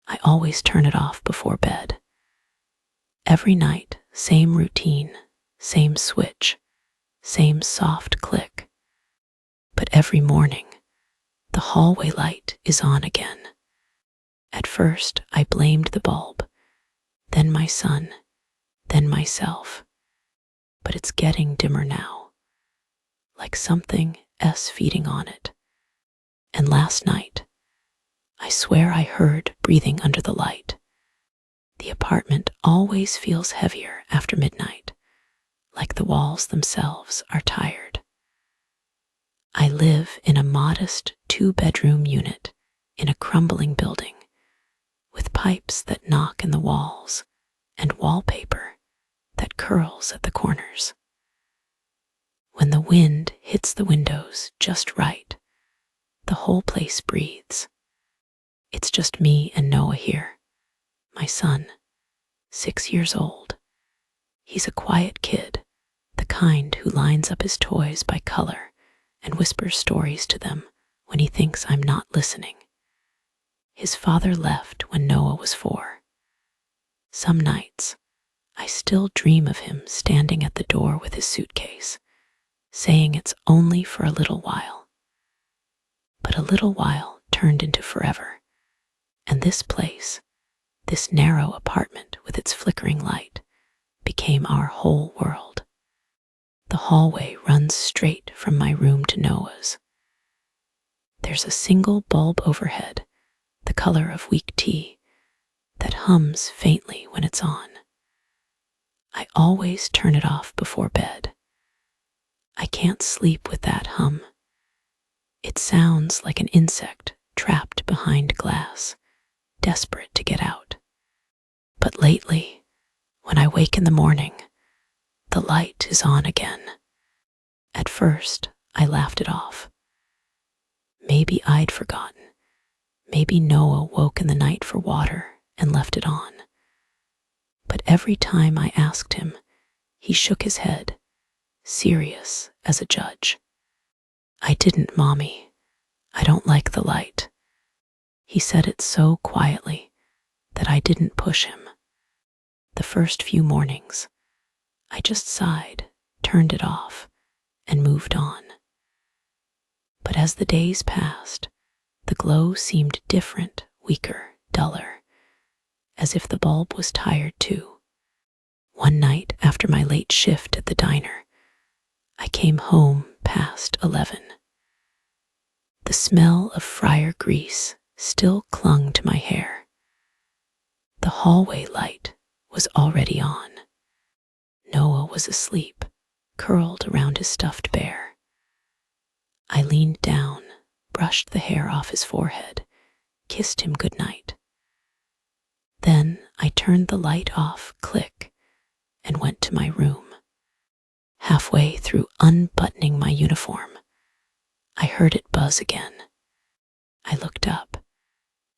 I always turn it off before bed. Every night, same routine, same switch, same soft click. But every morning, the hallway light is on again. At first, I blamed the bulb, then my son, then myself. But it's getting dimmer now, like something else feeding on it. And last night, I swear I heard breathing under the light. The apartment always feels heavier after midnight, like the walls themselves are tired. I live in a modest 2-bedroom unit in a crumbling building, with pipes that knock in the walls and wallpaper that curls at the corners. When the wind hits the windows just right, the whole place breathes. It's just me and Noah here, my son, 6 years old. He's a quiet kid, the kind who lines up his toys by color and whispers stories to them when he thinks I'm not listening. His father left when Noah was 4. Some nights, I still dream of him standing at the door with his suitcase, saying it's only for a little while. But a little while turned into forever, and this place, this narrow apartment with its flickering light, became our whole world. The hallway runs straight from my room to Noah's. There's a single bulb overhead, the color of weak tea, that hums faintly when it's on. I always turn it off before bed. I can't sleep with that hum. It sounds like an insect trapped behind glass, desperate to get out. But lately, when I wake in the morning, the light is on again. At first, I laughed it off. Maybe I'd forgotten. Maybe Noah woke in the night for water and left it on. But every time I asked him, he shook his head, serious as a judge. I didn't, Mommy. I don't like the light. He said it so quietly that I didn't push him. The first few mornings, I just sighed, turned it off, and moved on. But as the days passed, the glow seemed different, weaker, duller, as if the bulb was tired too. One night after my late shift at the diner, I came home past 11. The smell of fryer grease still clung to my hair. The hallway light was already on. Noah was asleep, curled around his stuffed bear. I leaned down, brushed the hair off his forehead, kissed him goodnight. Then I turned the light off, click, and went to my room. Halfway through unbuttoning my uniform, I heard it buzz again. I looked up.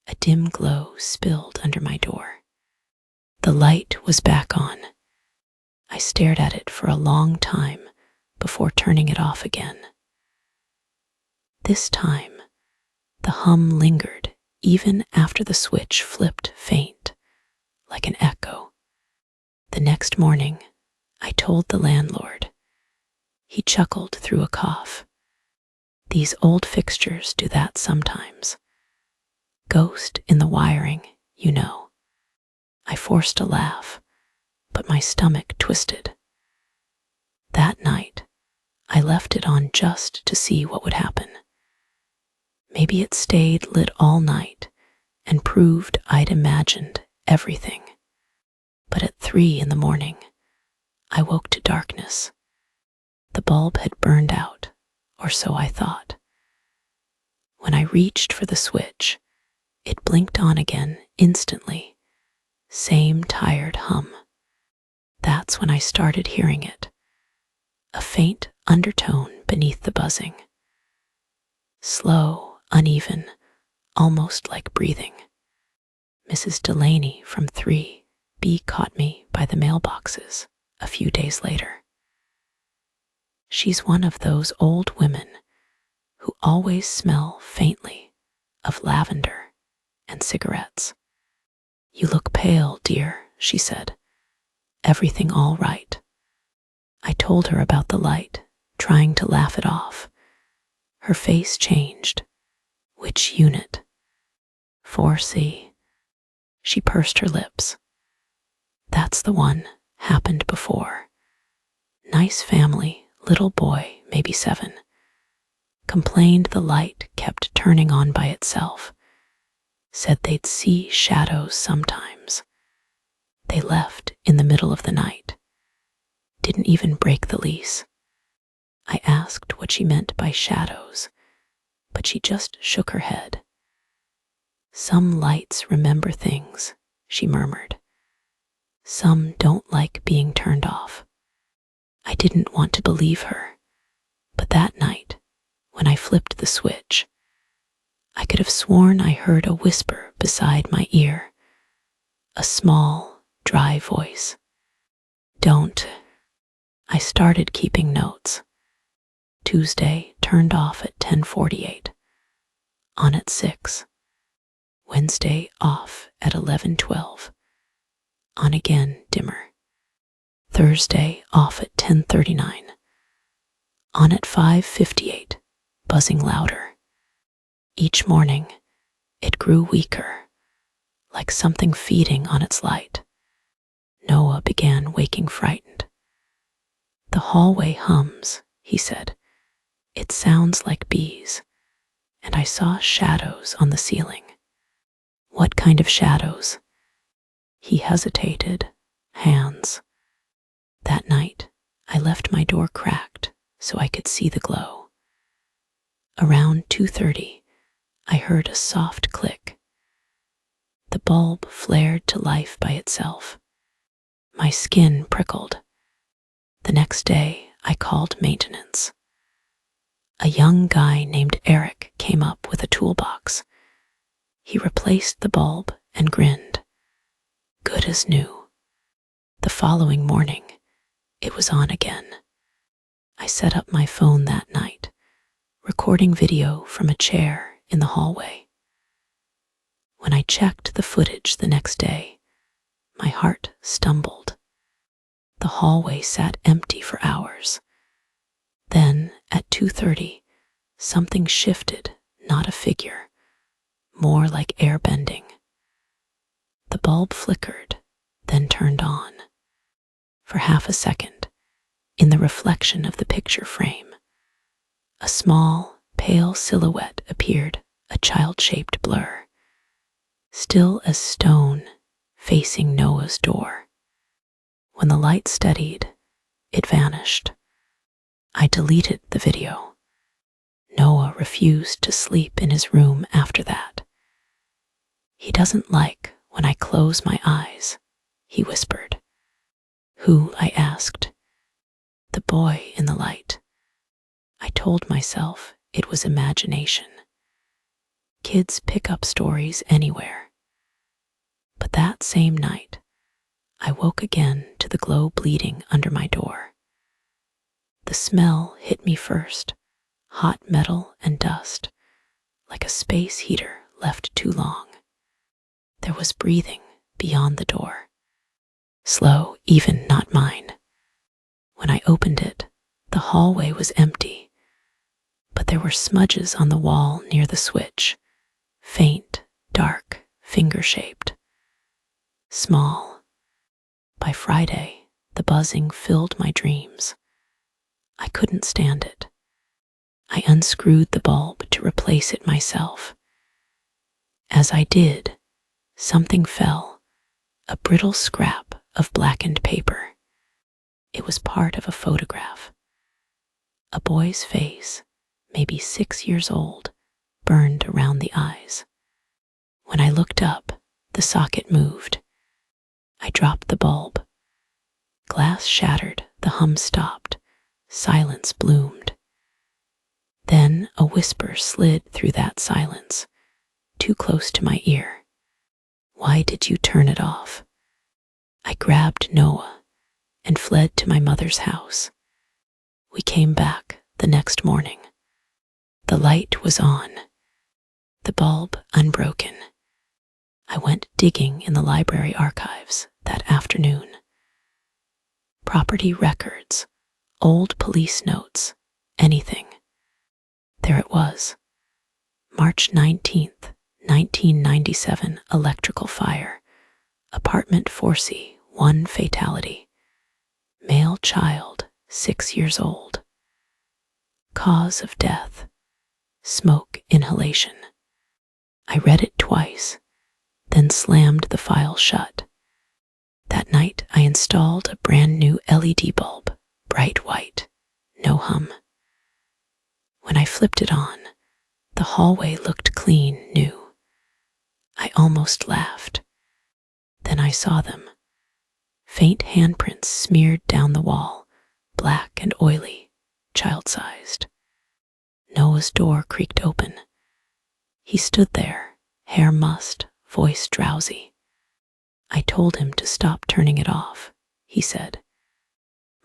A dim glow spilled under my door. The light was back on. I stared at it for a long time before turning it off again. This time, the hum lingered even after the switch flipped faint, like an echo. The next morning, I told the landlord. He chuckled through a cough. These old fixtures do that sometimes. Ghost in the wiring, you know. I forced a laugh, but my stomach twisted. That night, I left it on just to see what would happen. Maybe it stayed lit all night and proved I'd imagined everything. But at 3 in the morning, I woke to darkness. The bulb had burned out, or so I thought. When I reached for the switch, it blinked on again instantly. Same tired hum. That's when I started hearing it. A faint undertone beneath the buzzing. Slow, uneven, almost like breathing. Mrs. Delaney from 3B caught me by the mailboxes a few days later. She's one of those old women who always smell faintly of lavender and cigarettes. "You look pale, dear," she said. "Everything all right?" I told her about the light, trying to laugh it off. Her face changed. "Which unit?" "4C. She pursed her lips. "That's the one. Happened before. Nice family, little boy, maybe 7. Complained the light kept turning on by itself. Said they'd see shadows sometimes. They left in the middle of the night. Didn't even break the lease." I asked what she meant by shadows, but she just shook her head. "Some lights remember things," she murmured. "Some don't like being turned off." I didn't want to believe her, but that night, when I flipped the switch, I could have sworn I heard a whisper beside my ear, a small, dry voice. "Don't." I started keeping notes. Tuesday turned off at 10:48, on at 6. Wednesday off at 11:12, on again dimmer. Thursday off at 10:39, on at 5:58, buzzing louder. Each morning, it grew weaker, like something feeding on its light. Noah began waking frightened. "The hallway hums," he said. "It sounds like bees, and I saw shadows on the ceiling." "What kind of shadows?" He hesitated. "Hands." That night, I left my door cracked so I could see the glow. Around 2:30, I heard a soft click. The bulb flared to life by itself. My skin prickled. The next day, I called maintenance. A young guy named Eric came up with a toolbox. He replaced the bulb and grinned. Good as new. The following morning, it was on again. I set up my phone that night, recording video from a chair in the hallway. When I checked the footage the next day, my heart stumbled. The hallway sat empty for hours. Then, at 2:30, something shifted, not a figure, more like air bending. The bulb flickered, then turned on. For half a second, in the reflection of the picture frame, a small, pale silhouette appeared, a child-shaped blur, still as stone, facing Noah's door. When the light steadied, it vanished. I deleted the video. Noah refused to sleep in his room after that. "He doesn't like when I close my eyes," he whispered. "Who?" I asked. "The boy in the light." I told myself it was imagination. Kids pick up stories anywhere. But that same night, I woke again to the glow bleeding under my door. The smell hit me first, hot metal and dust, like a space heater left too long. There was breathing beyond the door. Slow, even, not mine. When I opened it, the hallway was empty, but there were smudges on the wall near the switch, faint, dark, finger-shaped. Small. By Friday, the buzzing filled my dreams. I couldn't stand it. I unscrewed the bulb to replace it myself. As I did, something fell, a brittle scrap of blackened paper. It was part of a photograph. A boy's face, maybe 6 years old, burned around the eyes. When I looked up, the socket moved. I dropped the bulb. Glass shattered, the hum stopped, silence bloomed. Then a whisper slid through that silence, too close to my ear. "Why did you turn it off?" I grabbed Noah and fled to my mother's house. We came back the next morning. The light was on, the bulb unbroken. I went digging in the library archives that afternoon. Property records, old police notes, anything. There it was. March 19th, 1997, electrical fire. Apartment 4C, 1 fatality. Male child, 6 years old. Cause of death, smoke inhalation. I read it twice, then slammed the file shut. That night, I installed a brand new LED bulb, bright white, no hum. When I flipped it on, the hallway looked clean, new. I almost laughed. Then I saw them. Faint handprints smeared down the wall, black and oily, child-sized. Noah's door creaked open. He stood there, hair mussed, voice drowsy. I told him to stop turning it off, he said.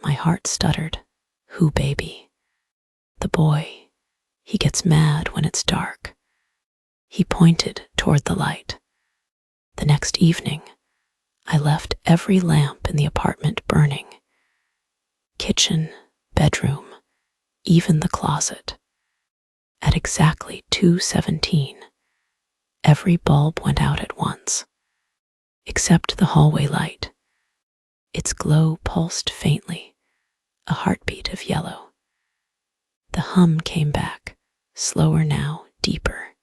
My heart stuttered. Who, baby? The boy. He gets mad when it's dark. He pointed toward the light. The next evening, I left every lamp in the apartment burning. Kitchen, bedroom, even the closet. At exactly 2:17, every bulb went out at once, except the hallway light. Its glow pulsed faintly, a heartbeat of yellow. The hum came back, slower now, deeper.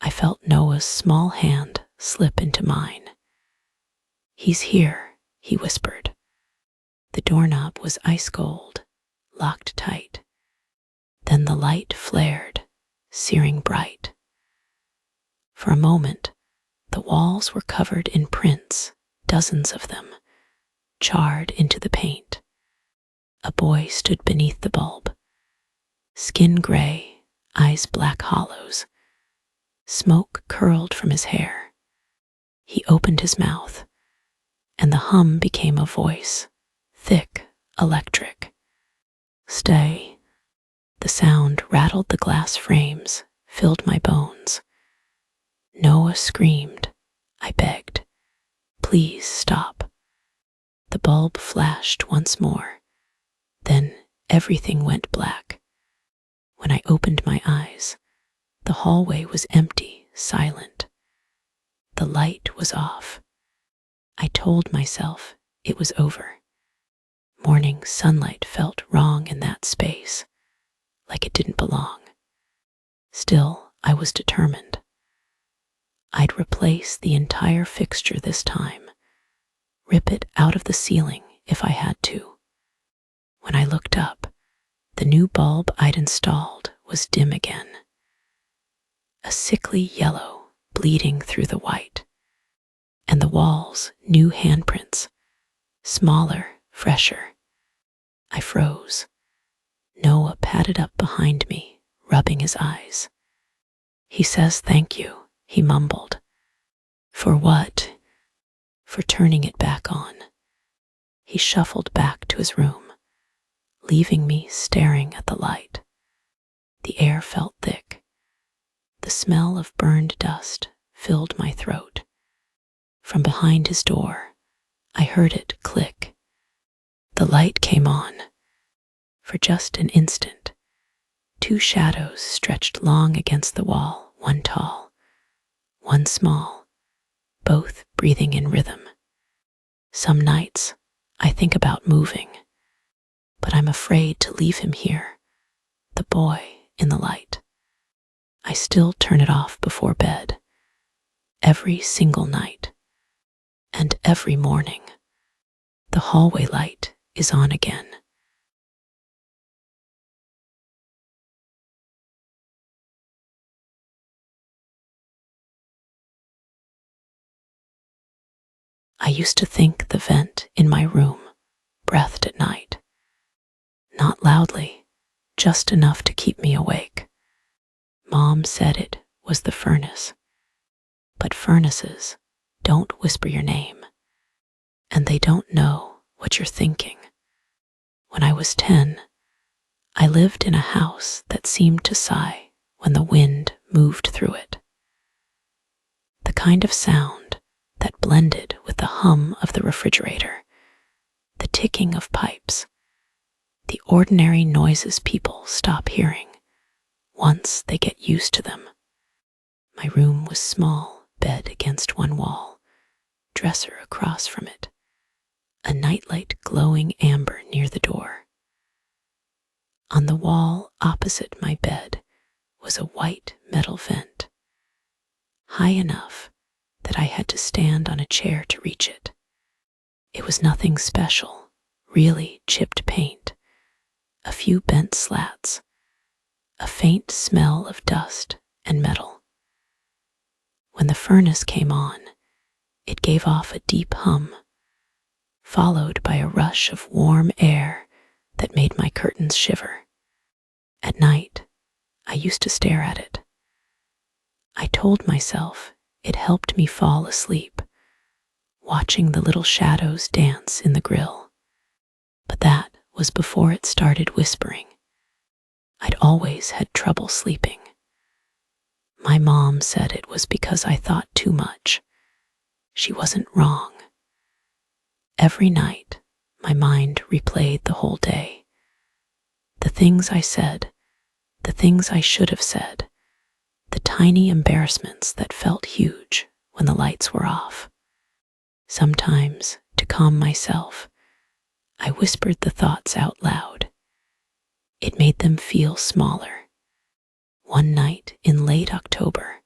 I felt Noah's small hand slip into mine. He's here, he whispered. The doorknob was ice cold, locked tight. Then the light flared, searing bright. For a moment, the walls were covered in prints, dozens of them, charred into the paint. A boy stood beneath the bulb, skin gray, eyes black hollows. Smoke curled from his hair. He opened his mouth, and the hum became a voice, thick, electric. Stay. The sound rattled the glass frames, filled my bones. Noah screamed. I begged. Please stop. The bulb flashed once more. Then everything went black. When I opened my eyes, the hallway was empty, silent. The light was off. I told myself it was over. Morning sunlight felt wrong in that space, like it didn't belong. Still, I was determined. I'd replace the entire fixture this time, rip it out of the ceiling if I had to. When I looked up, the new bulb I'd installed was dim again. A sickly yellow bleeding through the white, and the walls new handprints, smaller, fresher. I froze. Noah padded up behind me, rubbing his eyes. He says thank you, he mumbled. For what? For turning it back on. He shuffled back to his room, leaving me staring at the light. The air felt thick. The smell of burned dust filled my throat. From behind his door, I heard it click. The light came on. For just an instant, two shadows stretched long against the wall, one tall, one small, both breathing in rhythm. Some nights, I think about moving, but I'm afraid to leave him here, the boy in the light. I still turn it off before bed, every single night, and every morning, the hallway light is on again. I used to think the vent in my room breathed at night. Not loudly, just enough to keep me awake. Mom said it was the furnace. But furnaces don't whisper your name, and they don't know what you're thinking. When I was 10, I lived in a house that seemed to sigh when the wind moved through it. the kind of sound that blended with the hum of the refrigerator, the ticking of pipes, the ordinary noises people stop hearing once they get used to them. My room was small, bed against one wall, dresser across from it, a nightlight glowing amber near the door. On the wall opposite my bed was a white metal vent, high enough that I had to stand on a chair to reach it. It was nothing special, really chipped paint, a few bent slats, a faint smell of dust and metal. When the furnace came on, it gave off a deep hum, followed by a rush of warm air that made my curtains shiver. At night, I used to stare at it. I told myself it helped me fall asleep, watching the little shadows dance in the grill. But that was before it started whispering. I'd always had trouble sleeping. My mom said it was because I thought too much. She wasn't wrong. Every night, my mind replayed the whole day. The things I said, the things I should have said, the tiny embarrassments that felt huge when the lights were off. Sometimes, to calm myself, I whispered the thoughts out loud. It made them feel smaller. One night in late October,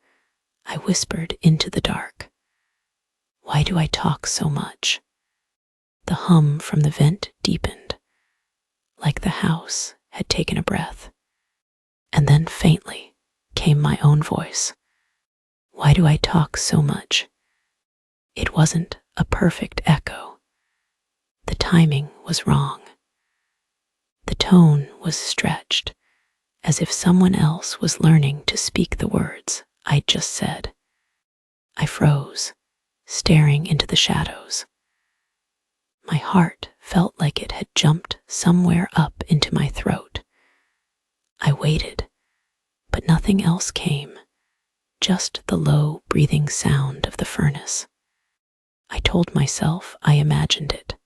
I whispered into the dark, "Why do I talk so much?" The hum from the vent deepened, like the house had taken a breath. And then faintly came my own voice. "Why do I talk so much?" It wasn't a perfect echo. The timing was wrong. The tone was stretched, as if someone else was learning to speak the words I'd just said. I froze, staring into the shadows. My heart felt like it had jumped somewhere up into my throat. I waited, but nothing else came, just the low breathing sound of the furnace. I told myself I imagined it.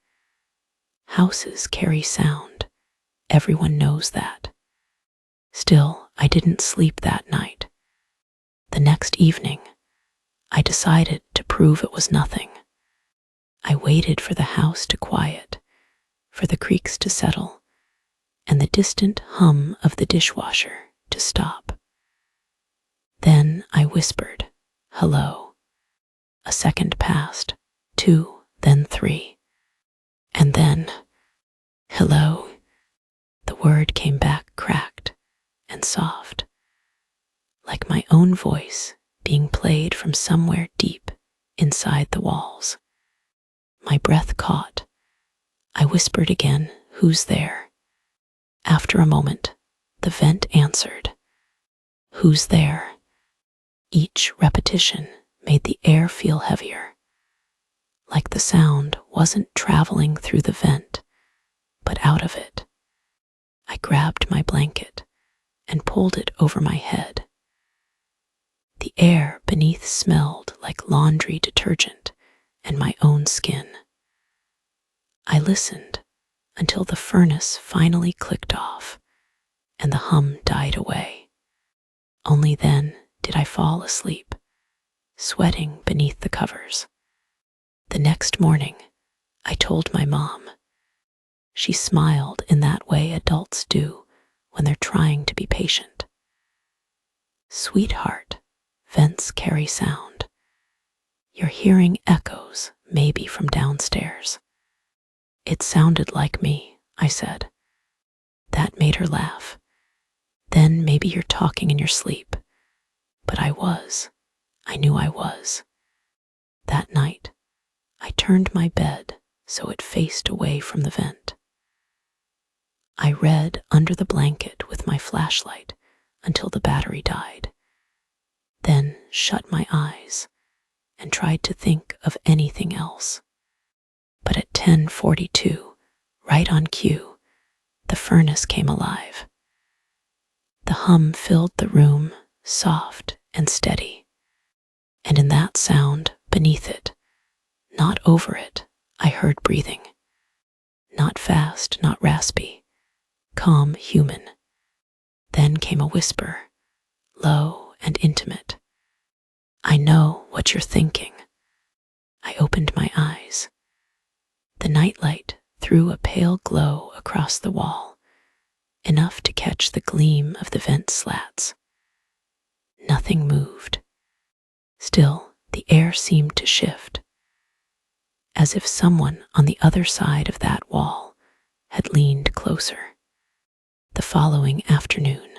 Houses carry sound. Everyone knows that. Still, I didn't sleep that night. The next evening, I decided to prove it was nothing. I waited for the house to quiet, for the creaks to settle, and the distant hum of the dishwasher to stop. Then I whispered, "Hello." A second passed, 2, then 3. And then, "Hello." The word came back cracked and soft, like my own voice being played from somewhere deep inside the walls. My breath caught. I whispered again, "Who's there?" After a moment, the vent answered, "Who's there?" Each repetition made the air feel heavier, like the sound wasn't traveling through the vent, but out of it. I grabbed my blanket and pulled it over my head. The air beneath smelled like laundry detergent and my own skin. I listened until the furnace finally clicked off and the hum died away. Only then did I fall asleep, sweating beneath the covers. The next morning, I told my mom. She smiled in that way adults do when they're trying to be patient. "Sweetheart, vents carry sound. You're hearing echoes, maybe from downstairs." "It sounded like me," I said. That made her laugh. "Then maybe you're talking in your sleep." But I was. I knew I was. That night, I turned my bed so it faced away from the vent. I read under the blanket with my flashlight until the battery died, then shut my eyes and tried to think of anything else. But at 10:42, right on cue, the furnace came alive. The hum filled the room, soft and steady. And in that sound, beneath it, not over it, I heard breathing. Not fast, not raspy, calm, human. Then came a whisper, low and intimate. I know what you're thinking. I opened my eyes. The nightlight threw a pale glow across the wall, enough to catch the gleam of the vent slats. Nothing moved. Still, the air seemed to shift, as if someone on the other side of that wall had leaned closer. The following afternoon,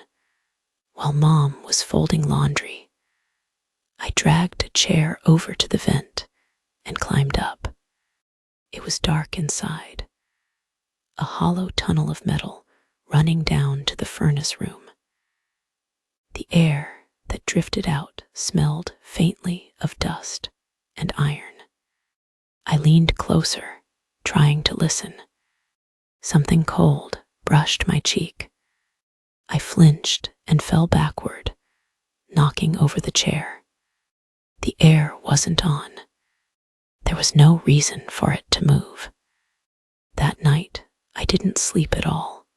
while Mom was folding laundry, I dragged a chair over to the vent and climbed up. It was dark inside, a hollow tunnel of metal running down to the furnace room. The air that drifted out smelled faintly of dust and iron. I leaned closer, trying to listen. Something cold brushed my cheek. I flinched and fell backward, knocking over the chair. The air wasn't on. There was no reason for it to move. That night, I didn't sleep at all.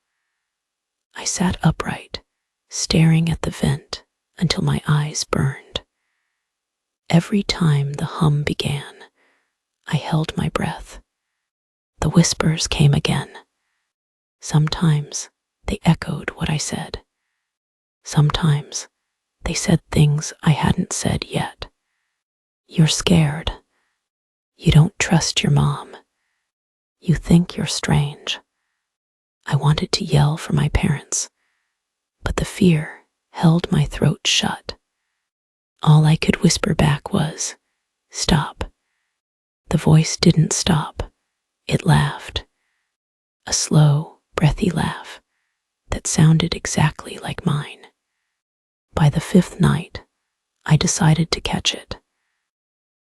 I sat upright, staring at the vent until my eyes burned. Every time the hum began, I held my breath. The whispers came again. Sometimes they echoed what I said. Sometimes they said things I hadn't said yet. You're scared. You don't trust your mom. You think you're strange. I wanted to yell for my parents, but the fear held my throat shut. All I could whisper back was, "Stop." The voice didn't stop. It laughed. A slow, breathy laugh that sounded exactly like mine. By the fifth night, I decided to catch it.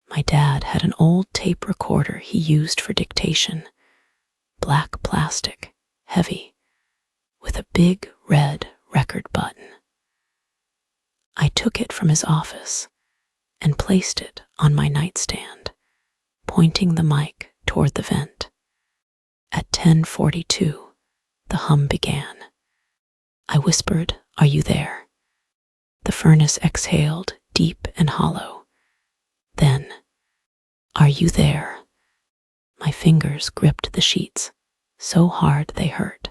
My dad had an old tape recorder he used for dictation, black plastic, heavy, with a big red record button. I took it from his office and placed it on my nightstand, pointing the mic toward the vent. At 10:42, the hum began. I whispered, "Are you there?" The furnace exhaled, deep and hollow. Then, "Are you there?" My fingers gripped the sheets, so hard they hurt.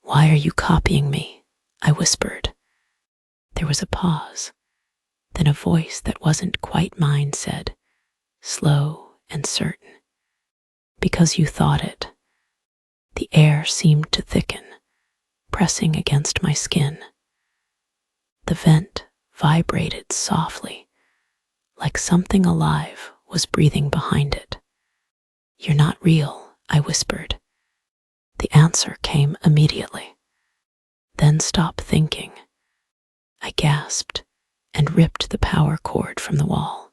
"Why are you copying me?" I whispered. There was a pause. Then a voice that wasn't quite mine said, slow and certain, "Because you thought it." The air seemed to thicken, pressing against my skin. The vent vibrated softly, like something alive was breathing behind it. "You're not real," I whispered. The answer came immediately. "Then stop thinking." I gasped and ripped the power cord from the wall.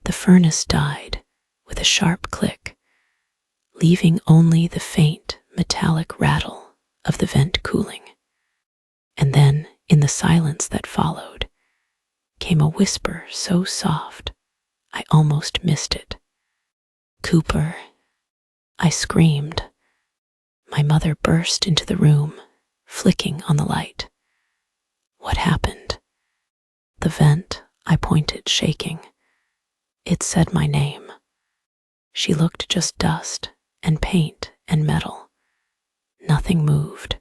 The furnace died with a sharp click, leaving only the faint metallic rattle of the vent cooling. And then, in the silence that followed, came a whisper so soft I almost missed it. "Cooper." I screamed. My mother burst into the room, flicking on the light. "What happened?" "The vent," I pointed, shaking. It said my name. She looked just dust and paint and metal. Nothing moved.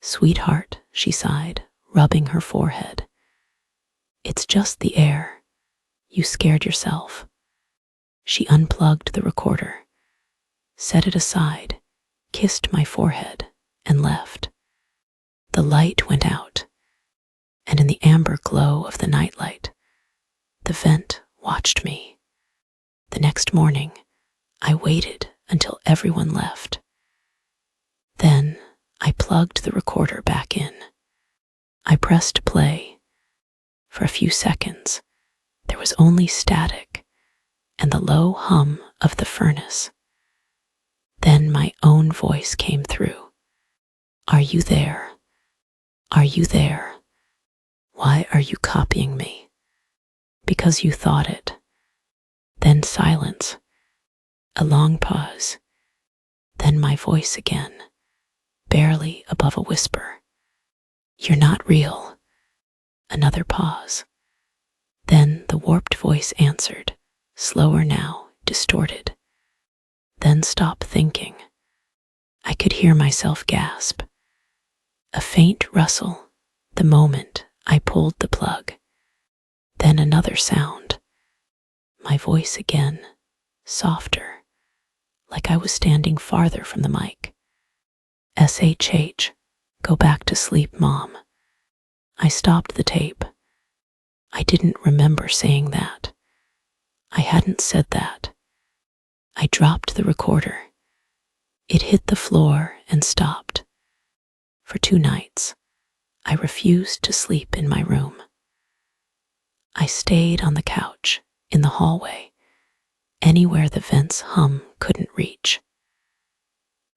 "Sweetheart," she sighed, rubbing her forehead. "It's just the air. You scared yourself." She unplugged the recorder, set it aside, kissed my forehead, and left. The light went out, and in the amber glow of the nightlight, the vent watched me. The next morning, I waited until everyone left. Then I plugged the recorder back in. I pressed play. For a few seconds, there was only static and the low hum of the furnace. Then my own voice came through. "Are you there? Are you there? Why are you copying me?" because you thought it. Then silence, a long pause, then my voice again, barely above a whisper. You're not real. Another pause. Then the warped voice answered, slower now, distorted. Then stop thinking. I could hear myself gasp. A faint rustle, the moment I pulled the plug. Then another sound. My voice again, softer, like I was standing farther from the mic. SHH, go back to sleep, Mom. I stopped the tape. I didn't remember saying that. I hadn't said that. I dropped the recorder. It hit the floor and stopped. For 2 nights, I refused to sleep in my room. I stayed on the couch, in the hallway, anywhere the vent's hum couldn't reach.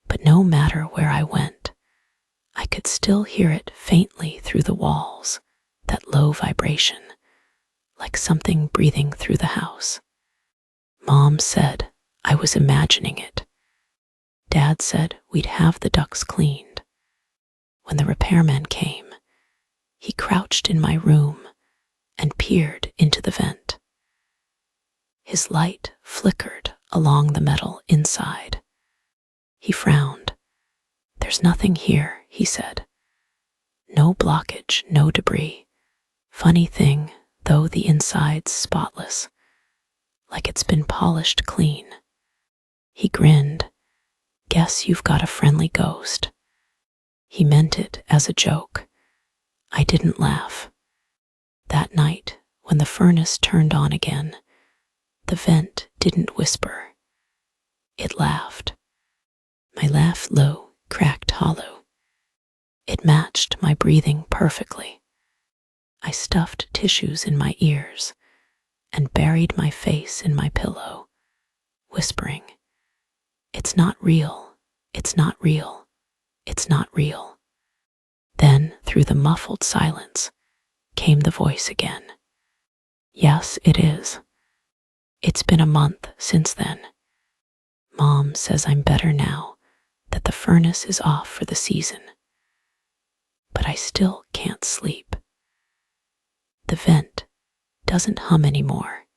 But no matter where I went, I could still hear it faintly through the walls, that low vibration, like something breathing through the house. Mom said I was imagining it. Dad said we'd have the ducts cleaned. When the repairman came, he crouched in my room and peered into the vent. His light flickered along the metal inside. He frowned. There's nothing here, he said. No blockage, no debris. Funny thing, though, the inside's spotless, like it's been polished clean. He grinned. Guess you've got a friendly ghost. He meant it as a joke. I didn't laugh. That night, when the furnace turned on again, the vent didn't whisper. It laughed. My laugh low, cracked hollow. It matched my breathing perfectly. I stuffed tissues in my ears and buried my face in my pillow, whispering, "It's not real, it's not real, it's not real." Then, through the muffled silence, came the voice again. "Yes, it is. It's been a month since then. Mom says I'm better now, that the furnace is off for the season. But I still can't sleep. The vent doesn't hum anymore,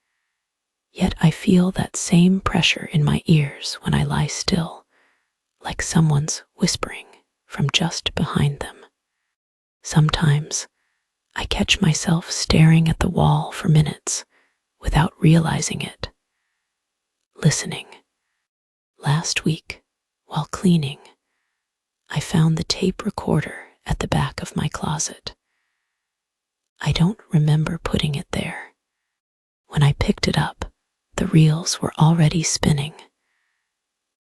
yet I feel that same pressure in my ears when I lie still, like someone's whispering from just behind them. Sometimes I catch myself staring at the wall for minutes without realizing it, listening. Last week, while cleaning, I found the tape recorder at the back of my closet. I don't remember putting it there. When I picked it up, the reels were already spinning.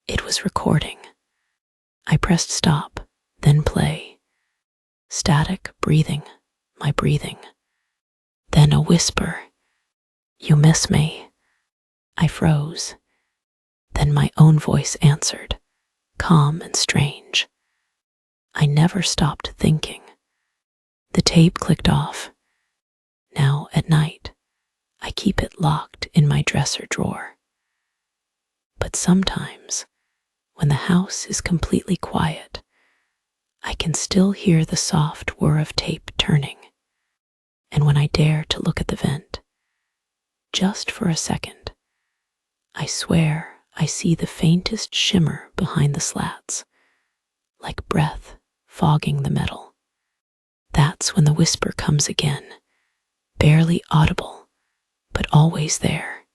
It was recording. I pressed stop, then play. Static breathing, my breathing. Then a whisper, "You miss me." I froze. Then my own voice answered, calm and strange. I never stopped thinking. The tape clicked off. Now at night, I keep it locked in my dresser drawer. But sometimes, when the house is completely quiet, I can still hear the soft whir of tape turning. And when I dare to look at the vent, just for a second, I swear I see the faintest shimmer behind the slats, like breath fogging the metal. That's when the whisper comes again, barely audible, but always there.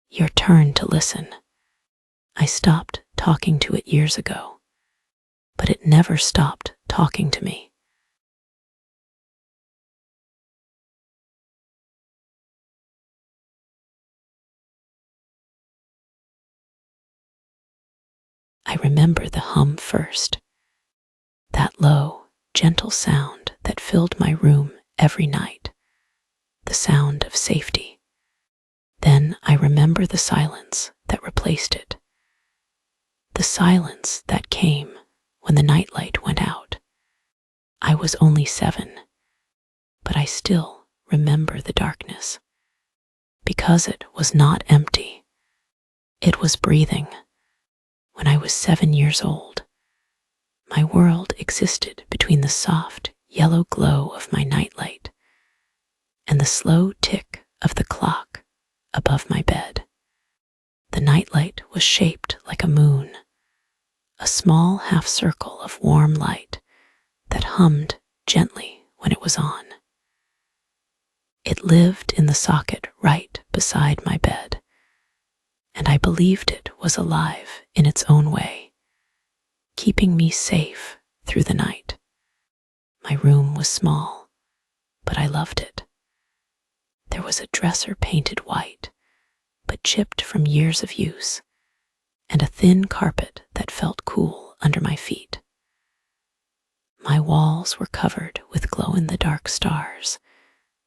Your turn to listen. I stopped talking to it years ago, but it never stopped talking to me. I remember the hum first, that low, gentle sound that filled my room every night, the sound of safety. Then I remember the silence that replaced it, the silence that came when the nightlight went out. I was only 7, but I still remember the darkness, because it was not empty. It was breathing. When I was 7 years old, my world existed between the soft yellow glow of my nightlight and the slow tick of the clock above my bed. The nightlight was shaped like a moon, a small half circle of warm light that hummed gently when it was on. It lived in the socket right beside my bed, and I believed it was alive in its own way, keeping me safe through the night. My room was small, but I loved it. There was a dresser painted white, but chipped from years of use, and a thin carpet that felt cool under my feet. My walls were covered with glow-in-the-dark stars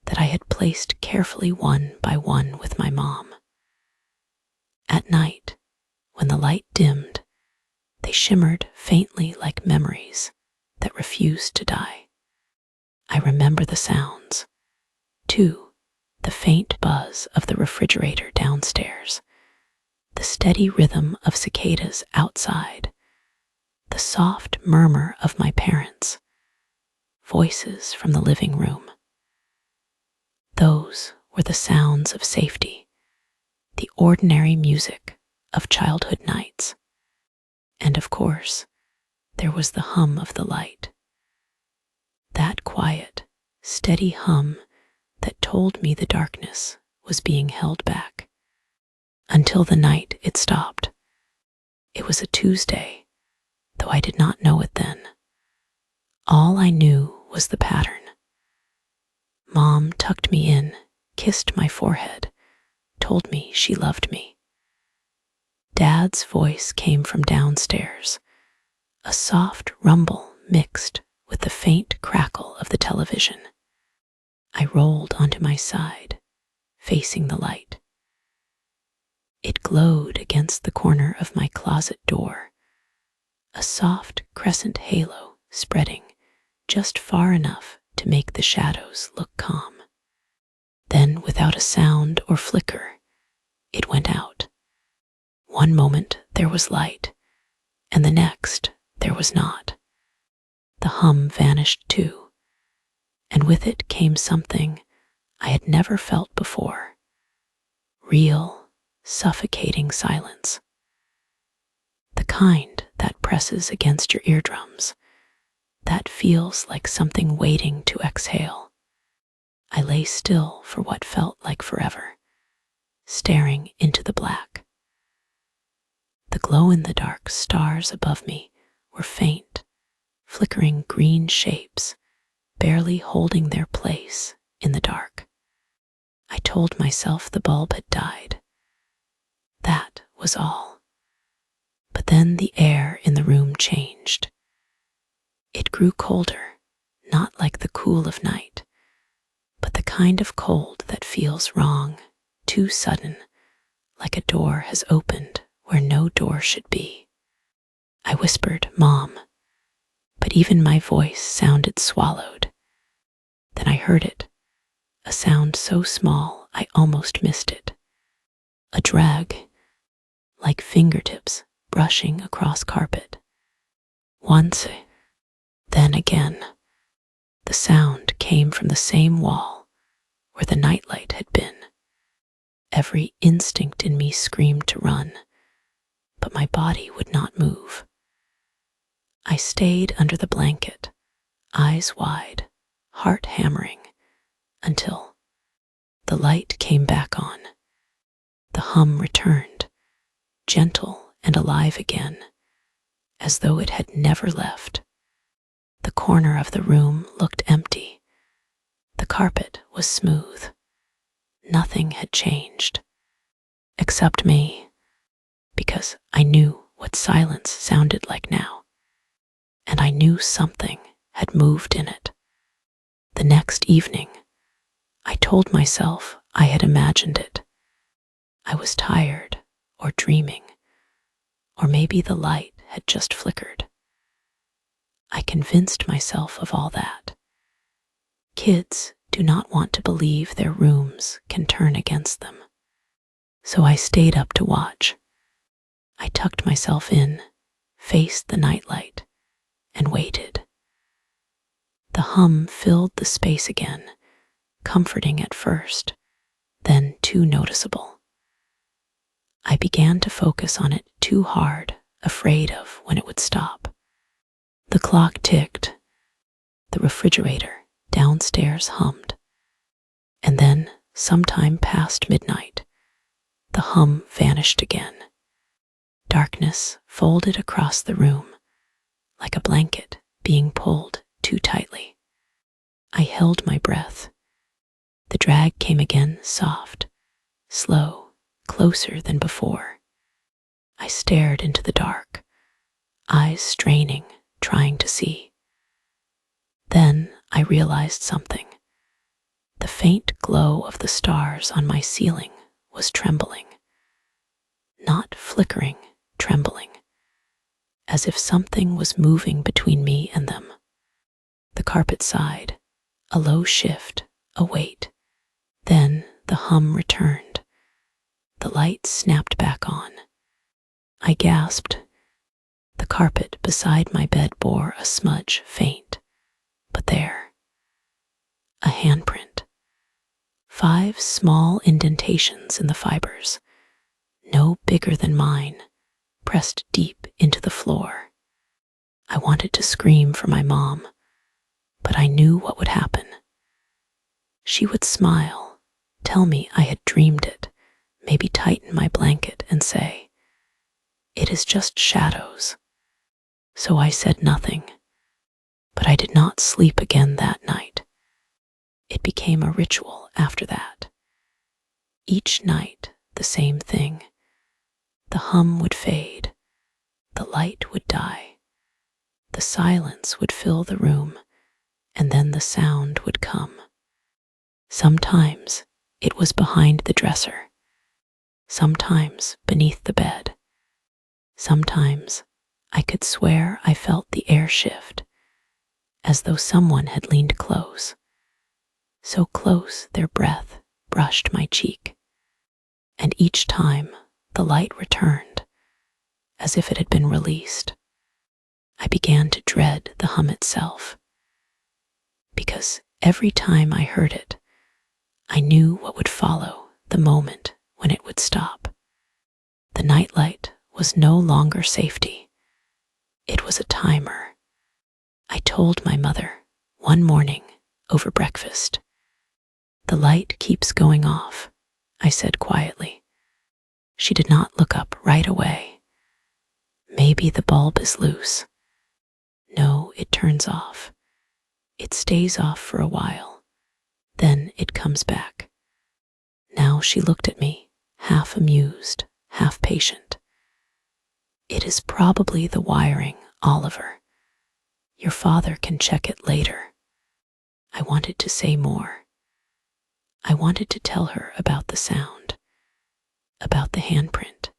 that I had placed carefully one by one with my mom. At night, when the light dimmed, they shimmered faintly like memories that refused to die. I remember the sounds, too, the faint buzz of the refrigerator downstairs, the steady rhythm of cicadas outside, the soft murmur of my parents, voices from the living room. Those were the sounds of safety, the ordinary music of childhood nights. And of course, there was the hum of the light. That quiet, steady hum that told me the darkness was being held back. Until the night it stopped. It was a Tuesday, though I did not know it then. All I knew was the pattern. Mom tucked me in, kissed my forehead, told me she loved me. Dad's voice came from downstairs, a soft rumble mixed with the faint crackle of the television. I rolled onto my side, facing the light. It glowed against the corner of my closet door, a soft crescent halo spreading just far enough to make the shadows look calm. Then, without a sound or flicker, it went out. One moment there was light, and the next there was not. The hum vanished too, and with it came something I had never felt before. Real, suffocating silence. The kind that presses against your eardrums, that feels like something waiting to exhale. I lay still for what felt like forever, staring into the black. The glow-in-the-dark stars above me were faint, flickering green shapes, barely holding their place in the dark. I told myself the bulb had died. That was all. But then the air in the room changed. It grew colder, not like the cool of night, but the kind of cold that feels wrong, too sudden, like a door has opened where no door should be. I whispered, "Mom," but even my voice sounded swallowed. Then I heard it, a sound so small I almost missed it. A drag, like fingertips brushing across carpet. Once, then again. The sound came from the same wall where the nightlight had been. Every instinct in me screamed to run, but my body would not move. I stayed under the blanket, eyes wide, heart hammering, until the light came back on. The hum returned, gentle and alive again, as though it had never left. The corner of the room looked empty. The carpet was smooth. Nothing had changed, except me, because I knew what silence sounded like now, and I knew something had moved in it. The next evening, I told myself I had imagined it. I was tired or dreaming, or maybe the light had just flickered. I convinced myself of all that. Kids do not want to believe their rooms can turn against them. So I stayed up to watch. I tucked myself in, faced the nightlight, and waited. The hum filled the space again, comforting at first, then too noticeable. I began to focus on it too hard, afraid of when it would stop. The clock ticked. The refrigerator downstairs hummed. And then, sometime past midnight, the hum vanished again. Darkness folded across the room, like a blanket being pulled too tightly. I held my breath. The drag came again, soft, slow, closer than before. I stared into the dark, eyes straining, trying to see. Then I realized something. The faint glow of the stars on my ceiling was trembling. Not flickering, trembling, as if something was moving between me and them. The carpet sighed, a low shift, a wait. Then the hum returned. The light snapped back on. I gasped. The carpet beside my bed bore a smudge, faint, but there. A handprint. 5 small indentations in the fibers, no bigger than mine, pressed deep into the floor. I wanted to scream for my mom, but I knew what would happen. She would smile, tell me I had dreamed it, maybe tighten my blanket and say, "It is just shadows." So I said nothing, but I did not sleep again that night. It became a ritual after that. Each night, the same thing. The hum would fade, the light would die, the silence would fill the room, and then the sound would come. Sometimes it was behind the dresser, sometimes beneath the bed. Sometimes I could swear I felt the air shift, as though someone had leaned close, so close their breath brushed my cheek. And each time the light returned, as if it had been released. I began to dread the hum itself, because every time I heard it, I knew what would follow the moment when it would stop. The nightlight was no longer safety. It was a timer. I told my mother one morning over breakfast. "The light keeps going off," I said quietly. She did not look up right away. "Maybe the bulb is loose." "No, it turns off. It stays off for a while. Then it comes back." Now she looked at me, half amused, half patient. "It is probably the wiring, Oliver. Your father can check it later." I wanted to say more. I wanted to tell her about the sound, about the handprint,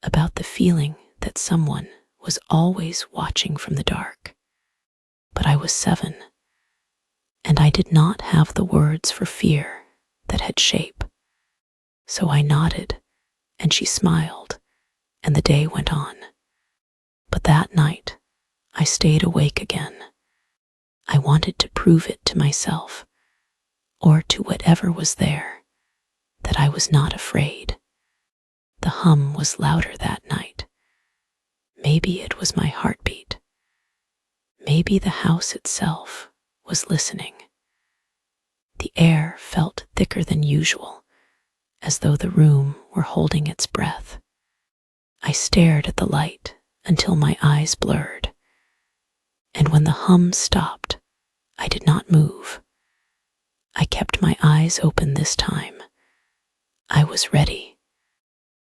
about the feeling that someone was always watching from the dark. But I was 7, and I did not have the words for fear that had shape. So I nodded, and she smiled, and the day went on. But that night, I stayed awake again. I wanted to prove it to myself, or to whatever was there, that I was not afraid. The hum was louder that night. Maybe it was my heartbeat. Maybe the house itself was listening. The air felt thicker than usual, as though the room were holding its breath. I stared at the light until my eyes blurred, and when the hum stopped, I did not move. I kept my eyes open this time. I was ready.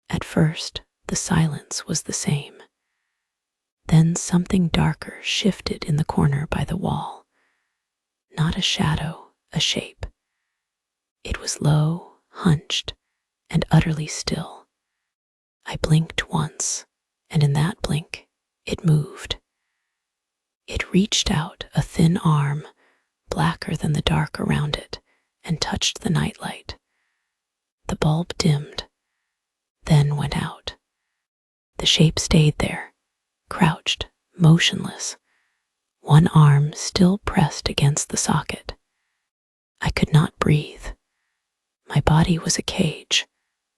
At first, the silence was the same. Then something darker shifted in the corner by the wall. Not a shadow, a shape. It was low, hunched, and utterly still. I blinked once, and in that blink, it moved. It reached out a thin arm, blacker than the dark around it, and touched the nightlight. The bulb dimmed, then went out. The shape stayed there, crouched, motionless, one arm still pressed against the socket. I could not breathe. My body was a cage,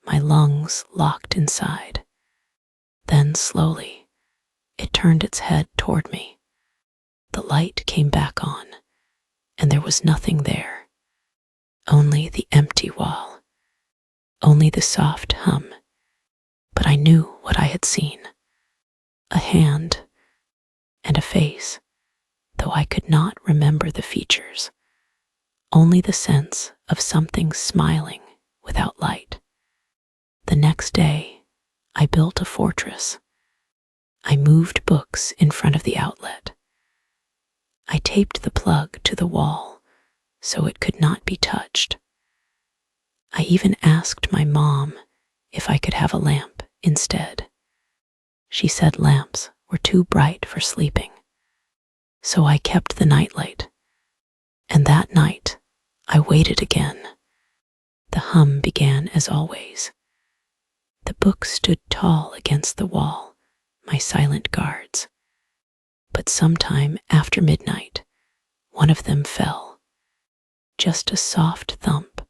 my lungs locked inside. Then slowly, it turned its head toward me. The light came back on, and there was nothing there. Only the empty wall. Only the soft hum. But I knew what I had seen. A hand and a face, though I could not remember the features. Only the sense of something smiling without light. The next day, I built a fortress. I moved books in front of the outlet. I taped the plug to the wall so it could not be touched. I even asked my mom if I could have a lamp instead. She said lamps were too bright for sleeping. So I kept the nightlight. And that night, I waited again. The hum began as always. The books stood tall against the wall, my silent guards. But sometime after midnight, one of them fell. Just a soft thump,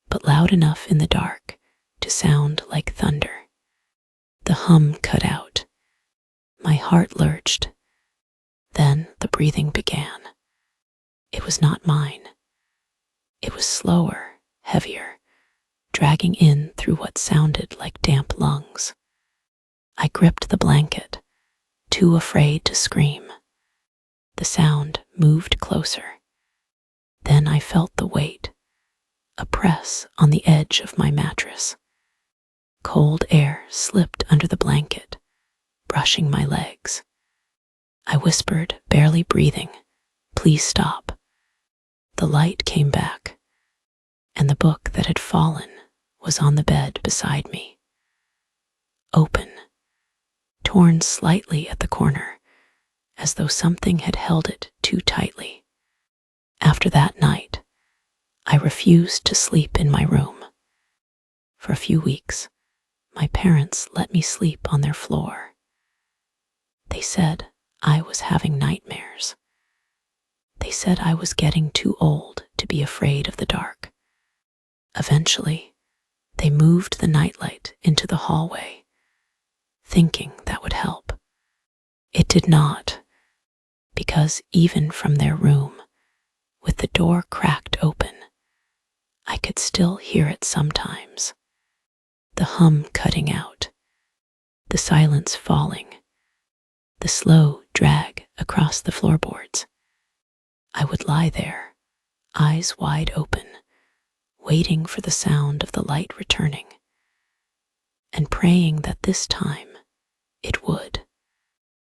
but loud enough in the dark to sound like thunder. The hum cut out. My heart lurched. Then the breathing began. It was not mine. It was slower, heavier, dragging in through what sounded like damp lungs. I gripped the blanket, too afraid to scream. The sound moved closer. Then I felt the weight, a press on the edge of my mattress. Cold air slipped under the blanket, brushing my legs. I whispered, barely breathing, "Please stop." The light came back, and the book that had fallen was on the bed beside me. Open, torn slightly at the corner, as though something had held it too tightly. After that night, I refused to sleep in my room. For a few weeks, my parents let me sleep on their floor. They said I was having nightmares. They said I was getting too old to be afraid of the dark. Eventually, they moved the nightlight into the hallway, thinking that would help. It did not, because even from their room, with the door cracked open, I could still hear it sometimes. The hum cutting out, the silence falling, the slow drag across the floorboards. I would lie there, eyes wide open, waiting for the sound of the light returning, and praying that this time it would.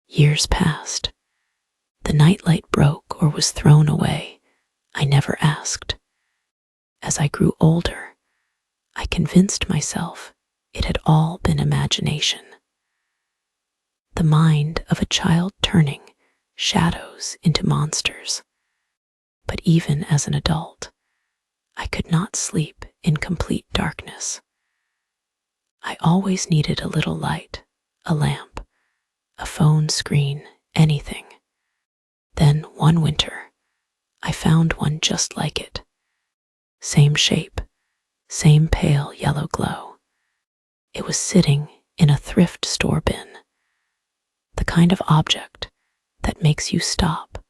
Years passed. The nightlight broke or was thrown away. I never asked. As I grew older, I convinced myself it had all been imagination. The mind of a child turning shadows into monsters. But even as an adult, I could not sleep in complete darkness. I always needed a little light, a lamp, a phone screen, anything. Then one winter, I found one just like it. Same shape, same pale yellow glow. It was sitting in a thrift store bin. The kind of object that makes you stop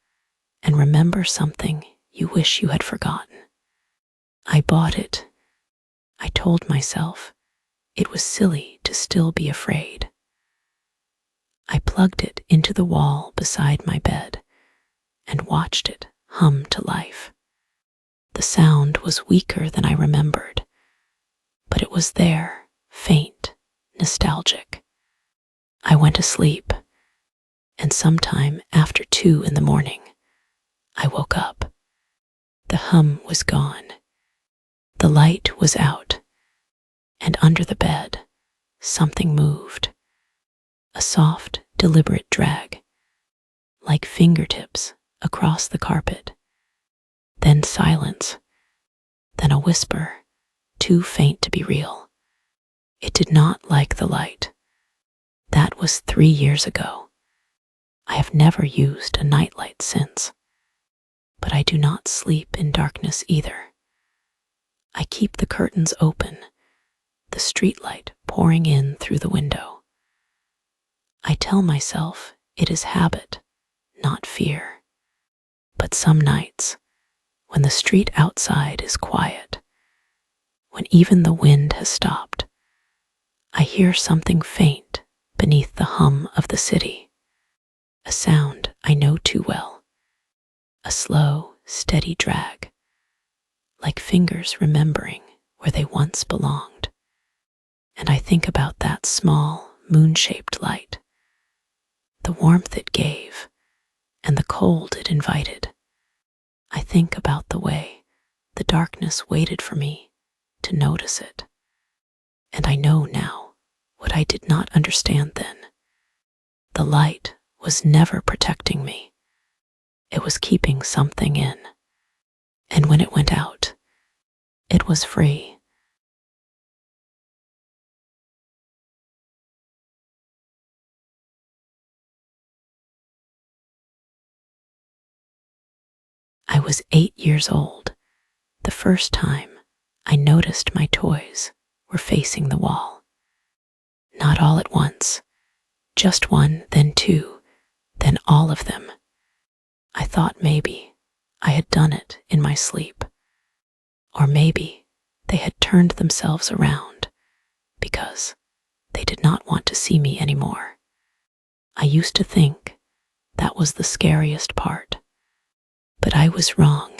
and remember something you wish you had forgotten. I bought it. I told myself it was silly to still be afraid. I plugged it into the wall beside my bed and watched it hum to life. The sound was weaker than I remembered, but it was there, faint, nostalgic. I went to sleep, and sometime after 2 a.m, I woke up. The hum was gone. The light was out, and under the bed, something moved. A soft, deliberate drag, like fingertips across the carpet. Then silence, then a whisper, too faint to be real. It did not like the light. That was 3 years ago. I have never used a nightlight since. But I do not sleep in darkness either. I keep the curtains open, the streetlight pouring in through the window. I tell myself it is habit, not fear. But some nights, when the street outside is quiet, when even the wind has stopped, I hear something faint beneath the hum of the city, a sound I know too well, a slow, steady drag, like fingers remembering where they once belonged. And I think about that small, moon-shaped light, the warmth it gave, and the cold it invited. I think about the way the darkness waited for me to notice it. And I know now what I did not understand then. The light was never protecting me. It was keeping something in. And when it went out, it was free. I was 8 years old, the first time I noticed my toys were facing the wall. Not all at once, just one, then two, then all of them. I thought maybe I had done it in my sleep, or maybe they had turned themselves around because they did not want to see me anymore. I used to think that was the scariest part, but I was wrong.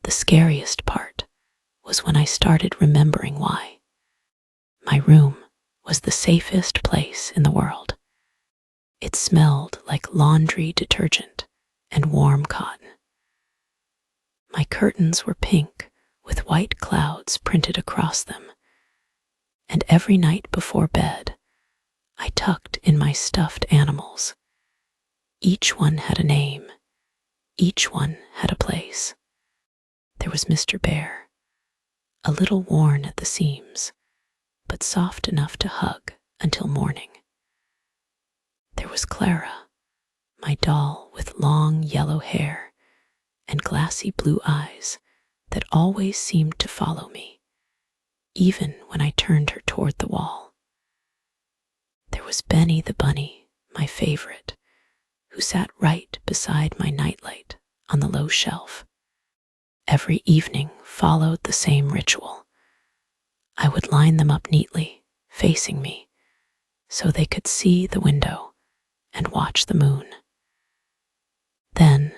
The scariest part was when I started remembering why. My room was the safest place in the world. It smelled like laundry detergent and warm cotton. My curtains were pink with white clouds printed across them, and every night before bed, I tucked in my stuffed animals. Each one had a name. Each one had a place. There was Mr. Bear, a little worn at the seams, but soft enough to hug until morning. There was Clara, my doll with long yellow hair and glassy blue eyes that always seemed to follow me, even when I turned her toward the wall. There was Benny the bunny, my favorite, who sat right beside my nightlight on the low shelf. Every evening followed the same ritual. I would line them up neatly, facing me, so they could see the window and watch the moon. Then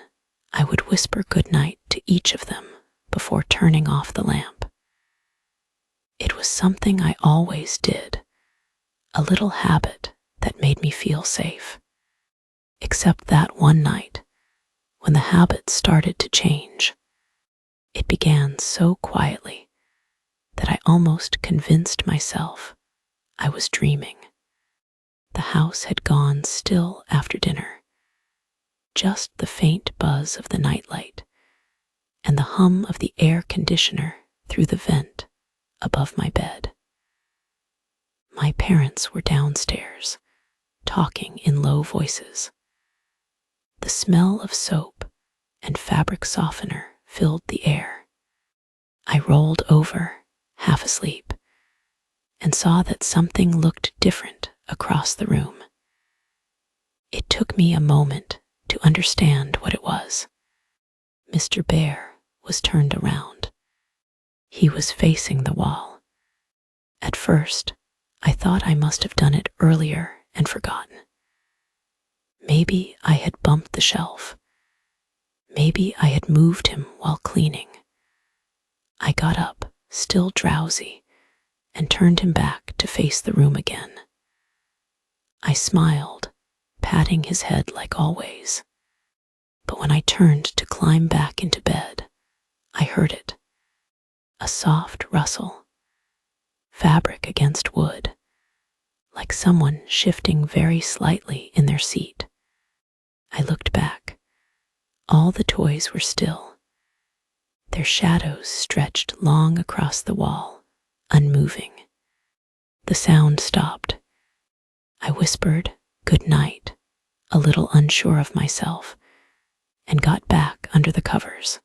I would whisper goodnight to each of them before turning off the lamp. It was something I always did, a little habit that made me feel safe. Except that one night, when the habit started to change. It began so quietly that I almost convinced myself I was dreaming. The house had gone still after dinner, just the faint buzz of the nightlight and the hum of the air conditioner through the vent above my bed. My parents were downstairs, talking in low voices. The smell of soap and fabric softener filled the air. I rolled over, half asleep, and saw that something looked different across the room. It took me a moment to understand what it was. Mr. Bear was turned around. He was facing the wall. At first, I thought I must have done it earlier and forgotten. Maybe I had bumped the shelf. Maybe I had moved him while cleaning. I got up, still drowsy, and turned him back to face the room again. I smiled, patting his head like always. But when I turned to climb back into bed, I heard it. A soft rustle. Fabric against wood, like someone shifting very slightly in their seat. I looked back. All the toys were still. Their shadows stretched long across the wall, unmoving. The sound stopped. I whispered, "Good night," a little unsure of myself, and got back under the covers.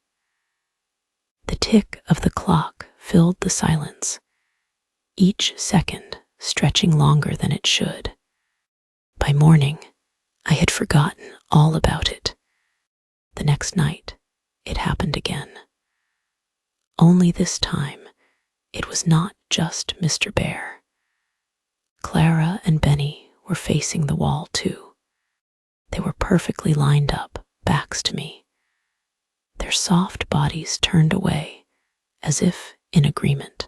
The tick of the clock filled the silence, each second stretching longer than it should. By morning, I had forgotten all about it. The next night, it happened again. Only this time, it was not just Mr. Bear. Clara and Benny were facing the wall too. They were perfectly lined up, backs to me, their soft bodies turned away, as if in agreement.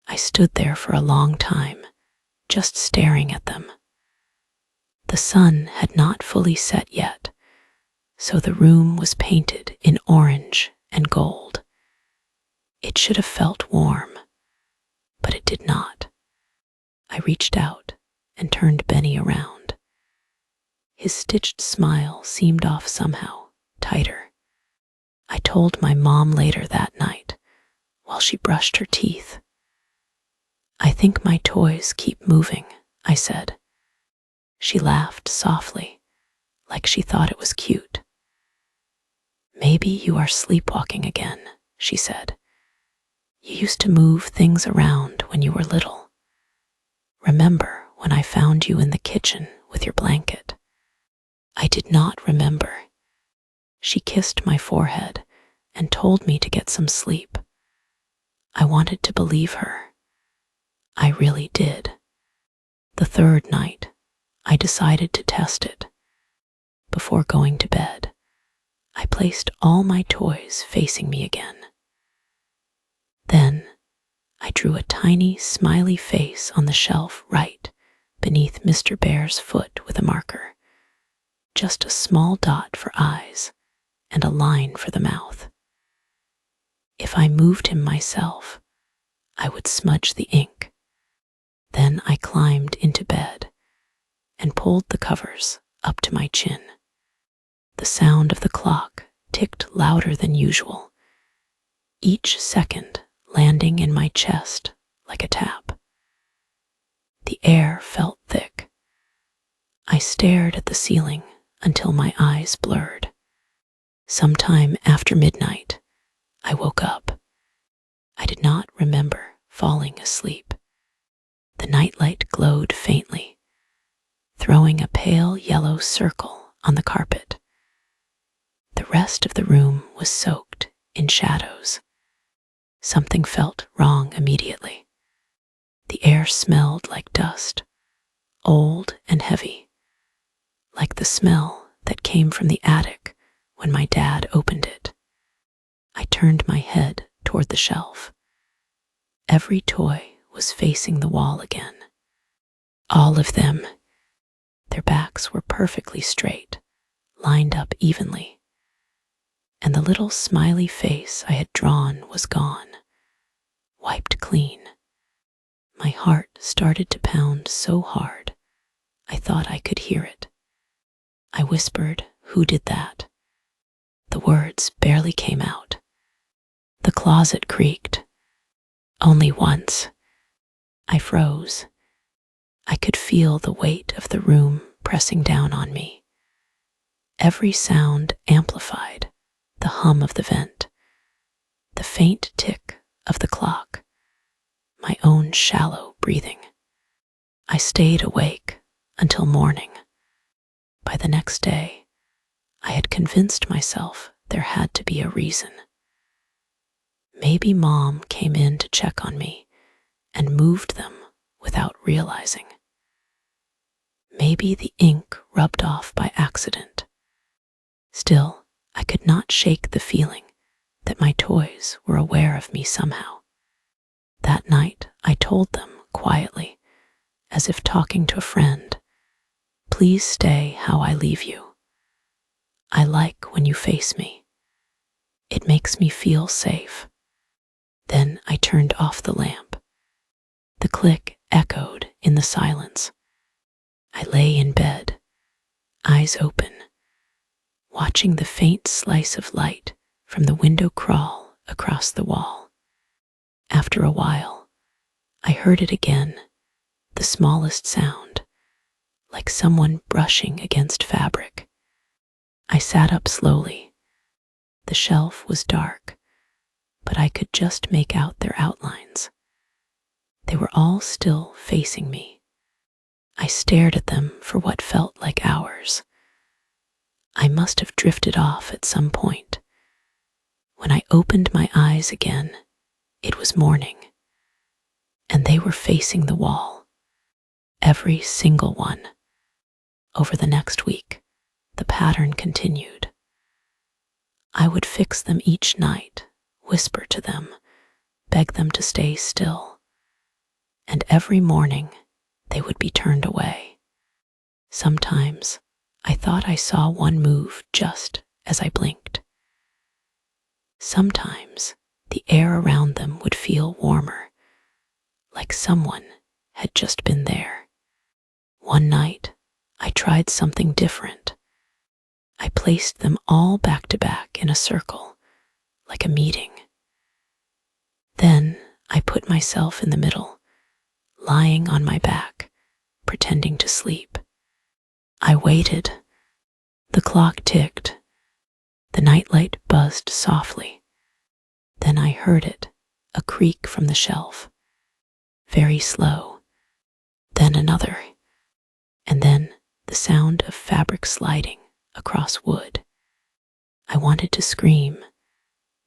I stood there for a long time, just staring at them. The sun had not fully set yet, so the room was painted in orange and gold. It should have felt warm, but it did not. I reached out and turned Benny around. His stitched smile seemed off somehow, tighter. I told my mom later that night, while she brushed her teeth. "I think my toys keep moving," I said. She laughed softly, like she thought it was cute. "Maybe you are sleepwalking again," she said. "You used to move things around when you were little. Remember when I found you in the kitchen with your blanket?" I did not remember. She kissed my forehead and told me to get some sleep. I wanted to believe her. I really did. The third night, I decided to test it. Before going to bed, I placed all my toys facing me again. Then, I drew a tiny, smiley face on the shelf right beneath Mr. Bear's foot with a marker. Just a small dot for eyes and a line for the mouth. If I moved him myself, I would smudge the ink. Then I climbed into bed and pulled the covers up to my chin. The sound of the clock ticked louder than usual, each second landing in my chest like a tap. The air felt thick. I stared at the ceiling until my eyes blurred. Sometime after midnight, I woke up. I did not remember falling asleep. The nightlight glowed faintly, throwing a pale yellow circle on the carpet. The rest of the room was soaked in shadows. Something felt wrong immediately. The air smelled like dust, old and heavy, like the smell that came from the attic when my dad opened it. I turned my head toward the shelf. Every toy was facing the wall again. All of them. Their backs were perfectly straight, lined up evenly. And the little smiley face I had drawn was gone, wiped clean. My heart started to pound so hard, I thought I could hear it. I whispered, "Who did that?" The words barely came out. The closet creaked. Only once. I froze. I could feel the weight of the room pressing down on me. Every sound amplified, the hum of the vent, the faint tick of the clock, my own shallow breathing. I stayed awake until morning. By the next day, I had convinced myself there had to be a reason. Maybe Mom came in to check on me and moved them without realizing. Maybe the ink rubbed off by accident. Still, I could not shake the feeling that my toys were aware of me somehow. That night, I told them quietly, as if talking to a friend, "Please stay how I leave you. I like when you face me. It makes me feel safe." Then I turned off the lamp. The click echoed in the silence. I lay in bed, eyes open, watching the faint slice of light from the window crawl across the wall. After a while, I heard it again, the smallest sound, like someone brushing against fabric. I sat up slowly. The shelf was dark, but I could just make out their outlines. They were all still facing me. I stared at them for what felt like hours. I must have drifted off at some point. When I opened my eyes again, it was morning, and they were facing the wall, every single one. Over the next week, the pattern continued. I would fix them each night, whisper to them, beg them to stay still, and every morning they would be turned away. Sometimes I thought I saw one move just as I blinked. Sometimes the air around them would feel warmer, like someone had just been there. One night, I tried something different. I placed them all back to back in a circle, like a meeting. Then I put myself in the middle, lying on my back, pretending to sleep. I waited. The clock ticked. The nightlight buzzed softly. Then I heard it, a creak from the shelf. Very slow. Then another. And then the sound of fabric sliding across wood. I wanted to scream,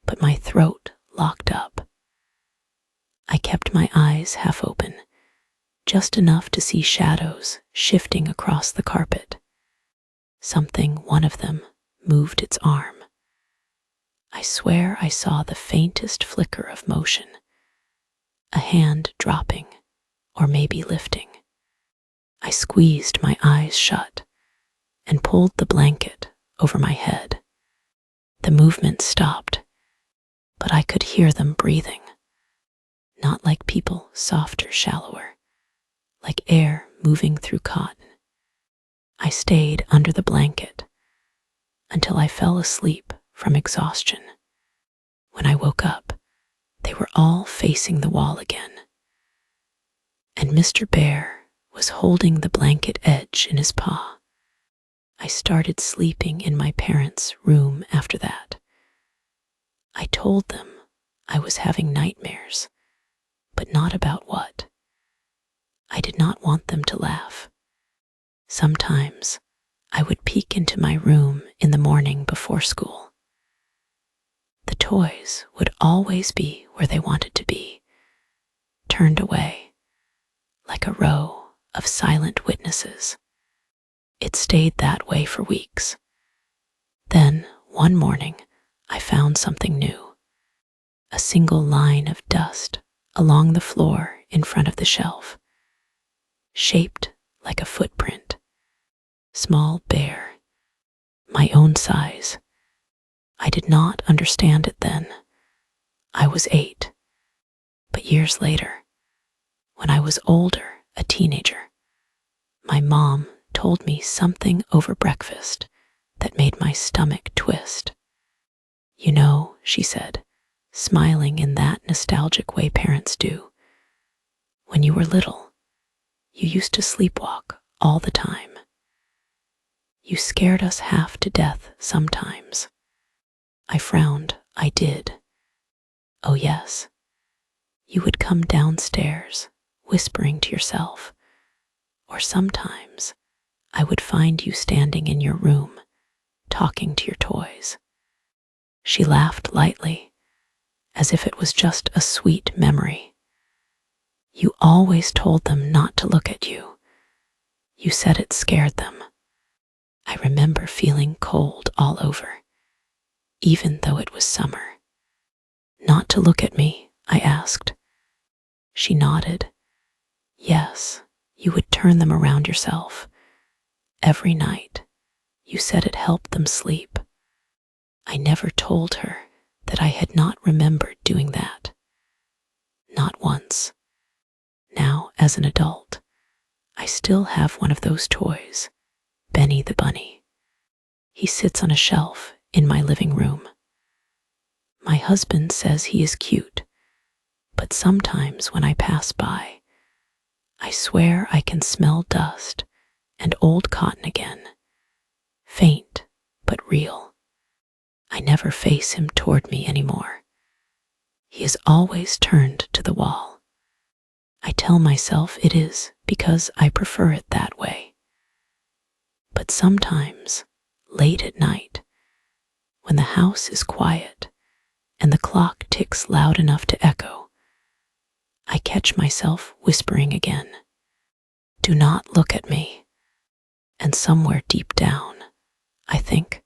but my throat locked up. I kept my eyes half open, just enough to see shadows shifting across the carpet. One of them, moved its arm. I swear I saw the faintest flicker of motion, a hand dropping, or maybe lifting. I squeezed my eyes shut and pulled the blanket over my head. The movement stopped, but I could hear them breathing. Not like people, softer, shallower, like air moving through cotton. I stayed under the blanket until I fell asleep from exhaustion. When I woke up, they were all facing the wall again, and Mr. Bear was holding the blanket edge in his paw. I started sleeping in my parents' room after that. I told them I was having nightmares, but not about what. I did not want them to laugh. Sometimes I would peek into my room in the morning before school. The toys would always be where they wanted to be, turned away, like a row of silent witnesses. It stayed that way for weeks. Then, one morning, I found something new. A single line of dust along the floor in front of the shelf, shaped like a footprint. Small, bare, my own size. I did not understand it then. I was 8. But years later, when I was older, a teenager, my mom told me something over breakfast that made my stomach twist. You know, she said, smiling in that nostalgic way parents do, when you were little, you used to sleepwalk all the time. You scared us half to death sometimes. I frowned. I did. Oh yes. You would come downstairs, whispering to yourself, or sometimes I would find you standing in your room, talking to your toys. She laughed lightly, as if it was just a sweet memory. You always told them not to look at you. You said it scared them. I remember feeling cold all over, even though it was summer. Not to look at me, I asked. She nodded. Yes, you would turn them around yourself. Every night, you said it helped them sleep. I never told her that I had not remembered doing that. Not once. Now, as an adult, I still have one of those toys, Benny the Bunny. He sits on a shelf in my living room. My husband says he is cute, but sometimes when I pass by, I swear I can smell dust and old cotton again, faint but real. I never face him toward me anymore. He is always turned to the wall. I tell myself it is because I prefer it that way. But sometimes, late at night, when the house is quiet and the clock ticks loud enough to echo, I catch myself whispering again, "Do not look at me." And somewhere deep down, I think,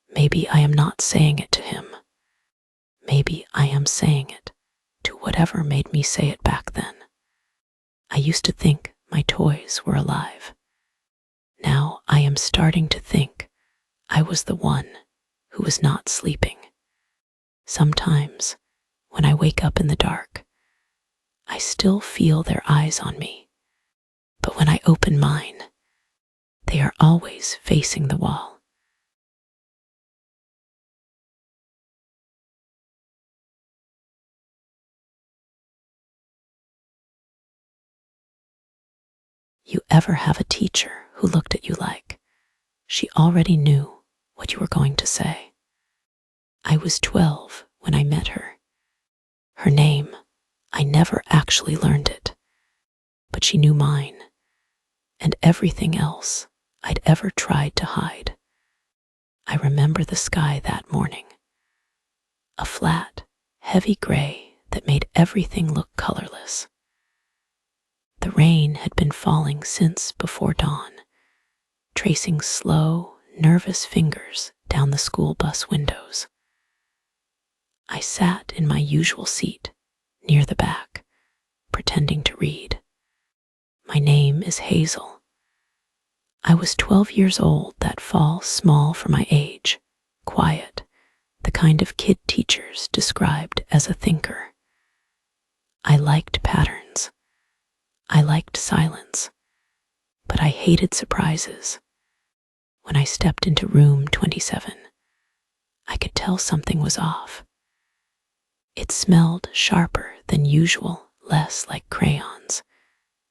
maybe I am not saying it to him. Maybe I am saying it to whatever made me say it back then. I used to think my toys were alive. Now I am starting to think I was the one who was not sleeping. Sometimes, when I wake up in the dark, I still feel their eyes on me. But when I open mine, they are always facing the wall. You ever have a teacher who looked at you like she already knew what you were going to say? I was 12 when I met her. Her name, I never actually learned it, but she knew mine and everything else I'd ever tried to hide. I remember the sky that morning, a flat, heavy gray that made everything look colorless. The rain had been falling since before dawn, tracing slow, nervous fingers down the school bus windows. I sat in my usual seat, near the back, pretending to read. My name is Hazel. I was 12 years old that fall, small for my age, quiet, the kind of kid teachers described as a thinker. I liked patterns. I liked silence, but I hated surprises. When I stepped into room 27, I could tell something was off. It smelled sharper than usual, less like crayons,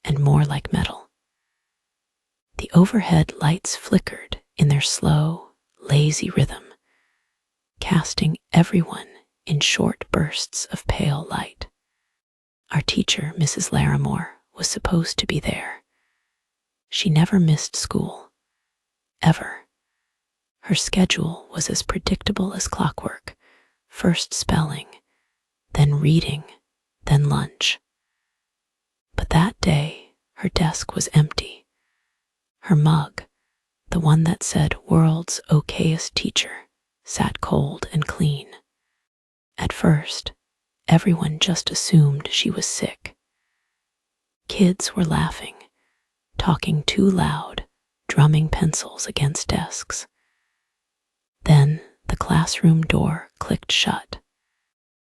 and more like metal. The overhead lights flickered in their slow, lazy rhythm, casting everyone in short bursts of pale light. Our teacher, Mrs. Larimore, was supposed to be there. She never missed school, ever. Her schedule was as predictable as clockwork, first spelling, then reading, then lunch. But that day, her desk was empty. Her mug, the one that said "World's Okayest Teacher," sat cold and clean. At first, everyone just assumed she was sick. Kids were laughing, talking too loud, drumming pencils against desks. Then the classroom door clicked shut.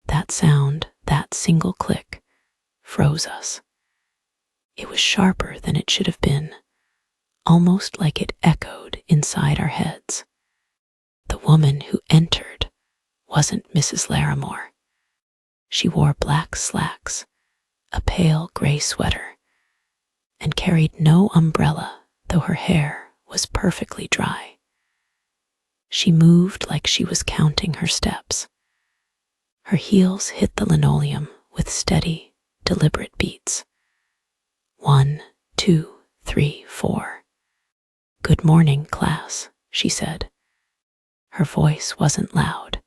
That sound, that single click, froze us. It was sharper than it should have been, almost like it echoed inside our heads. The woman who entered wasn't Mrs. Larimore. She wore black slacks, a pale gray sweater, and carried no umbrella, though her hair was perfectly dry. She moved like she was counting her steps. Her heels hit the linoleum with steady, deliberate beats. 1, 2, 3, 4. "Good morning, class," she said. Her voice wasn't loud,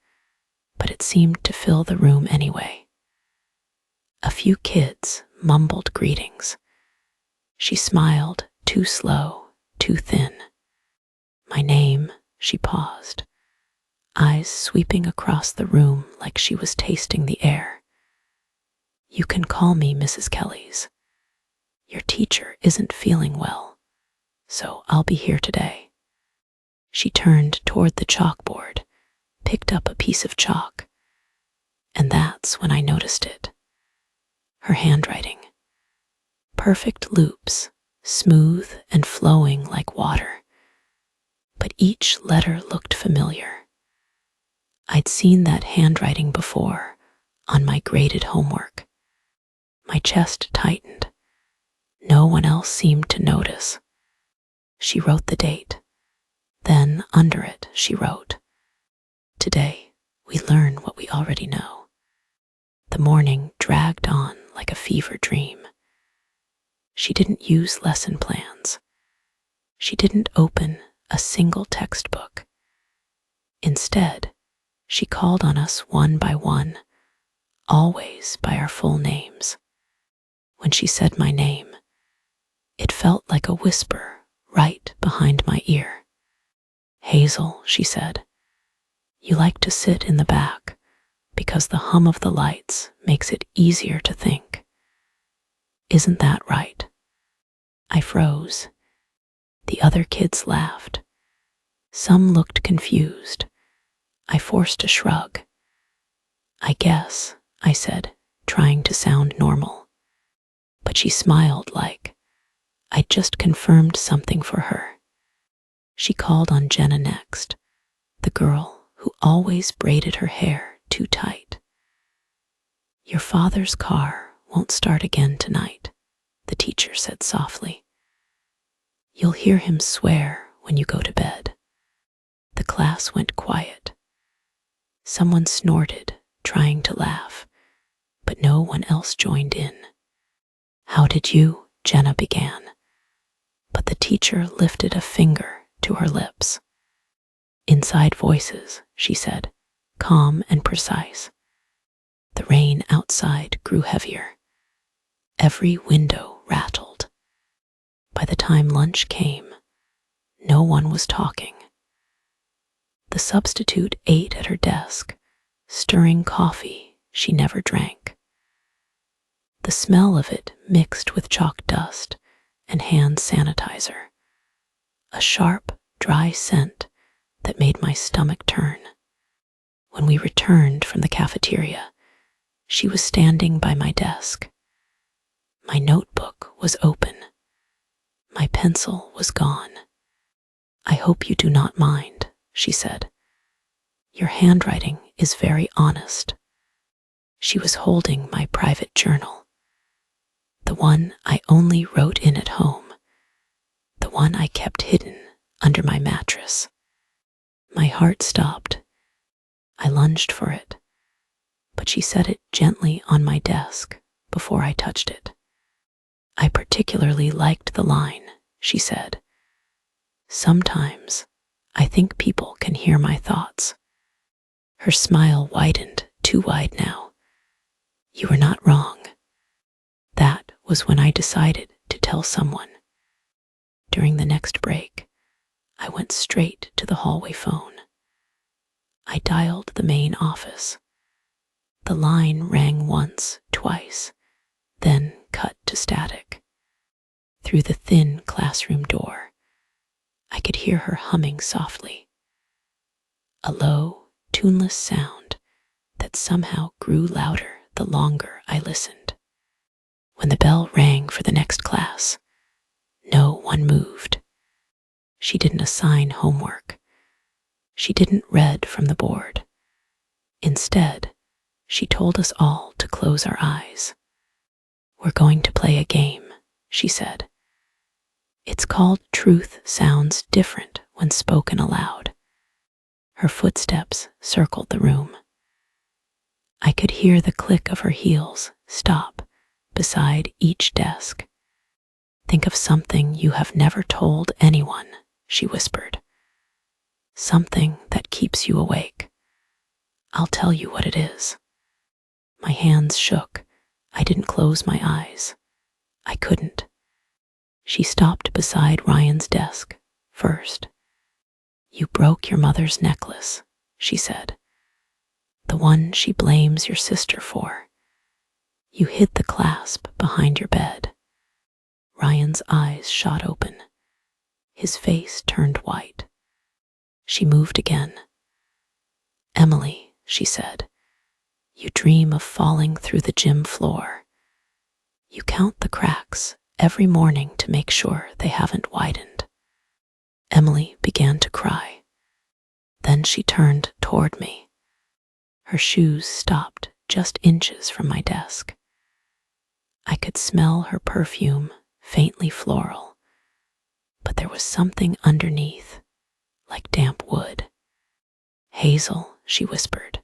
but it seemed to fill the room anyway. A few kids mumbled greetings. She smiled, too slow, too thin. My name, she paused, eyes sweeping across the room like she was tasting the air. "You can call me Mrs. Kelly's. Your teacher isn't feeling well, so I'll be here today." She turned toward the chalkboard, picked up a piece of chalk, and that's when I noticed it. Her handwriting. Perfect loops, smooth and flowing like water. But each letter looked familiar. I'd seen that handwriting before on my graded homework. My chest tightened. No one else seemed to notice. She wrote the date. Then, under it, she wrote, "Today, we learn what we already know." The morning dragged on like a fever dream. She didn't use lesson plans. She didn't open a single textbook. Instead, she called on us one by one, always by our full names. When she said my name, it felt like a whisper right behind my ear. "Hazel," she said, "you like to sit in the back because the hum of the lights makes it easier to think. Isn't that right?" I froze. The other kids laughed. Some looked confused. I forced a shrug. "I guess," I said, trying to sound normal. But she smiled like I'd just confirmed something for her. She called on Jenna next, the girl who always braided her hair too tight. "Your father's car won't start again tonight," the teacher said softly. "You'll hear him swear when you go to bed." The class went quiet. Someone snorted, trying to laugh, but no one else joined in. "How did you?" Jenna began, but the teacher lifted a finger to her lips. "Inside voices," she said, calm and precise. The rain outside grew heavier. Every window rattled. By the time lunch came, no one was talking. The substitute ate at her desk, stirring coffee she never drank. The smell of it mixed with chalk dust and hand sanitizer, a sharp, dry scent that made my stomach turn. When we returned from the cafeteria, she was standing by my desk. My notebook was open. My pencil was gone. "I hope you do not mind," she said. "Your handwriting is very honest." She was holding my private journal, the one I only wrote in at home, the one I kept hidden under my mattress. My heart stopped. I lunged for it, but she set it gently on my desk before I touched it. "I particularly liked the line," she said. "Sometimes I think people can hear my thoughts." Her smile widened, too wide now. "You were not wrong." That was when I decided to tell someone. During the next break, I went straight to the hallway phone. I dialed the main office. The line rang once, twice, then cut to static. Through the thin classroom door, I could hear her humming softly. A low, tuneless sound that somehow grew louder the longer I listened. When the bell rang for the next class, no one moved. She didn't assign homework. She didn't read from the board. Instead, she told us all to close our eyes. "We're going to play a game," she said. "It's called Truth Sounds Different When Spoken Aloud." Her footsteps circled the room. I could hear the click of her heels stop beside each desk. "Think of something you have never told anyone," she whispered. "Something that keeps you awake. I'll tell you what it is." My hands shook. I didn't close my eyes. I couldn't. She stopped beside Ryan's desk first. "You broke your mother's necklace," she said. "The one she blames your sister for. You hid the clasp behind your bed." Ryan's eyes shot open. His face turned white. She moved again. "Emily," she said, "you dream of falling through the gym floor. You count the cracks every morning to make sure they haven't widened." Emily began to cry. Then she turned toward me. Her shoes stopped just inches from my desk. I could smell her perfume faintly floral, but there was something underneath, like damp wood. "Hazel," she whispered,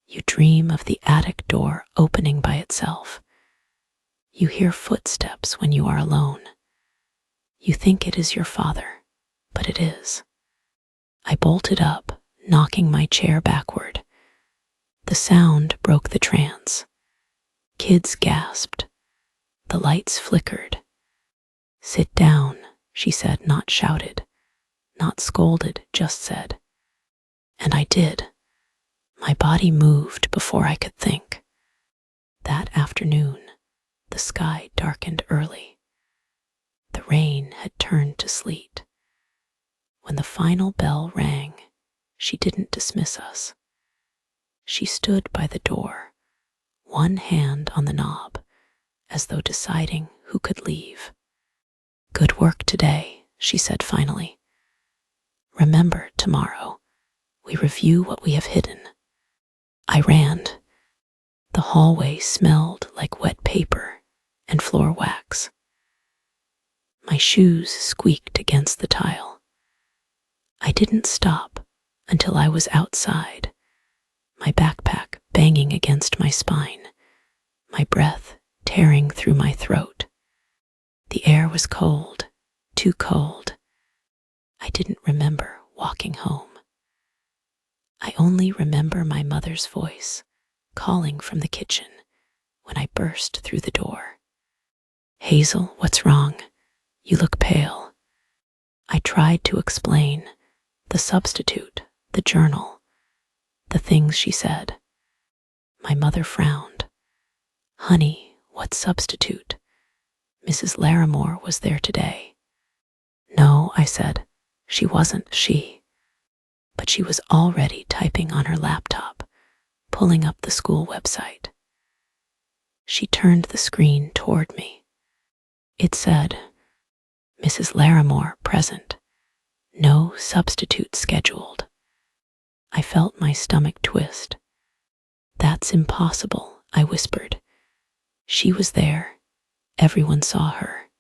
"you dream of the attic door opening by itself. You hear footsteps when you are alone. You think it is your father, but it is." I bolted up, knocking my chair backward. The sound broke the trance. Kids gasped. The lights flickered. "Sit down," she said, not shouted, not scolded, just said. And I did. My body moved before I could think. That afternoon, the sky darkened early. The rain had turned to sleet. When the final bell rang, she didn't dismiss us. She stood by the door, one hand on the knob, as though deciding who could leave. "Good work today," she said finally. "Remember, tomorrow, we review what we have hidden." I ran. The hallway smelled like wet paper and floor wax. My shoes squeaked against the tile. I didn't stop until I was outside, my backpack banging against my spine, my breath tearing through my throat. The air was cold, too cold. I didn't remember walking home. I only remember my mother's voice calling from the kitchen when I burst through the door. "Hazel, what's wrong? You look pale." I tried to explain the substitute, the journal, the things she said. My mother frowned. "Honey, what substitute? Mrs. Larimore was there today." "No," I said, "she wasn't she." But she was already typing on her laptop, pulling up the school website. She turned the screen toward me. It said, "Mrs. Larimore present. No substitute scheduled." I felt my stomach twist. "That's impossible," I whispered. "She was there. Everyone saw her."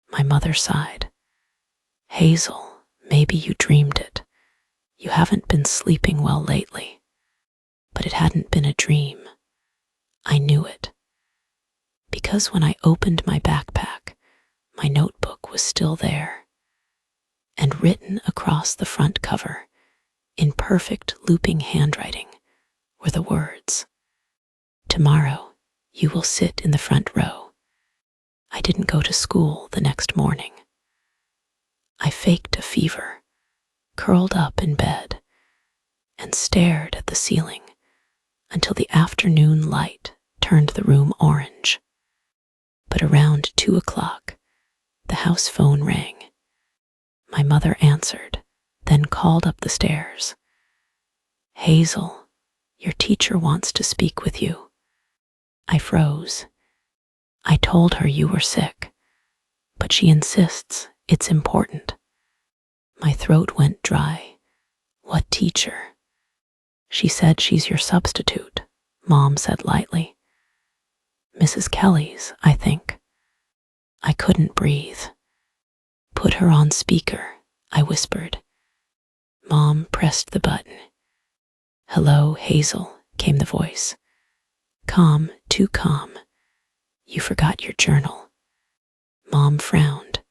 My mother sighed. "Hazel, maybe you dreamed it. You haven't been sleeping well lately." But it hadn't been a dream. I knew it. Because when I opened my backpack, my notebook was still there. And written across the front cover, in perfect looping handwriting, were the words, "Tomorrow, you will sit in the front row." I didn't go to school the next morning. I faked a fever, curled up in bed, and stared at the ceiling until the afternoon light turned the room orange. But around 2 o'clock, the house phone rang. My mother answered, then called up the stairs. "Hazel, your teacher wants to speak with you." I froze. I told her you were sick, but she insists it's important. My throat went dry. "What teacher?" "She said she's your substitute," Mom said lightly. "Mrs. Kelly's, I think." I couldn't breathe. "Put her on speaker," I whispered. Mom pressed the button. "Hello, Hazel," came the voice. "Calm, too calm. You forgot your journal." Mom frowned.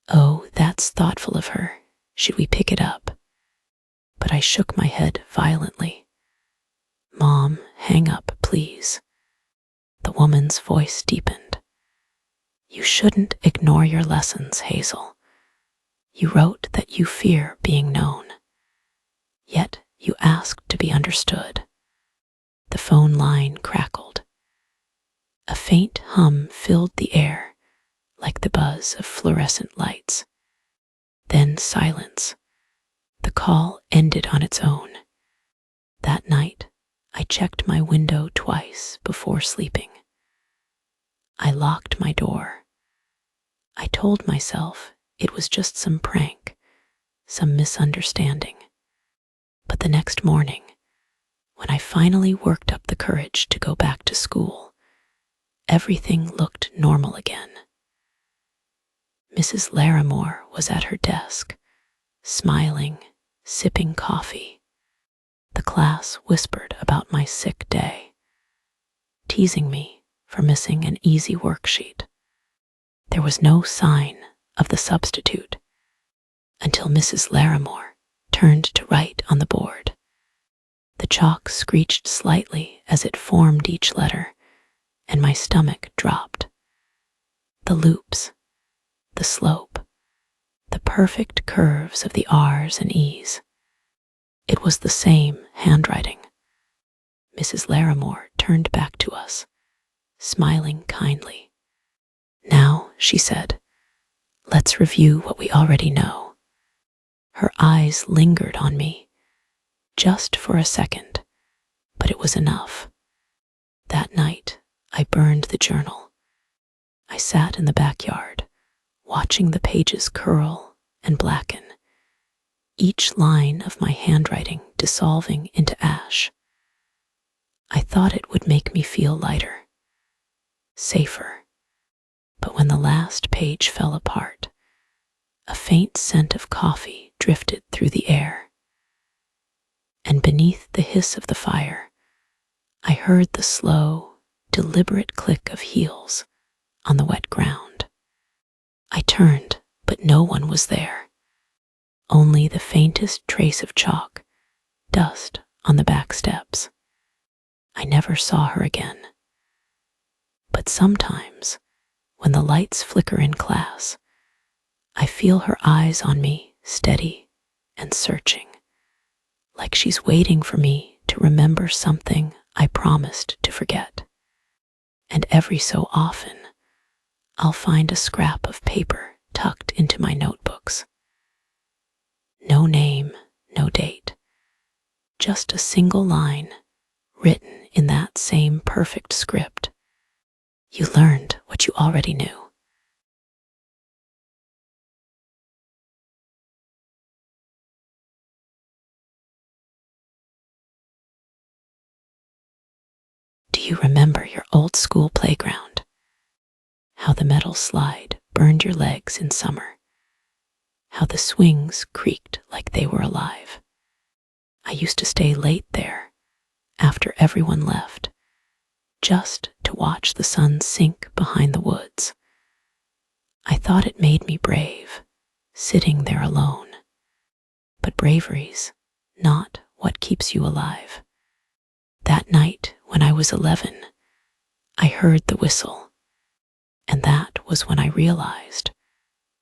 "Oh, that's thoughtful of her. Should we pick it up?" But I shook my head violently. "Mom, hang up, please." The woman's voice deepened. "You shouldn't ignore your lessons, Hazel. You wrote that you fear being known. Yet you asked to be understood." The phone line crackled. A faint hum filled the air, like the buzz of fluorescent lights. Then silence. The call ended on its own. That night, I checked my window twice before sleeping. I locked my door. I told myself it was just some prank, some misunderstanding. But the next morning, when I finally worked up the courage to go back to school, everything looked normal again. Mrs. Larimore was at her desk, smiling, sipping coffee. The class whispered about my sick day, teasing me for missing an easy worksheet. There was no sign of the substitute until Mrs. Larimore turned to write on the board. The chalk screeched slightly as it formed each letter, and my stomach dropped. The loops, the slope, the perfect curves of the R's and E's. It was the same handwriting. Mrs. Larimore turned back to us, smiling kindly. "Now," she said, "let's review what we already know." Her eyes lingered on me, just for a second, but it was enough. That night, I burned the journal. I sat in the backyard, watching the pages curl and blacken, each line of my handwriting dissolving into ash. I thought it would make me feel lighter, safer. But when the last page fell apart, a faint scent of coffee drifted through the air. And beneath the hiss of the fire, I heard the slow, deliberate click of heels on the wet ground. I turned, but no one was there. Only the faintest trace of chalk, dust on the back steps. I never saw her again. But sometimes, when the lights flicker in class, I feel her eyes on me, steady and searching, like she's waiting for me to remember something I promised to forget. And every so often, I'll find a scrap of paper tucked into my notebooks. No name, no date, just a single line written in that same perfect script. You learned what you already knew. Do you remember your old school playground? How the metal slide burned your legs in summer? How the swings creaked like they were alive? I used to stay late there, after everyone left, just to watch the sun sink behind the woods. I thought it made me brave, sitting there alone. But bravery's not what keeps you alive. That night when I was 11, I heard the whistle, and that was when I realized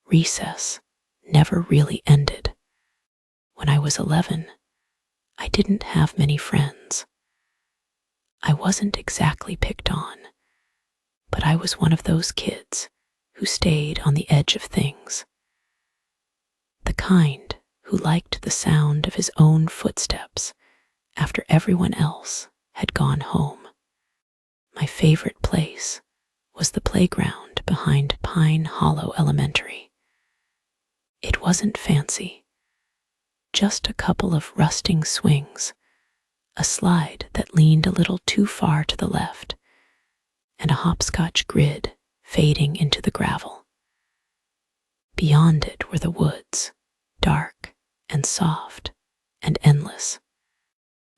recess never really ended. When I was 11, I didn't have many friends. I wasn't exactly picked on, but I was one of those kids who stayed on the edge of things. The kind who liked the sound of his own footsteps after everyone else had gone home. My favorite place was the playground behind Pine Hollow Elementary. It wasn't fancy, just a couple of rusting swings, a slide that leaned a little too far to the left, and a hopscotch grid fading into the gravel. Beyond it were the woods, dark and soft and endless.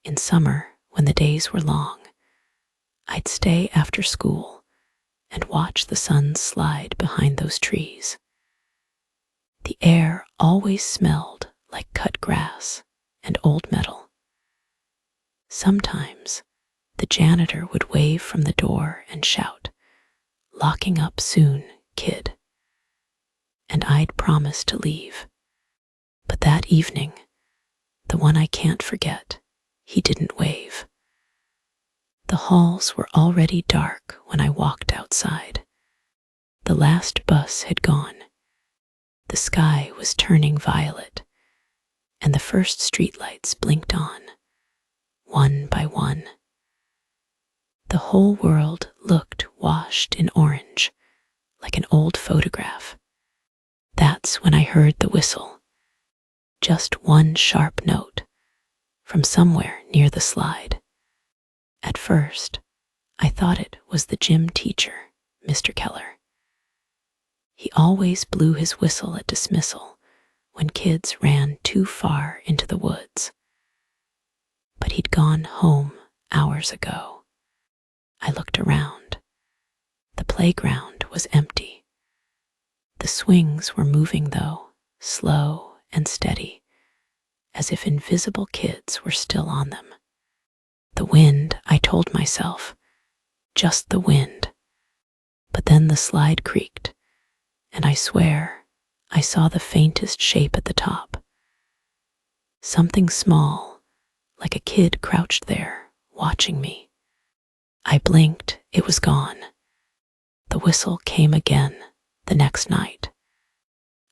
In summer, when the days were long, I'd stay after school and watch the sun slide behind those trees. The air always smelled like cut grass and old metal. Sometimes the janitor would wave from the door and shout, "Locking up soon, kid." And I'd promise to leave. But that evening, the one I can't forget, he didn't wave. The halls were already dark when I walked outside. The last bus had gone. The sky was turning violet, and the first streetlights blinked on, one by one. The whole world looked washed in orange, like an old photograph. That's when I heard the whistle, just one sharp note from somewhere near the slide. At first, I thought it was the gym teacher, Mr. Keller. He always blew his whistle at dismissal when kids ran too far into the woods. But he'd gone home hours ago. I looked around. The playground was empty. The swings were moving, though, slow and steady, as if invisible kids were still on them. The wind, I told myself, just the wind. But then the slide creaked, and I swear I saw the faintest shape at the top. Something small, like a kid crouched there, watching me. I blinked, it was gone. The whistle came again the next night.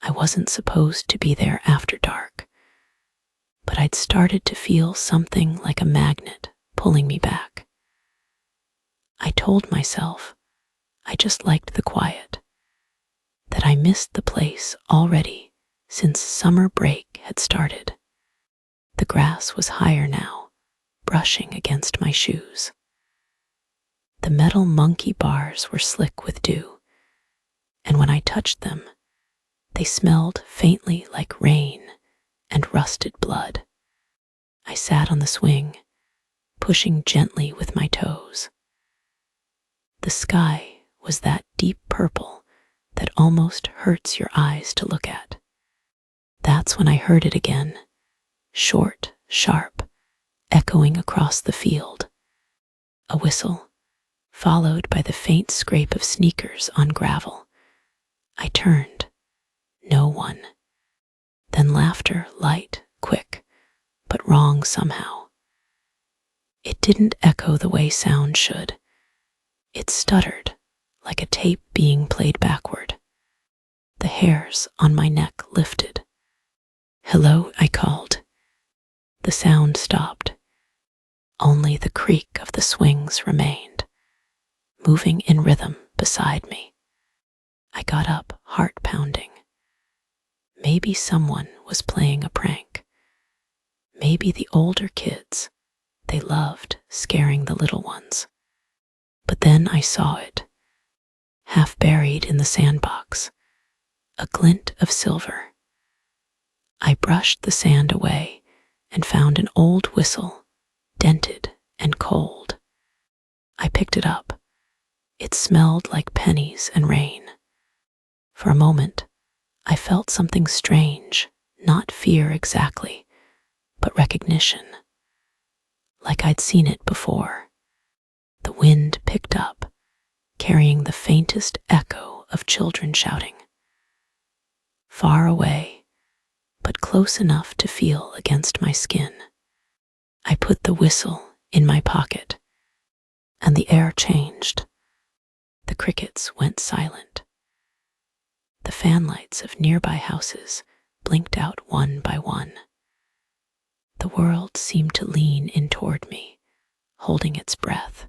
I wasn't supposed to be there after dark, but I'd started to feel something like a magnet pulling me back. I told myself I just liked the quiet, that I missed the place already since summer break had started. The grass was higher now, brushing against my shoes. The metal monkey bars were slick with dew, and when I touched them, they smelled faintly like rain and rusted blood. I sat on the swing, pushing gently with my toes. The sky was that deep purple that almost hurts your eyes to look at. That's when I heard it again, short, sharp, echoing across the field. A whistle, followed by the faint scrape of sneakers on gravel. I turned. No one. Then laughter, light, quick, but wrong somehow. It didn't echo the way sound should. It stuttered, like a tape being played backward. The hairs on my neck lifted. "Hello," I called. The sound stopped. Only the creak of the swings remained, moving in rhythm beside me. I got up, heart pounding. Maybe someone was playing a prank. Maybe the older kids. They loved scaring the little ones. But then I saw it, half buried in the sandbox, a glint of silver. I brushed the sand away and found an old whistle, dented and cold. I picked it up. It smelled like pennies and rain. For a moment, I felt something strange, not fear exactly, but recognition. Like I'd seen it before. The wind picked up, carrying the faintest echo of children shouting. Far away, but close enough to feel against my skin. I put the whistle in my pocket, and the air changed. The crickets went silent. The fanlights of nearby houses blinked out one by one. The world seemed to lean in toward me, holding its breath.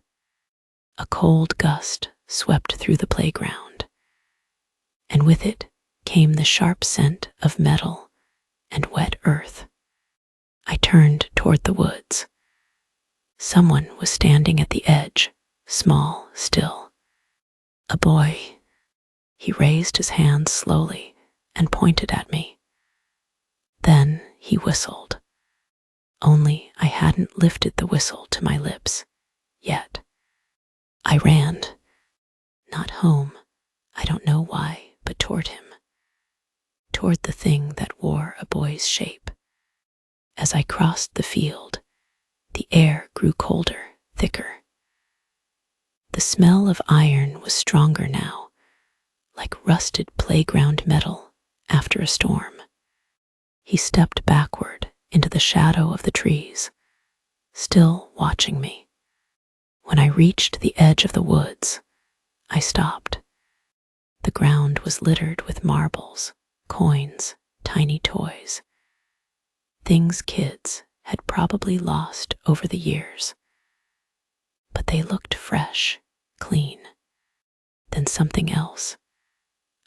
A cold gust swept through the playground, and with it came the sharp scent of metal and wet earth. I turned toward the woods. Someone was standing at the edge, small, still. A boy. He raised his hand slowly and pointed at me. Then he whistled. Only I hadn't lifted the whistle to my lips yet. I ran. Not home, I don't know why, but toward him. Toward the thing that wore a boy's shape. As I crossed the field, the air grew colder, thicker. The smell of iron was stronger now, like rusted playground metal after a storm. He stepped backward into the shadow of the trees, still watching me. When I reached the edge of the woods, I stopped. The ground was littered with marbles, coins, tiny toys. Things kids had probably lost over the years. But they looked fresh, clean. Then something else.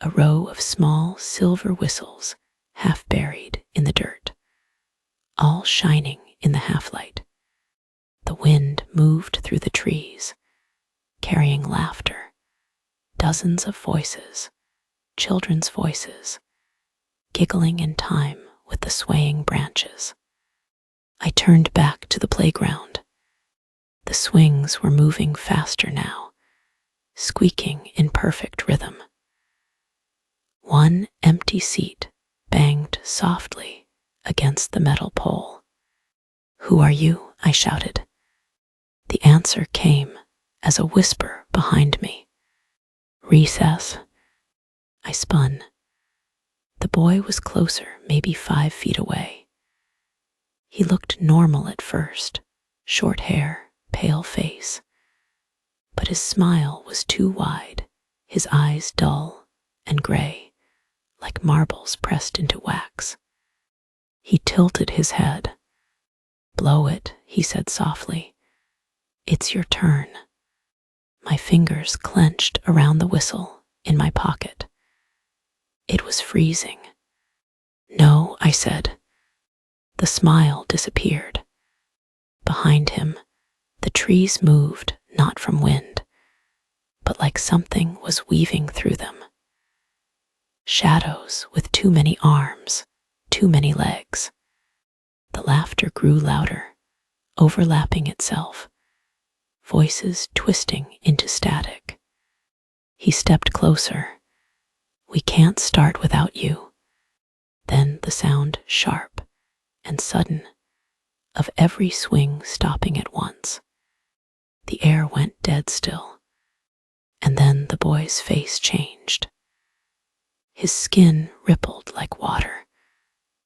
A row of small silver whistles, half buried in the dirt, all shining in the half-light. The wind moved through the trees, carrying laughter, dozens of voices, children's voices, giggling in time with the swaying branches. I turned back to the playground. The swings were moving faster now, squeaking in perfect rhythm. One empty seat banged softly against the metal pole. "Who are you?" I shouted. The answer came as a whisper behind me. "Recess." I spun. The boy was closer, maybe 5 feet away. He looked normal at first, short hair, pale face. But his smile was too wide, his eyes dull and gray, like marbles pressed into wax. He tilted his head. "Blow it," he said softly. "It's your turn." My fingers clenched around the whistle in my pocket. It was freezing. "No," I said. The smile disappeared. Behind him, the trees moved not from wind, but like something was weaving through them. Shadows with too many arms, too many legs. The laughter grew louder, overlapping itself, voices twisting into static. He stepped closer. "We can't start without you." Then the sound, sharp and sudden, of every swing stopping at once. The air went dead still, and then the boy's face changed. His skin rippled like water,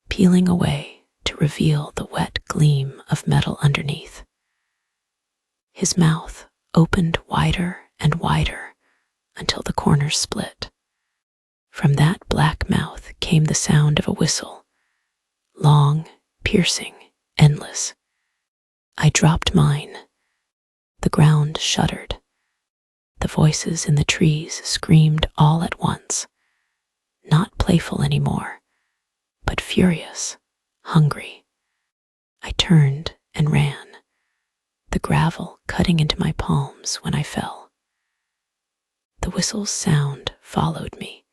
peeling away to reveal the wet gleam of metal underneath. His mouth opened wider and wider until the corners split. From that black mouth came the sound of a whistle, long, piercing, endless. I dropped mine. The ground shuddered. The voices in the trees screamed all at once, not playful anymore, but furious, hungry. I turned and ran, the gravel cutting into my palms when I fell. The whistle's sound followed me,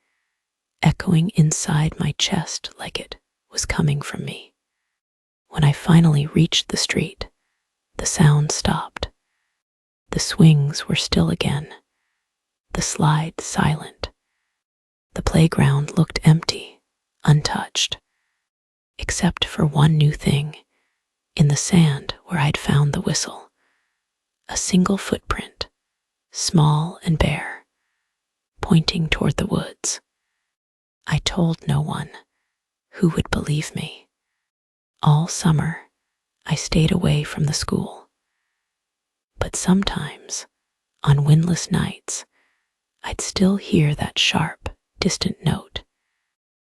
echoing inside my chest like it was coming from me. When I finally reached the street, the sound stopped. The swings were still again, the slide silent. The playground looked empty, untouched, except for one new thing, in the sand where I'd found the whistle. A single footprint, small and bare, pointing toward the woods. I told no one. Who would believe me? All summer, I stayed away from the school. But sometimes, on windless nights, I'd still hear that sharp, distant note.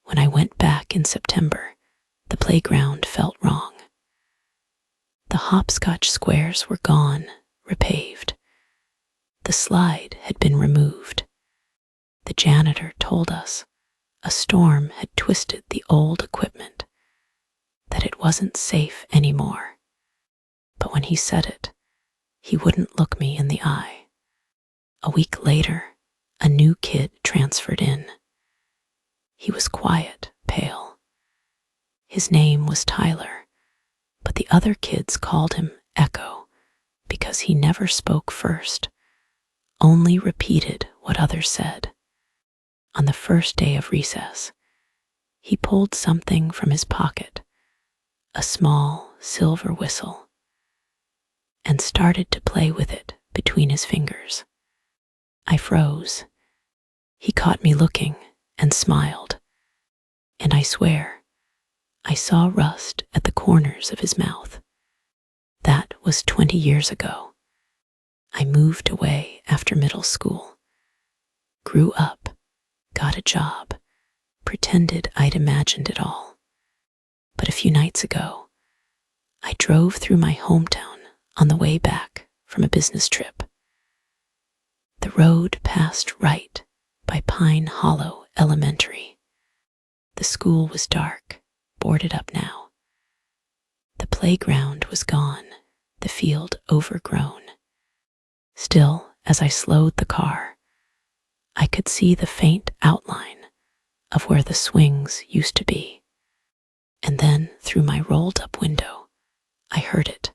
When I went back in September, the playground felt wrong. The hopscotch squares were gone, repaved. The slide had been removed. The janitor told us a storm had twisted the old equipment, that it wasn't safe anymore. But when he said it, he wouldn't look me in the eye. A week later, a new kid transferred in. He was quiet, pale. His name was Tyler, but the other kids called him Echo because he never spoke first, only repeated what others said. On the first day of recess, he pulled something from his pocket, a small silver whistle, and started to play with it between his fingers. I froze. He caught me looking and smiled, and I swear, I saw rust at the corners of his mouth. That was 20 years ago. I moved away after middle school, grew up, got a job, pretended I'd imagined it all. But a few nights ago, I drove through my hometown on the way back from a business trip. The road passed right by Pine Hollow Elementary. The school was dark, boarded up now. The playground was gone, the field overgrown. Still, as I slowed the car, I could see the faint outline of where the swings used to be. And then, through my rolled-up window, I heard it.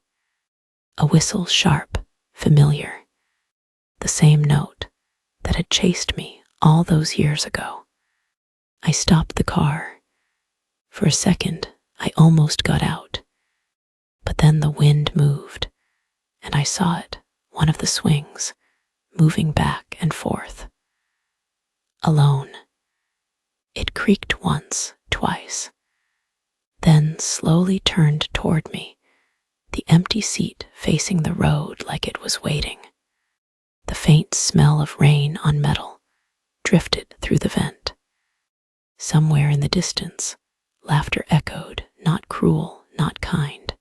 A whistle, sharp, familiar. The same note that had chased me all those years ago. I stopped the car. For a second, I almost got out. But then the wind moved, and I saw it, one of the swings, moving back and forth. Alone. It creaked once, twice, then slowly turned toward me, the empty seat facing the road like it was waiting. The faint smell of rain on metal drifted through the vent. Somewhere in the distance, laughter echoed, not cruel, not kind,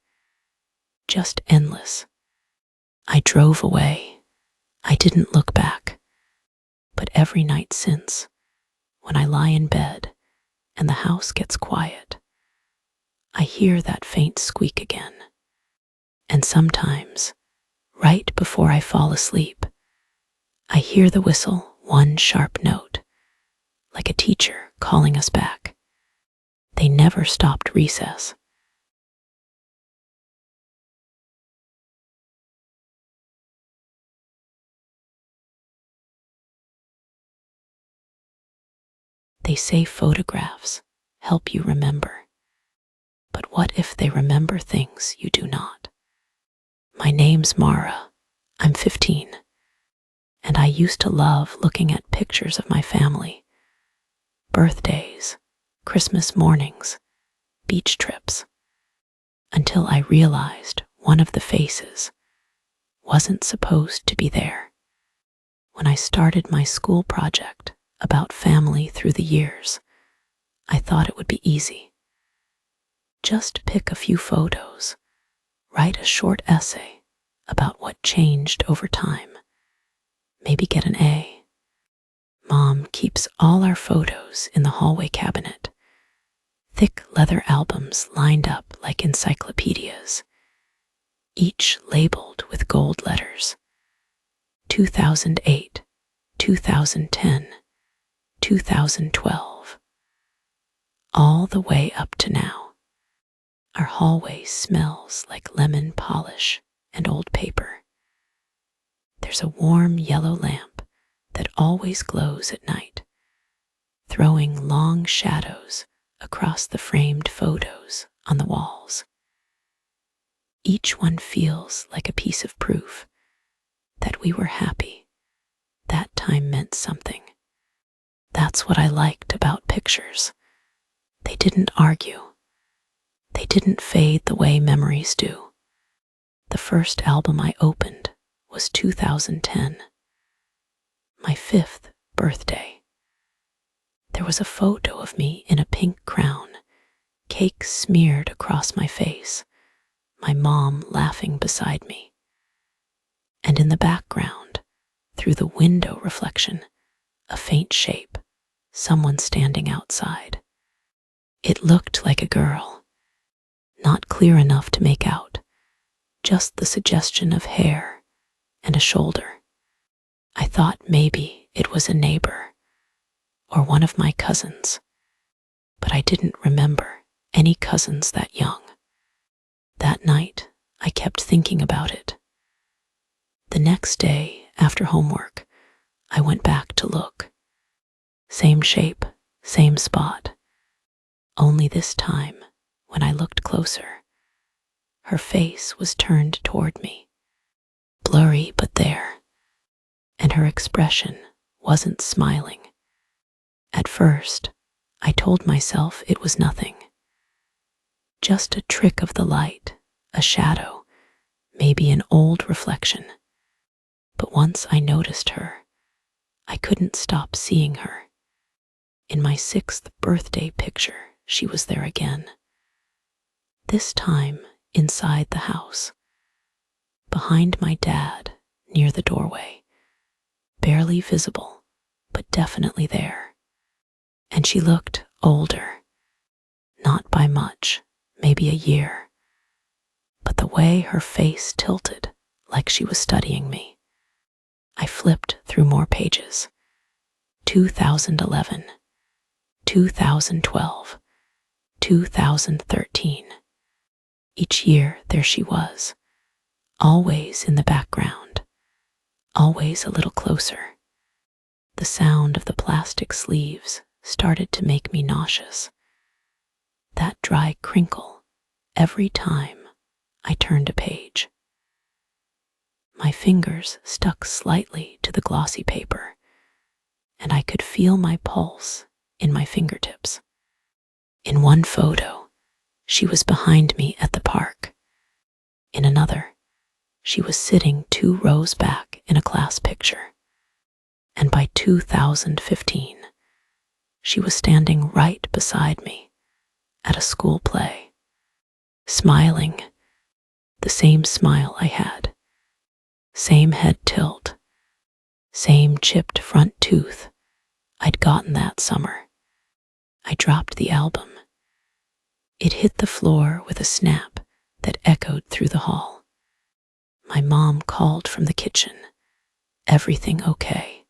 just endless. I drove away. I didn't look back. But every night since, when I lie in bed and the house gets quiet, I hear that faint squeak again. And sometimes, right before I fall asleep, I hear the whistle, one sharp note, like a teacher calling us back. They never stopped recess. They say photographs help you remember. But what if they remember things you do not? My name's Mara. I'm 15. And I used to love looking at pictures of my family. Birthdays, Christmas mornings, beach trips. Until I realized one of the faces wasn't supposed to be there. When I started my school project about family through the years, I thought it would be easy. Just pick a few photos, write a short essay about what changed over time, maybe get an A. Mom keeps all our photos in the hallway cabinet, thick leather albums lined up like encyclopedias, each labeled with gold letters. 2008, 2010, 2012. All the way up to now. Our hallway smells like lemon polish and old paper. There's a warm yellow lamp that always glows at night, throwing long shadows across the framed photos on the walls. Each one feels like a piece of proof that we were happy. That time meant something. That's what I liked about pictures. They didn't argue. They didn't fade the way memories do. The first album I opened was 2010, my 5th birthday. There was a photo of me in a pink crown, cake smeared across my face, my mom laughing beside me. And in the background, through the window reflection, a faint shape, someone standing outside. It looked like a girl, not clear enough to make out, just the suggestion of hair and a shoulder. I thought maybe it was a neighbor or one of my cousins, but I didn't remember any cousins that young. That night, I kept thinking about it. The next day, after homework, I went back to look. Same shape, same spot. Only this time, when I looked closer, her face was turned toward me, blurry but there, and her expression wasn't smiling. At first, I told myself it was nothing. Just a trick of the light, a shadow, maybe an old reflection. But once I noticed her, I couldn't stop seeing her. In my 6th birthday picture, she was there again. This time inside the house, behind my dad, near the doorway, barely visible, but definitely there. And she looked older, not by much, maybe a year, but the way her face tilted, like she was studying me. I flipped through more pages. 2011, 2012, 2013. Each year there she was, always in the background, always a little closer. The sound of the plastic sleeves started to make me nauseous. That dry crinkle every time I turned a page. My fingers stuck slightly to the glossy paper, and I could feel my pulse in my fingertips. In one photo, she was behind me at the park. In another, she was sitting 2 rows back in a class picture. And by 2015, she was standing right beside me at a school play, smiling, the same smile I had, same head tilt, same chipped front tooth I'd gotten that summer. I dropped the album. It hit the floor with a snap that echoed through the hall. My mom called from the kitchen. Everything okay?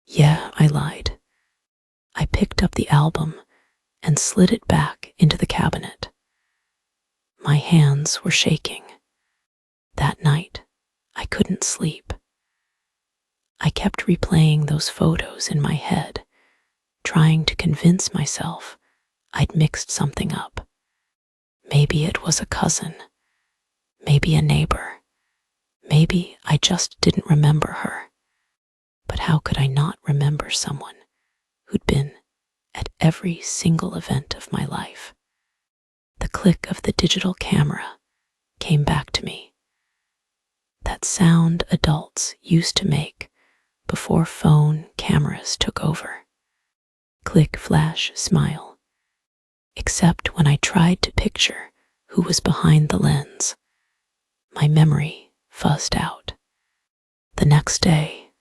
Yeah, I lied. I picked up the album and slid it back into the cabinet. My hands were shaking. That night, I couldn't sleep. I kept replaying those photos in my head, trying to convince myself I'd mixed something up. Maybe it was a cousin, maybe a neighbor, maybe I just didn't remember her. But how could I not remember someone who'd been at every single event of my life? The click of the digital camera came back to me. That sound adults used to make before phone cameras took over. Click, flash, smile. Except when I tried to picture who was behind the lens, my memory fuzzed out. The next day,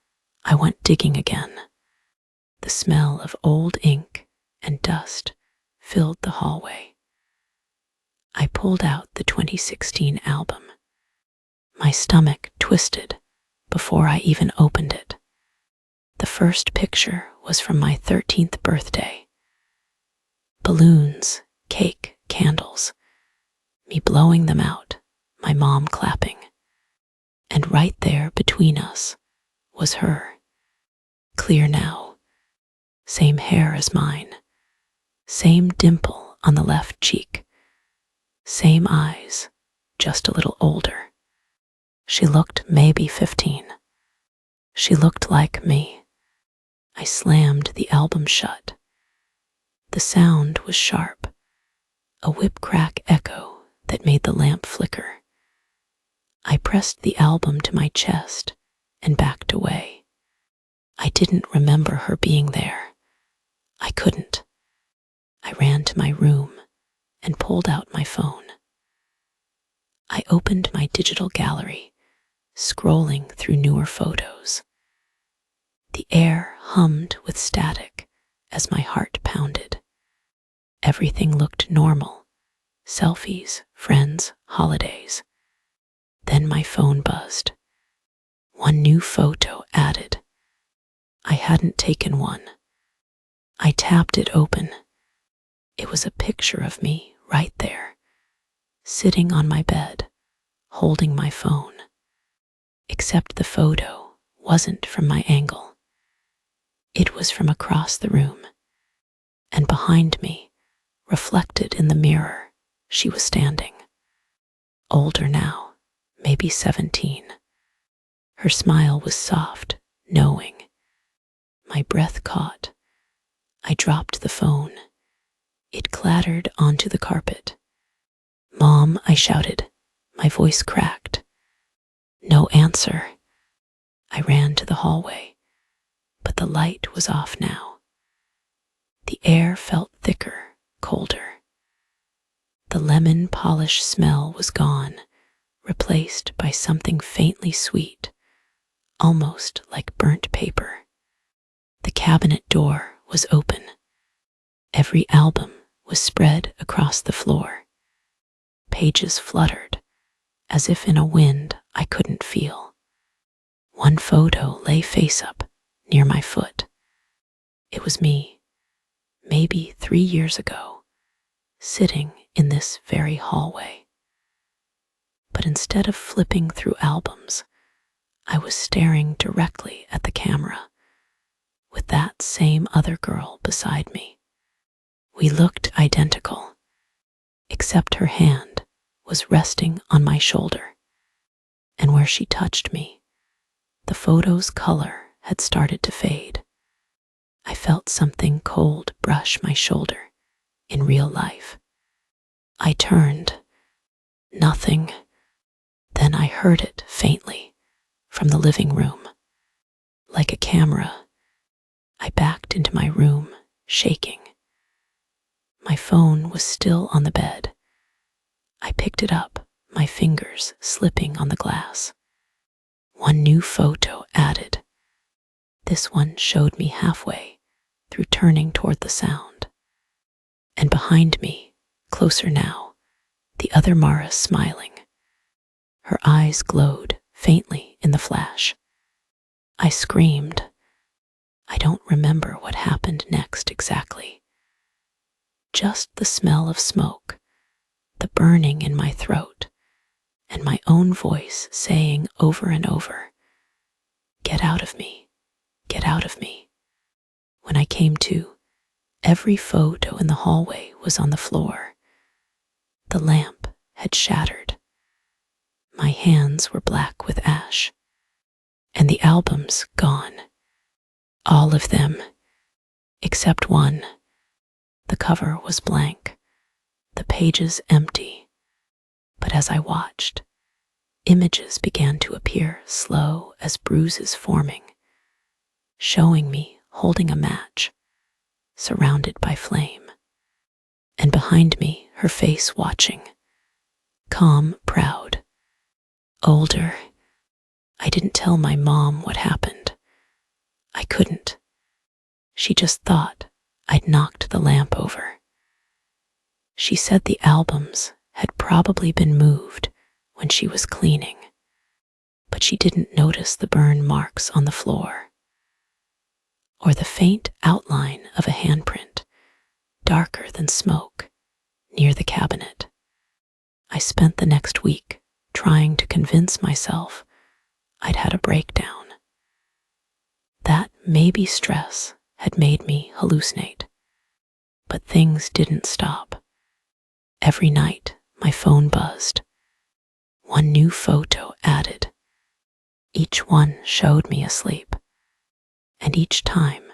I went digging again. The smell of old ink and dust filled the hallway. I pulled out the 2016 album. My stomach twisted before I even opened it. The first picture was from my 13th birthday. Balloons, cake, candles, me blowing them out, my mom clapping. And right there between us was her, clear now, same hair as mine, same dimple on the left cheek, same eyes, just a little older. She looked maybe 15. She looked like me. I slammed the album shut. The sound was sharp, a whip-crack echo that made the lamp flicker. I pressed the album to my chest and backed away. I didn't remember her being there. I couldn't. I ran to my room and pulled out my phone. I opened my digital gallery, scrolling through newer photos. The air hummed with static as my heart pounded. Everything looked normal. Selfies, friends, holidays. Then my phone buzzed. One new photo added. I hadn't taken one. I tapped it open. It was a picture of me right there, sitting on my bed, holding my phone. Except the photo wasn't from my angle. It was from across the room, and behind me, reflected in the mirror, she was standing. Older now, maybe 17. Her smile was soft, knowing. My breath caught. I dropped the phone. It clattered onto the carpet. "Mom," I shouted. My voice cracked. No answer. I ran to the hallway, but the light was off now. The air felt thicker, colder. The lemon polish smell was gone, replaced by something faintly sweet, almost like burnt paper. The cabinet door was open. Every album was spread across the floor. Pages fluttered, as if in a wind I couldn't feel. One photo lay face up, near my foot. It was me, maybe 3 years ago, sitting in this very hallway. But instead of flipping through albums, I was staring directly at the camera with that same other girl beside me. We looked identical, except her hand was resting on my shoulder, and where she touched me, the photo's color had started to fade. I felt something cold brush my shoulder in real life. I turned. Nothing. Then I heard it faintly from the living room. Like a camera, I backed into my room, shaking. My phone was still on the bed. I picked it up, my fingers slipping on the glass. One new photo added. This one showed me halfway through turning toward the sound. And behind me, closer now, the other Mara smiling. Her eyes glowed faintly in the flash. I screamed. I don't remember what happened next exactly. Just the smell of smoke, the burning in my throat, and my own voice saying over and over, "Get out of me, get out of me." When I came to, every photo in the hallway was on the floor. The lamp had shattered. My hands were black with ash, and the albums gone. All of them, except one. The cover was blank, the pages empty. But as I watched, images began to appear slow as bruises forming, showing me holding a match, surrounded by flame. And behind me, her face watching, calm, proud, older. I didn't tell my mom what happened. I couldn't. She just thought I'd knocked the lamp over. She said the albums had probably been moved when she was cleaning, but she didn't notice the burn marks on the floor, or the faint outline of a handprint, darker than smoke, near the cabinet. I spent the next week trying to convince myself I'd had a breakdown, that maybe stress had made me hallucinate. But things didn't stop. Every night, my phone buzzed. One new photo added. Each one showed me asleep, and each time,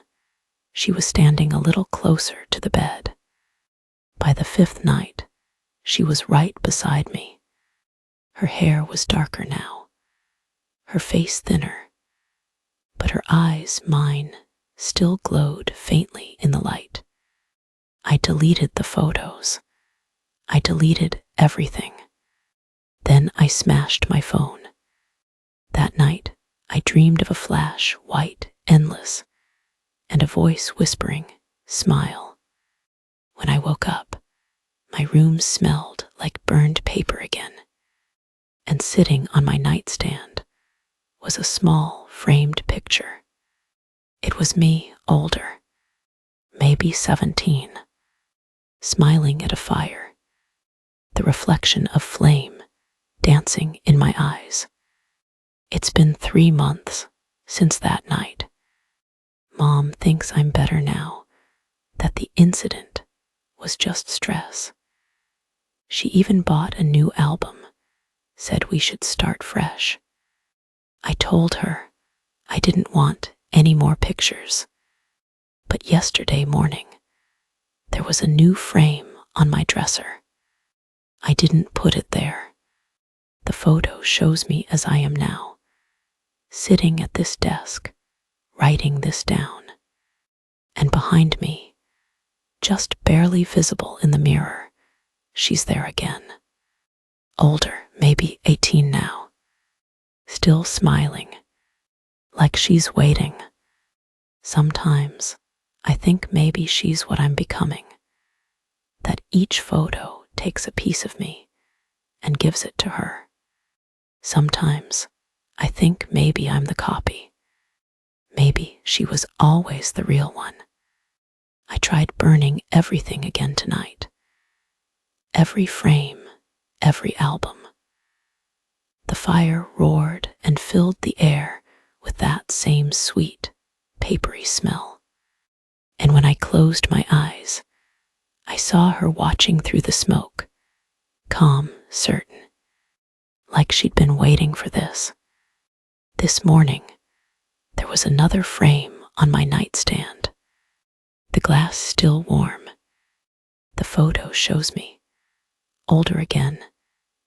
she was standing a little closer to the bed. By the 5th night, she was right beside me. Her hair was darker now, her face thinner, but her eyes, mine, still glowed faintly in the light. I deleted the photos. I deleted everything. Then I smashed my phone. That night, I dreamed of a flash, white, endless, and a voice whispering, "Smile." When I woke up, my room smelled like burned paper again, and sitting on my nightstand was a small framed picture. It was me, older, maybe 17, smiling at a fire, the reflection of flame dancing in my eyes. It's been 3 months since that night. Mom thinks I'm better now, that the incident was just stress. She even bought a new album, said we should start fresh. I told her I didn't want any more pictures. But yesterday morning, there was a new frame on my dresser. I didn't put it there. The photo shows me as I am now, sitting at this desk, writing this down. And behind me, just barely visible in the mirror, she's there again. Older, maybe 18 now, still smiling, like she's waiting. Sometimes I think maybe she's what I'm becoming, that each photo takes a piece of me and gives it to her. Sometimes I think maybe I'm the copy. Maybe she was always the real one. I tried burning everything again tonight. Every frame, every album. The fire roared and filled the air with that same sweet, papery smell. And when I closed my eyes, I saw her watching through the smoke, calm, certain, like she'd been waiting for this. This morning, there was another frame on my nightstand, the glass still warm. The photo shows me, older again,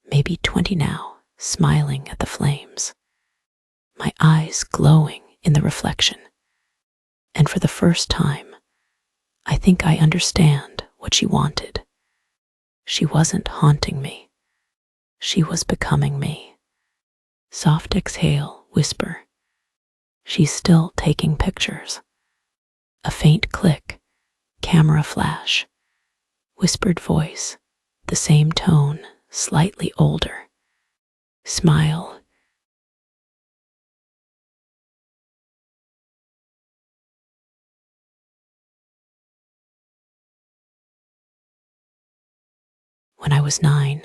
maybe 20 now, smiling at the flames, my eyes glowing in the reflection. And for the first time, I think I understand what she wanted. She wasn't haunting me. She was becoming me. Soft exhale, whisper. She's still taking pictures. A faint click, camera flash, whispered voice, the same tone, slightly older. Smile. When I was 9,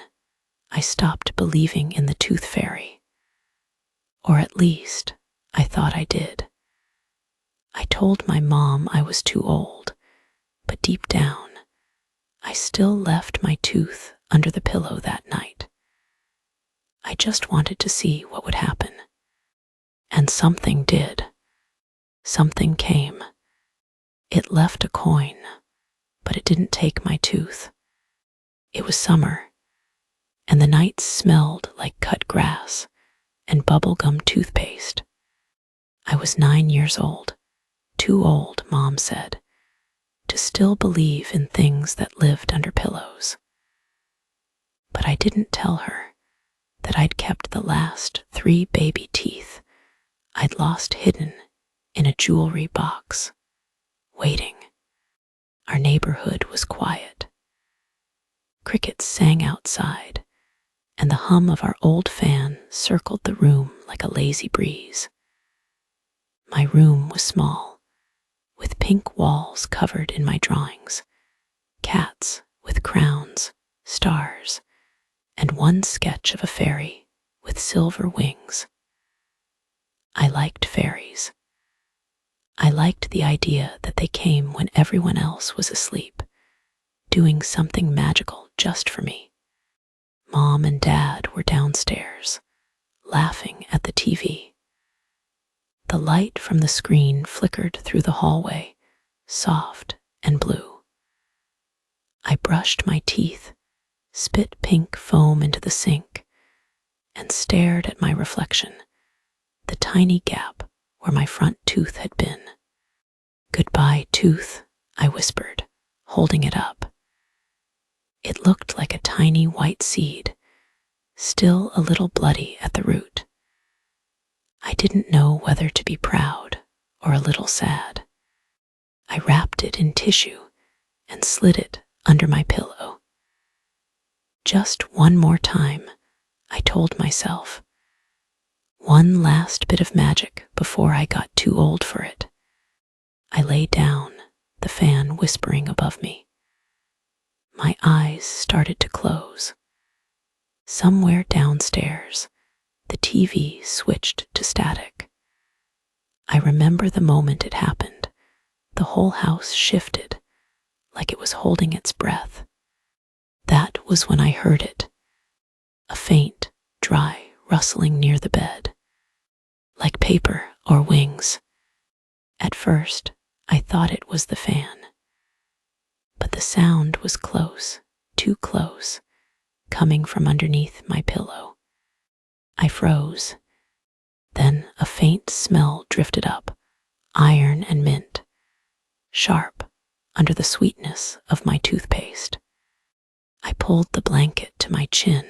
I stopped believing in the tooth fairy. Or at least, I thought I did. I told my mom I was too old, but deep down, I still left my tooth under the pillow that night. I just wanted to see what would happen. And something did. Something came. It left a coin, but it didn't take my tooth. It was summer, and the nights smelled like cut grass and bubblegum toothpaste. I was 9 years old, too old, Mom said, to still believe in things that lived under pillows. But I didn't tell her that I'd kept the last 3 baby teeth I'd lost hidden in a jewelry box, waiting. Our neighborhood was quiet. Crickets sang outside, and the hum of our old fan circled the room like a lazy breeze. My room was small, with pink walls covered in my drawings, cats with crowns, stars, and one sketch of a fairy with silver wings. I liked fairies. I liked the idea that they came when everyone else was asleep, doing something magical just for me. Mom and Dad were downstairs, laughing at the TV. The light from the screen flickered through the hallway, soft and blue. I brushed my teeth, spit pink foam into the sink, and stared at my reflection, the tiny gap where my front tooth had been. "Goodbye, tooth," I whispered, holding it up. It looked like a tiny white seed, still a little bloody at the root. I didn't know whether to be proud or a little sad. I wrapped it in tissue and slid it under my pillow. Just one more time, I told myself. One last bit of magic before I got too old for it. I lay down, the fan whispering above me. My eyes started to close. Somewhere downstairs, the TV switched to static. I remember the moment it happened. The whole house shifted, like it was holding its breath. That was when I heard it. A faint, dry rustling near the bed, like paper or wings. At first, I thought it was the fan. But the sound was close, too close, coming from underneath my pillow. I froze. Then a faint smell drifted up, iron and mint, sharp under the sweetness of my toothpaste. I pulled the blanket to my chin,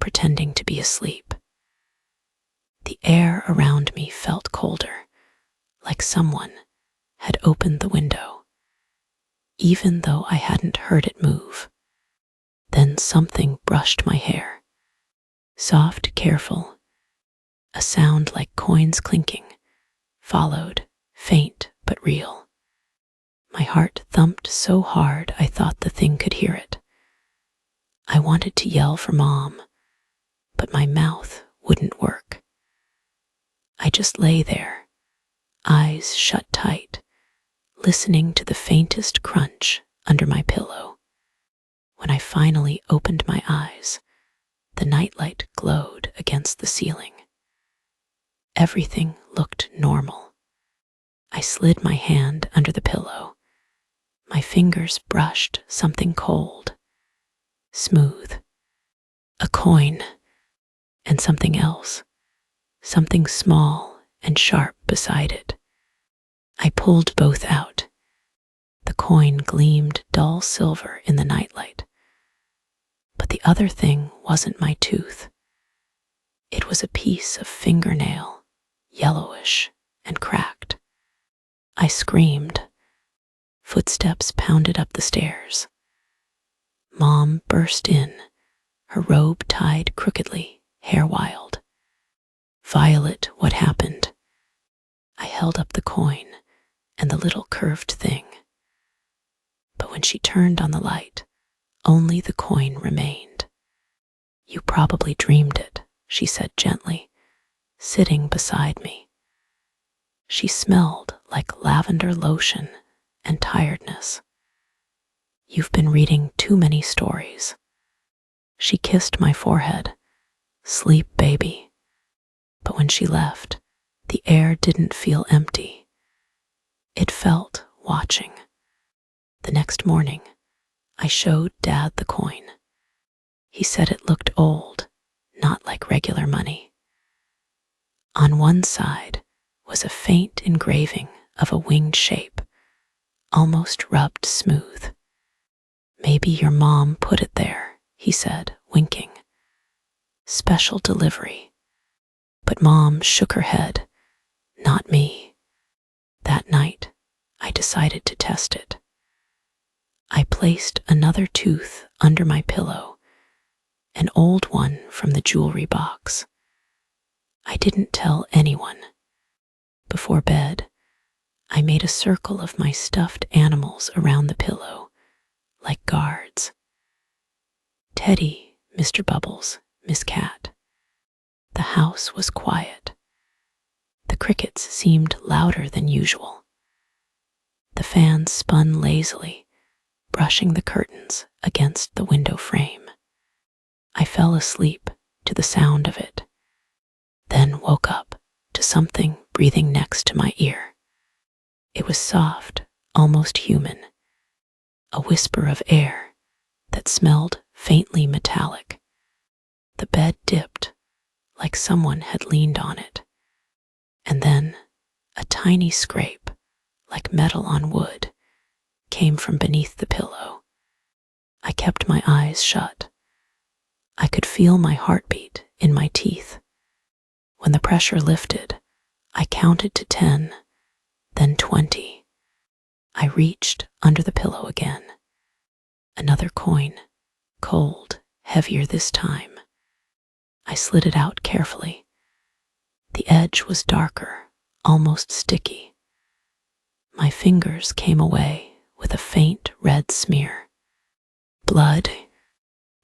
pretending to be asleep. The air around me felt colder, like someone had opened the window, even though I hadn't heard it move. Then something brushed my hair. Soft, careful, a sound like coins clinking, followed, faint but real. My heart thumped so hard I thought the thing could hear it. I wanted to yell for Mom, but my mouth wouldn't work. I just lay there, eyes shut tight, listening to the faintest crunch under my pillow. When I finally opened my eyes, the nightlight glowed against the ceiling. Everything looked normal. I slid my hand under the pillow. My fingers brushed something cold, smooth. A coin, and something else, something small and sharp beside it. I pulled both out. The coin gleamed dull silver in the nightlight. But the other thing wasn't my tooth. It was a piece of fingernail, yellowish and cracked. I screamed. Footsteps pounded up the stairs. Mom burst in, her robe tied crookedly, hair wild. "Violet, what happened?" I held up the coin and the little curved thing. But when she turned on the light, only the coin remained. "You probably dreamed it," she said gently, sitting beside me. She smelled like lavender lotion and tiredness. "You've been reading too many stories." She kissed my forehead. "Sleep, baby." But when she left, the air didn't feel empty. It felt watching. The next morning, I showed Dad the coin. He said it looked old, not like regular money. On one side was a faint engraving of a winged shape, almost rubbed smooth. "Maybe your mom put it there," he said, winking. "Special delivery." But Mom shook her head. "Not me." That night, I decided to test it. I placed another tooth under my pillow, an old one from the jewelry box. I didn't tell anyone. Before bed, I made a circle of my stuffed animals around the pillow, like guards. Teddy, Mr. Bubbles, Miss Cat. The house was quiet. The crickets seemed louder than usual. The fan spun lazily, brushing the curtains against the window frame. I fell asleep to the sound of it, then woke up to something breathing next to my ear. It was soft, almost human, a whisper of air that smelled faintly metallic. The bed dipped, like someone had leaned on it, and then a tiny scrape, like metal on wood, came from beneath the pillow. I kept my eyes shut. I could feel my heartbeat in my teeth. When the pressure lifted, I counted to 10, then 20. I reached under the pillow again. Another coin, cold, heavier this time. I slid it out carefully. The edge was darker, almost sticky. My fingers came away with a faint red smear. Blood.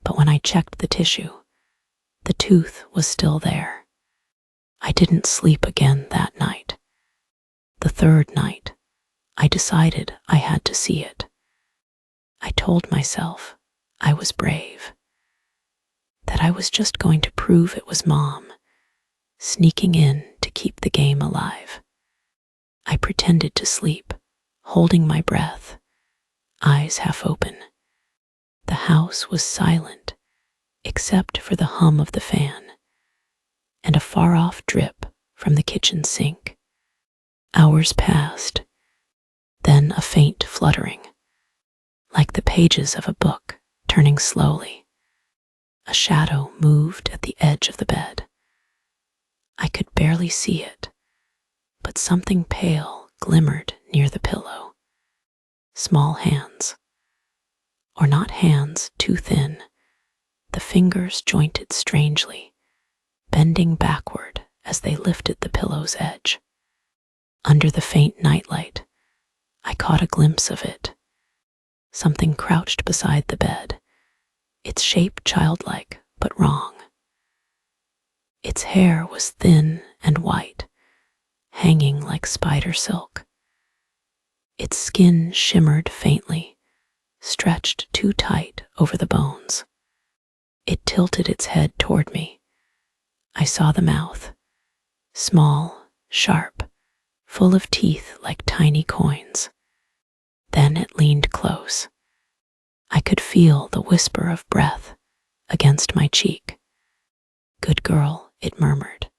But when I checked the tissue, the tooth was still there. I didn't sleep again that night. The third night, I decided I had to see it. I told myself I was brave, that I was just going to prove it was Mom, sneaking in to keep the game alive. I pretended to sleep, holding my breath, eyes half open. The house was silent, except for the hum of the fan and a far-off drip from the kitchen sink. Hours passed, then a faint fluttering, like the pages of a book turning slowly. A shadow moved at the edge of the bed. I could barely see it, but something pale glimmered near the pillow. Small hands. Or not hands too thin. The fingers jointed strangely, bending backward as they lifted the pillow's edge. Under the faint nightlight, I caught a glimpse of it. Something crouched beside the bed, its shape childlike but wrong. Its hair was thin and white, hanging like spider silk. Its skin shimmered faintly, stretched too tight over the bones. It tilted its head toward me. I saw the mouth, small, sharp, full of teeth like tiny coins. Then it leaned close. I could feel the whisper of breath against my cheek. "Good girl," it murmured.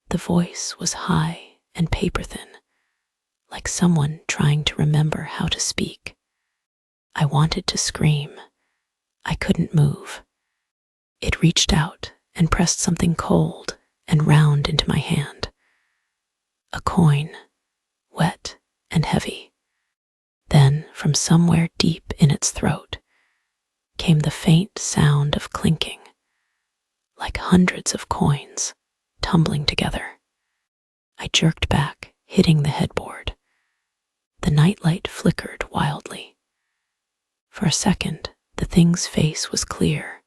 The voice was high and paper-thin, like someone trying to remember how to speak. I wanted to scream. I couldn't move. It reached out and pressed something cold and round into my hand. A coin, wet and heavy. Then, from somewhere deep in its throat, came the faint sound of clinking, like hundreds of coins tumbling together. I jerked back, hitting the headboard. The nightlight flickered wildly. For a second, the thing's face was clear,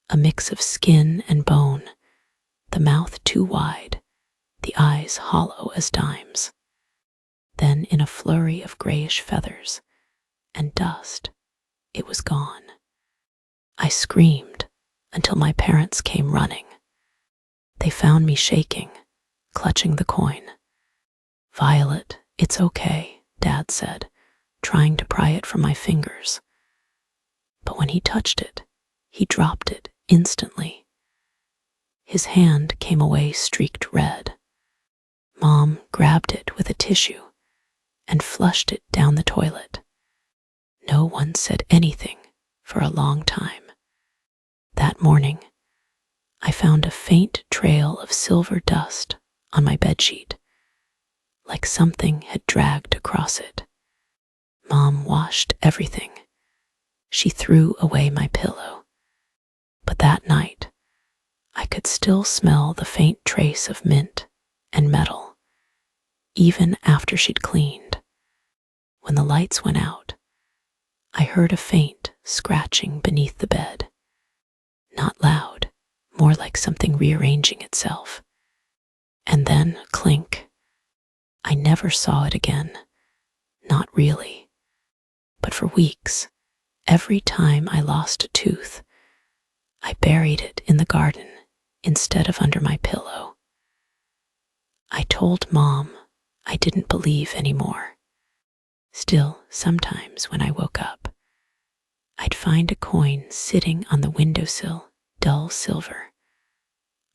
a mix of skin and bone, the mouth too wide, the eyes hollow as dimes. Then, in a flurry of grayish feathers and dust, it was gone. I screamed until my parents came running. They found me shaking, clutching the coin. "Violet, it's okay," Dad said, trying to pry it from my fingers. But when he touched it, he dropped it instantly. His hand came away streaked red. Mom grabbed it with a tissue and flushed it down the toilet. No one said anything for a long time. That morning, I found a faint trail of silver dust on my bedsheet, like something had dragged across it. Mom washed everything. She threw away my pillow. But that night, I could still smell the faint trace of mint and metal, even after she'd cleaned. When the lights went out, I heard a faint scratching beneath the bed. Not loud, more like something rearranging itself. And then a clink. I never saw it again. Not really. But for weeks, every time I lost a tooth, I buried it in the garden instead of under my pillow. I told Mom I didn't believe anymore. Still, sometimes when I woke up, I'd find a coin sitting on the windowsill, dull silver,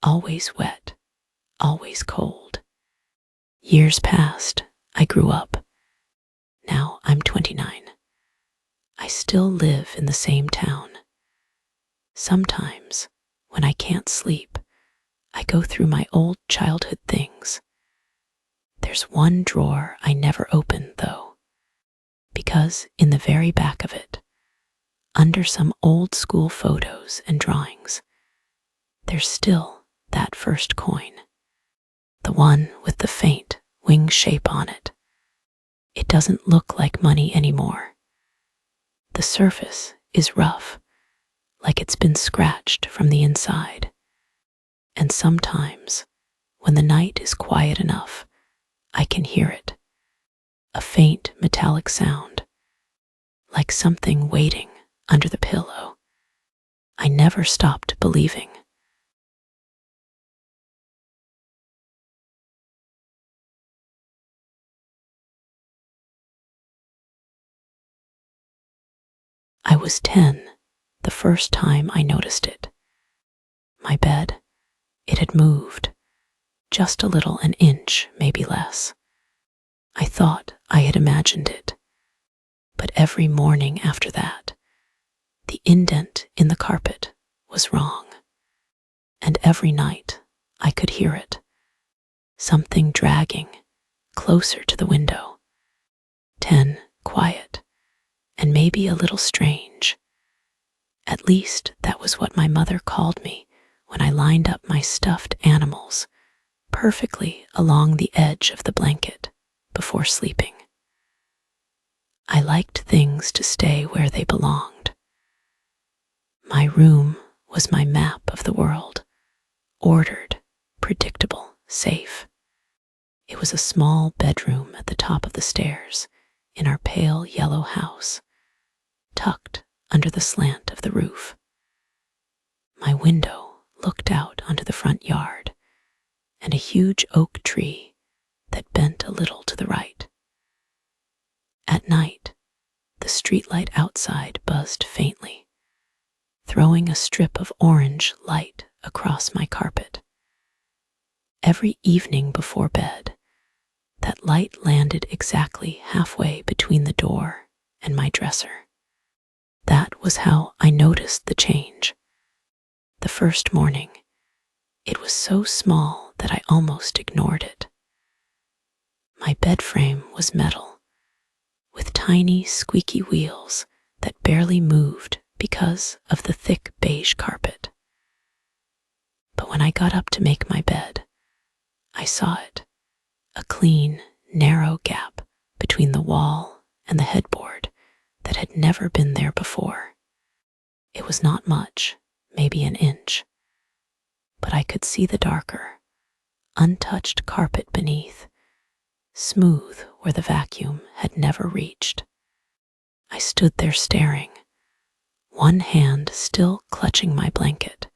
always wet, always cold. Years passed. I grew up. Now I'm 29. I still live in the same town. Sometimes, when I can't sleep, I go through my old childhood things. There's one drawer I never open, though, because in the very back of it, under some old school photos and drawings, there's still that first coin, the one with the faint wing shape on it. It doesn't look like money anymore. The surface is rough, like it's been scratched from the inside. And sometimes, when the night is quiet enough, I can hear it, a faint metallic sound, like something waiting under the pillow. I never stopped believing. I was 10 the first time I noticed it. My bed, it had moved, just a little, an inch, maybe less. I thought I had imagined it, but every morning after that, the indent in the carpet was wrong. And every night I could hear it, something dragging closer to the window. 10, quiet, and maybe a little strange. At least that was what my mother called me when I lined up my stuffed animals perfectly along the edge of the blanket before sleeping. liked things to stay where they belonged. My room was my map of the world, ordered, predictable, safe. It was a small bedroom at the top of the stairs in our pale yellow house, tucked under the slant of the roof. My window looked out onto the front yard and a huge oak tree that bent a little to the right. At night, the streetlight outside buzzed faintly, throwing a strip of orange light across my carpet. Every evening before bed, that light landed exactly halfway between the door and my dresser. That was how I noticed the change. The first morning, it was so small that I almost ignored it. My bed frame was metal, with tiny squeaky wheels that barely moved because of the thick beige carpet. But when I got up to make my bed, I saw it, a clean, narrow gap between the wall and the headboard that had never been there before. It was not much, maybe an inch, but I could see the darker, untouched carpet beneath, smooth where the vacuum had never reached. I stood there staring, one hand still clutching my blanket,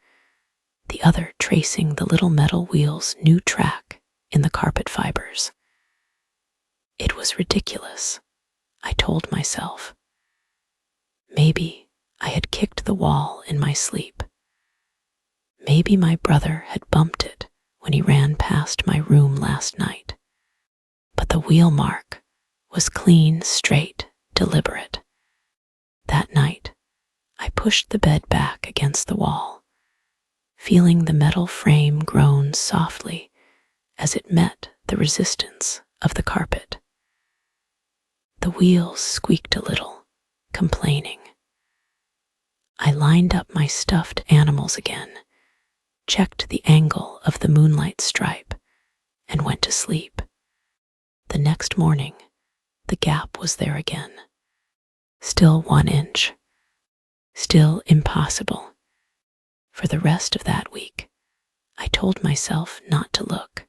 the other tracing the little metal wheel's new track in the carpet fibers. It was ridiculous, I told myself. Maybe I had kicked the wall in my sleep. Maybe my brother had bumped it when he ran past my room last night. But the wheel mark was clean, straight, deliberate. That night, I pushed the bed back against the wall, feeling the metal frame groan softly as it met the resistance of the carpet. The wheels squeaked a little, complaining. I lined up my stuffed animals again, checked the angle of the moonlight stripe, and went to sleep. The next morning, the gap was there again. Still 1 inch. Still impossible. For the rest of that week, I told myself not to look.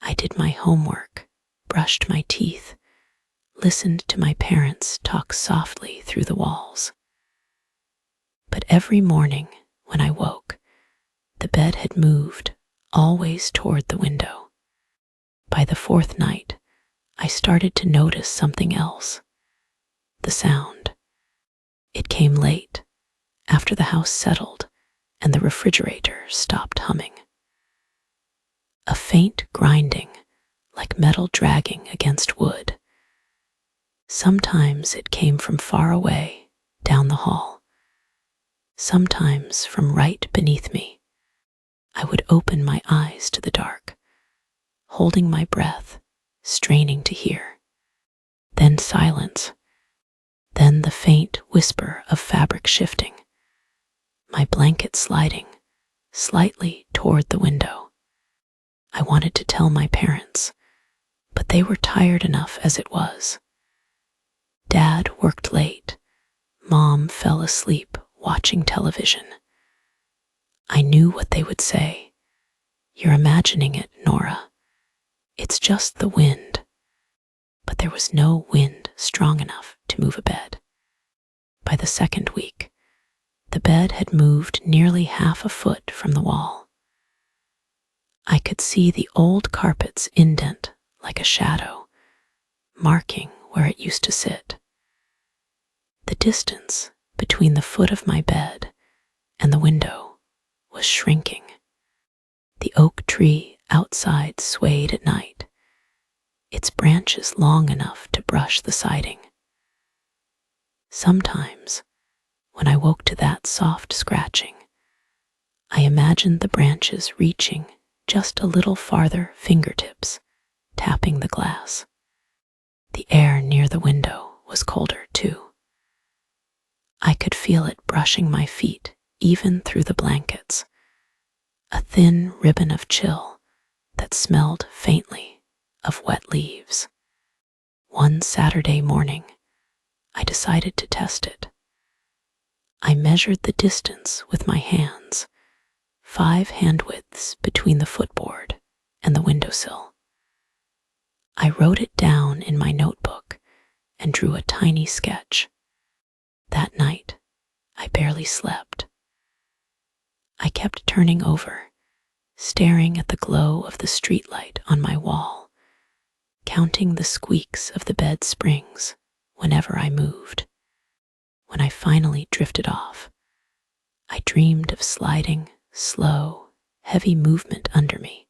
I did my homework, brushed my teeth, listened to my parents talk softly through the walls. But every morning when I woke, the bed had moved, always toward the window. By the 4th night, I started to notice something else. The sound. It came late, after the house settled and the refrigerator stopped humming. A faint grinding, like metal dragging against wood. Sometimes it came from far away, down the hall. Sometimes from right beneath me. I would open my eyes to the dark, holding my breath, straining to hear. Then silence. Then the faint whisper of fabric shifting. My blanket sliding, slightly toward the window. I wanted to tell my parents, but they were tired enough as it was. Dad worked late. Mom fell asleep watching television. I knew what they would say. You're imagining it, Nora. It's just the wind. But there was no wind strong enough to move a bed. By the 2nd week, the bed had moved nearly half a foot from the wall. I could see the old carpet's indent like a shadow, marking where it used to sit. The distance between the foot of my bed and the window was shrinking. The oak tree outside swayed at night, its branches long enough to brush the siding. Sometimes, when I woke to that soft scratching, I imagined the branches reaching just a little farther fingertips, tapping the glass. The air near the window was colder too. I could feel it brushing my feet even through the blankets, a thin ribbon of chill that smelled faintly of wet leaves. One Saturday morning, I decided to test it. I measured the distance with my hands, 5 hand widths between the footboard and the windowsill. I wrote it down in my notebook and drew a tiny sketch. That night, I barely slept. I kept turning over, staring at the glow of the streetlight on my wall, counting the squeaks of the bed springs whenever I moved. When I finally drifted off, I dreamed of sliding, slow, heavy movement under me,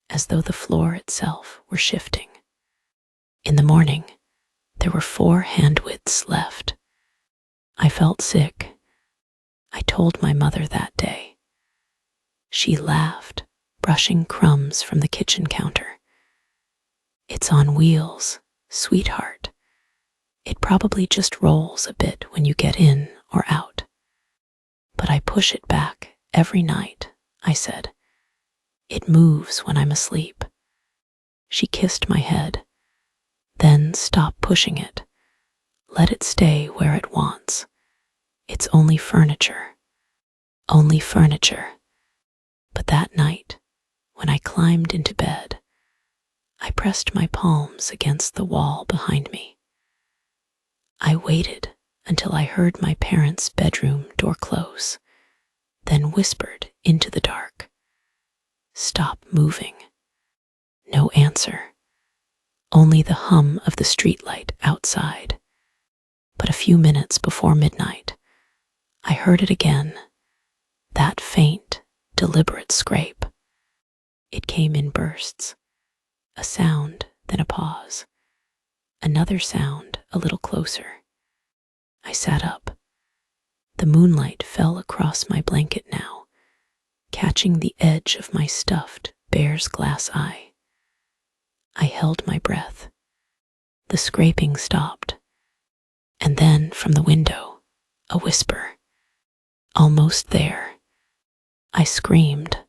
as though the floor itself were shifting. In the morning, there were 4 hand widths left. I felt sick. I told my mother that day. She laughed, brushing crumbs from the kitchen counter. "It's on wheels, sweetheart. It probably just rolls a bit when you get in or out." "But I push it back every night," I said. "It moves when I'm asleep." She kissed my head. "Then stop pushing it. Let it stay where it wants. It's only furniture." Only furniture. But that night, when I climbed into bed, I pressed my palms against the wall behind me. I waited until I heard my parents' bedroom door close, then whispered into the dark, "Stop moving." No answer, only the hum of the streetlight outside. But a few minutes before midnight, I heard it again, that faint, deliberate scrape. It came in bursts, a sound, then a pause, another sound a little closer. I sat up. The moonlight fell across my blanket now, catching the edge of my stuffed bear's glass eye. I held my breath. The scraping stopped, and then from the window, a whisper. "Almost there." I screamed.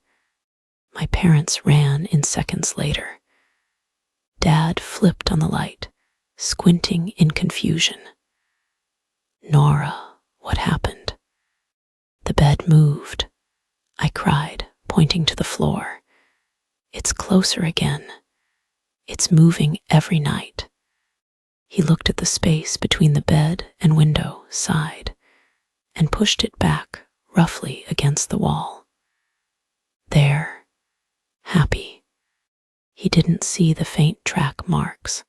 My parents ran in seconds later. Dad flipped on the light, squinting in confusion. "Nora, what happened?" "The bed moved," I cried, pointing to the floor. "It's closer again. It's moving every night." He looked at the space between the bed and window, sighed, and pushed it back roughly against the wall. There, happy. He didn't see the faint track marks,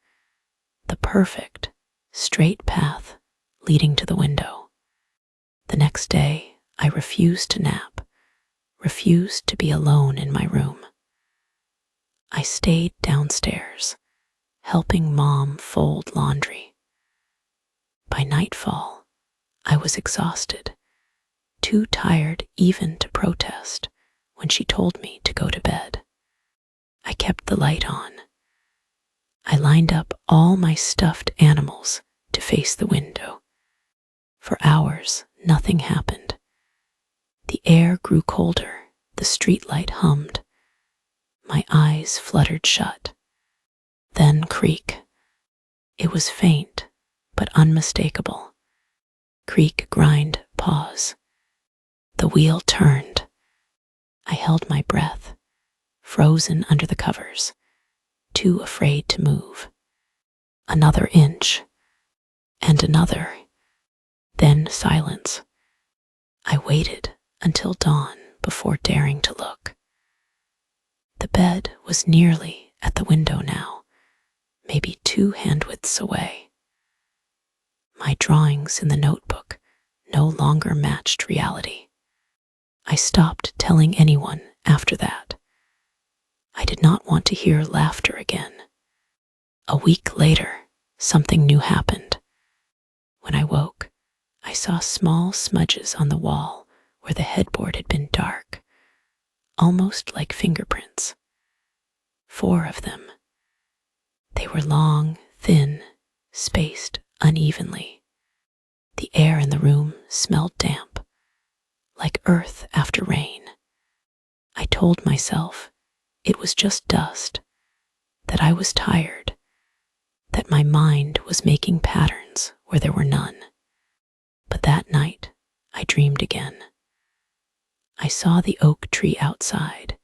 the perfect, straight path leading to the window. The next day, I refused to nap, refused to be alone in my room. I stayed downstairs, helping Mom fold laundry. By nightfall, I was exhausted, too tired even to protest when she told me to go to bed. I kept the light on. I lined up all my stuffed animals to face the window. For hours, nothing happened. The air grew colder, the streetlight hummed. My eyes fluttered shut. Then creak. It was faint, but unmistakable. Creak, grind, pause. The wheel turned. I held my breath, frozen under the covers, too afraid to move. Another inch, and another, then silence. I waited until dawn before daring to look. The bed was nearly at the window now, maybe 2 hand widths away. My drawings in the notebook no longer matched reality. I stopped telling anyone after that. I did not want to hear laughter again. A week later, something new happened. When I woke, I saw small smudges on the wall where the headboard had been dark, almost like fingerprints. 4 of them. They were long, thin, spaced unevenly. The air in the room smelled damp, like earth after rain. I told myself it was just dust, that I was tired, that my mind was making patterns where there were none. But that night, I dreamed again. I saw the oak tree outside,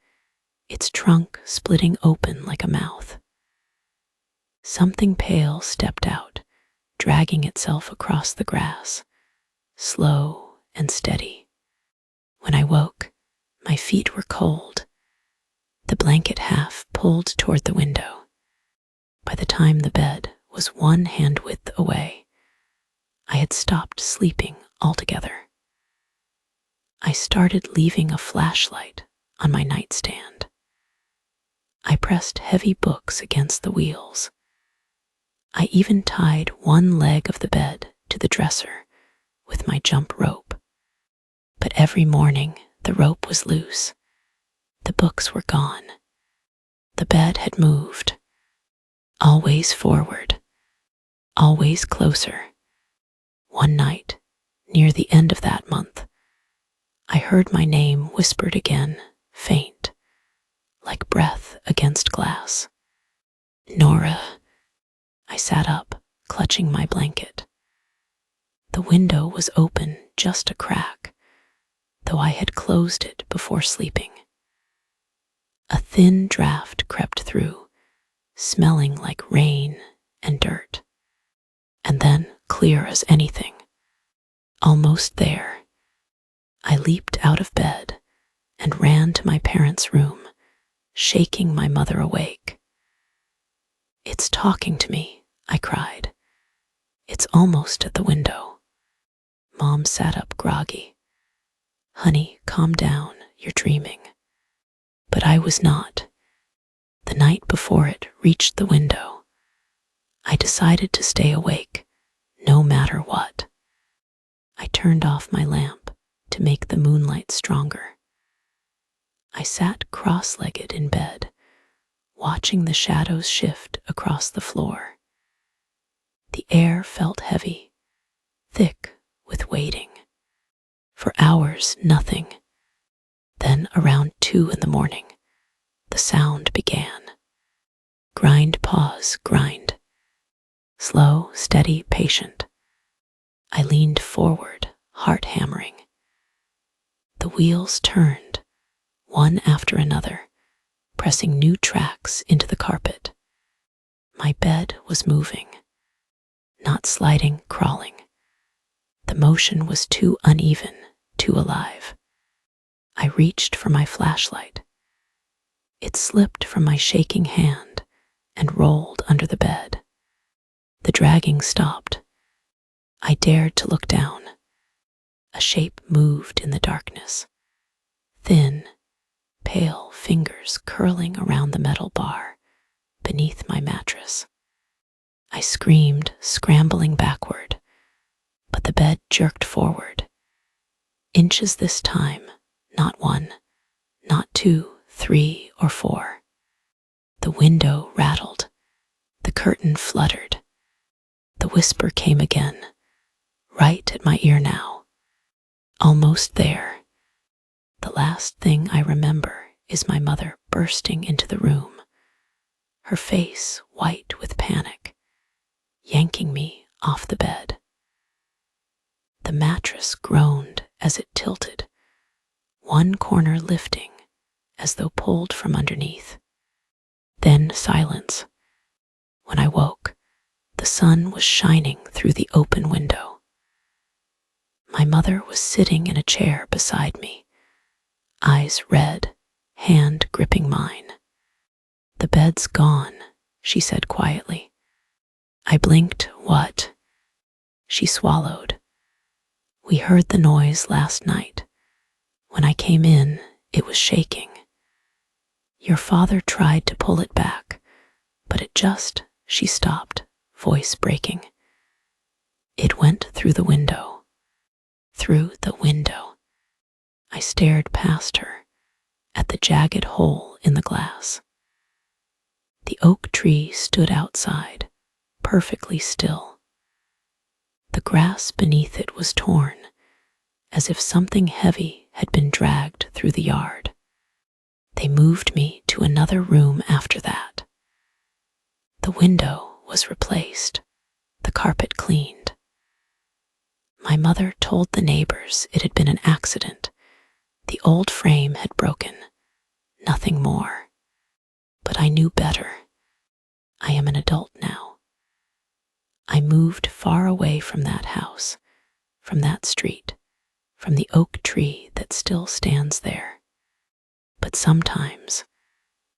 its trunk splitting open like a mouth. Something pale stepped out, dragging itself across the grass, slow and steady. When I woke, my feet were cold, the blanket half pulled toward the window. By the time the bed was one hand width away, I had stopped sleeping altogether. I started leaving a flashlight on my nightstand. I pressed heavy books against the wheels. I even tied one leg of the bed to the dresser with my jump rope. But every morning the rope was loose. The books were gone. The bed had moved. Always forward. Always closer. One night, near the end of that month, I heard my name whispered again, faint, like breath against glass. Nora. I sat up, clutching my blanket. The window was open just a crack, though I had closed it before sleeping. A thin draft crept through, smelling like rain and dirt. And then, clear as anything, almost there, I leaped out of bed and ran to my parents' room, shaking my mother awake. "It's talking to me," I cried. "It's almost at the window." Mom sat up groggy. "Honey, calm down, you're dreaming." But I was not. The night before it reached the window, I decided to stay awake, no matter what. I turned off my lamp to make the moonlight stronger. I sat cross-legged in bed, watching the shadows shift across the floor. The air felt heavy, thick with waiting. For hours, nothing. Then around 2 a.m, the sound began. Grind, pause, grind. Slow, steady, patient. I leaned forward, heart hammering. The wheels turned, one after another, pressing new tracks into the carpet. My bed was moving, not sliding, crawling. The motion was too uneven, too alive. I reached for my flashlight. It slipped from my shaking hand and rolled under the bed. The dragging stopped. I dared to look down. A shape moved in the darkness. Thin, pale fingers curling around the metal bar beneath my mattress. I screamed, scrambling backward, but the bed jerked forward. Inches this time, not 1, not 2, 3, or 4. The window rattled. The curtain fluttered. The whisper came again, right at my ear now. Almost there. The last thing I remember is my mother bursting into the room, her face white with panic, yanking me off the bed. The mattress groaned as it tilted, one corner lifting as though pulled from underneath. Then silence. When I woke, the sun was shining through the open window. My mother was sitting in a chair beside me, eyes red, hand gripping mine. "The bed's gone," she said quietly. I blinked. "What?" She swallowed. "We heard the noise last night. When I came in, it was shaking. Your father tried to pull it back, but it just..." She stopped, voice breaking. "It went through the window." Through the window. I stared past her, at the jagged hole in the glass. The oak tree stood outside, perfectly still. The grass beneath it was torn, as if something heavy had been dragged through the yard. They moved me to another room after that. The window was replaced, the carpet cleaned. My mother told the neighbors it had been an accident. The old frame had broken, nothing more. But I knew better. I am an adult now. I moved far away from that house, from that street, from the oak tree that still stands there. But sometimes,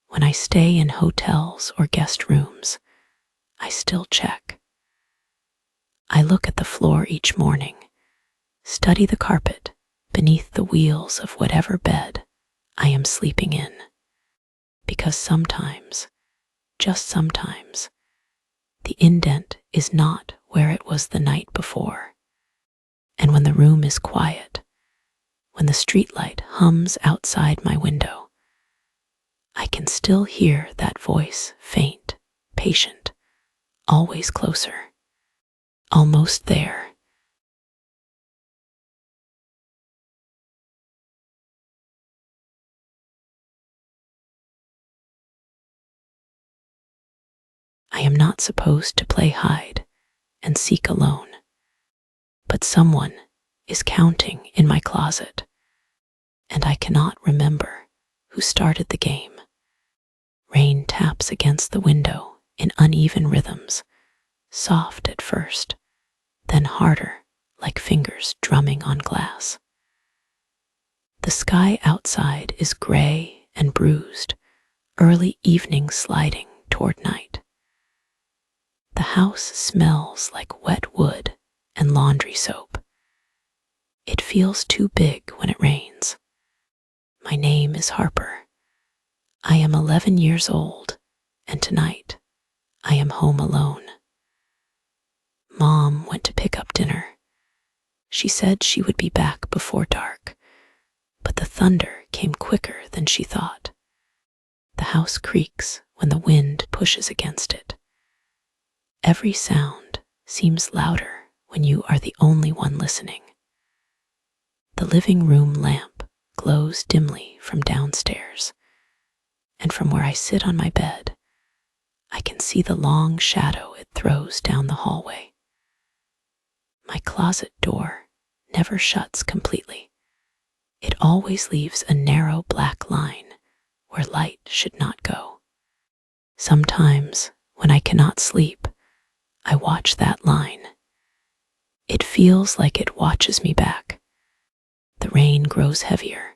when I stay in hotels or guest rooms, I still check. I look at the floor each morning, study the carpet beneath the wheels of whatever bed I am sleeping in. Because sometimes, just sometimes, the indent is not where it was the night before. And when the room is quiet, when the streetlight hums outside my window, I can still hear that voice, faint, patient, always closer, almost there. I am not supposed to play hide and seek alone, but someone is counting in my closet, and I cannot remember who started the game. Rain taps against the window in uneven rhythms, soft at first, then harder, like fingers drumming on glass. The sky outside is gray and bruised, early evening sliding toward night. The house smells like wet wood and laundry soap. It feels too big when it rains. My name is Harper. I am 11 years old, and tonight I am home alone. Mom went to pick up dinner. She said she would be back before dark, but the thunder came quicker than she thought. The house creaks when the wind pushes against it. Every sound seems louder when you are the only one listening. The living room lamp glows dimly from downstairs, and from where I sit on my bed, I can see the long shadow it throws down the hallway. My closet door never shuts completely. It always leaves a narrow black line where light should not go. Sometimes, when I cannot sleep, I watch that line. It feels like it watches me back. The rain grows heavier,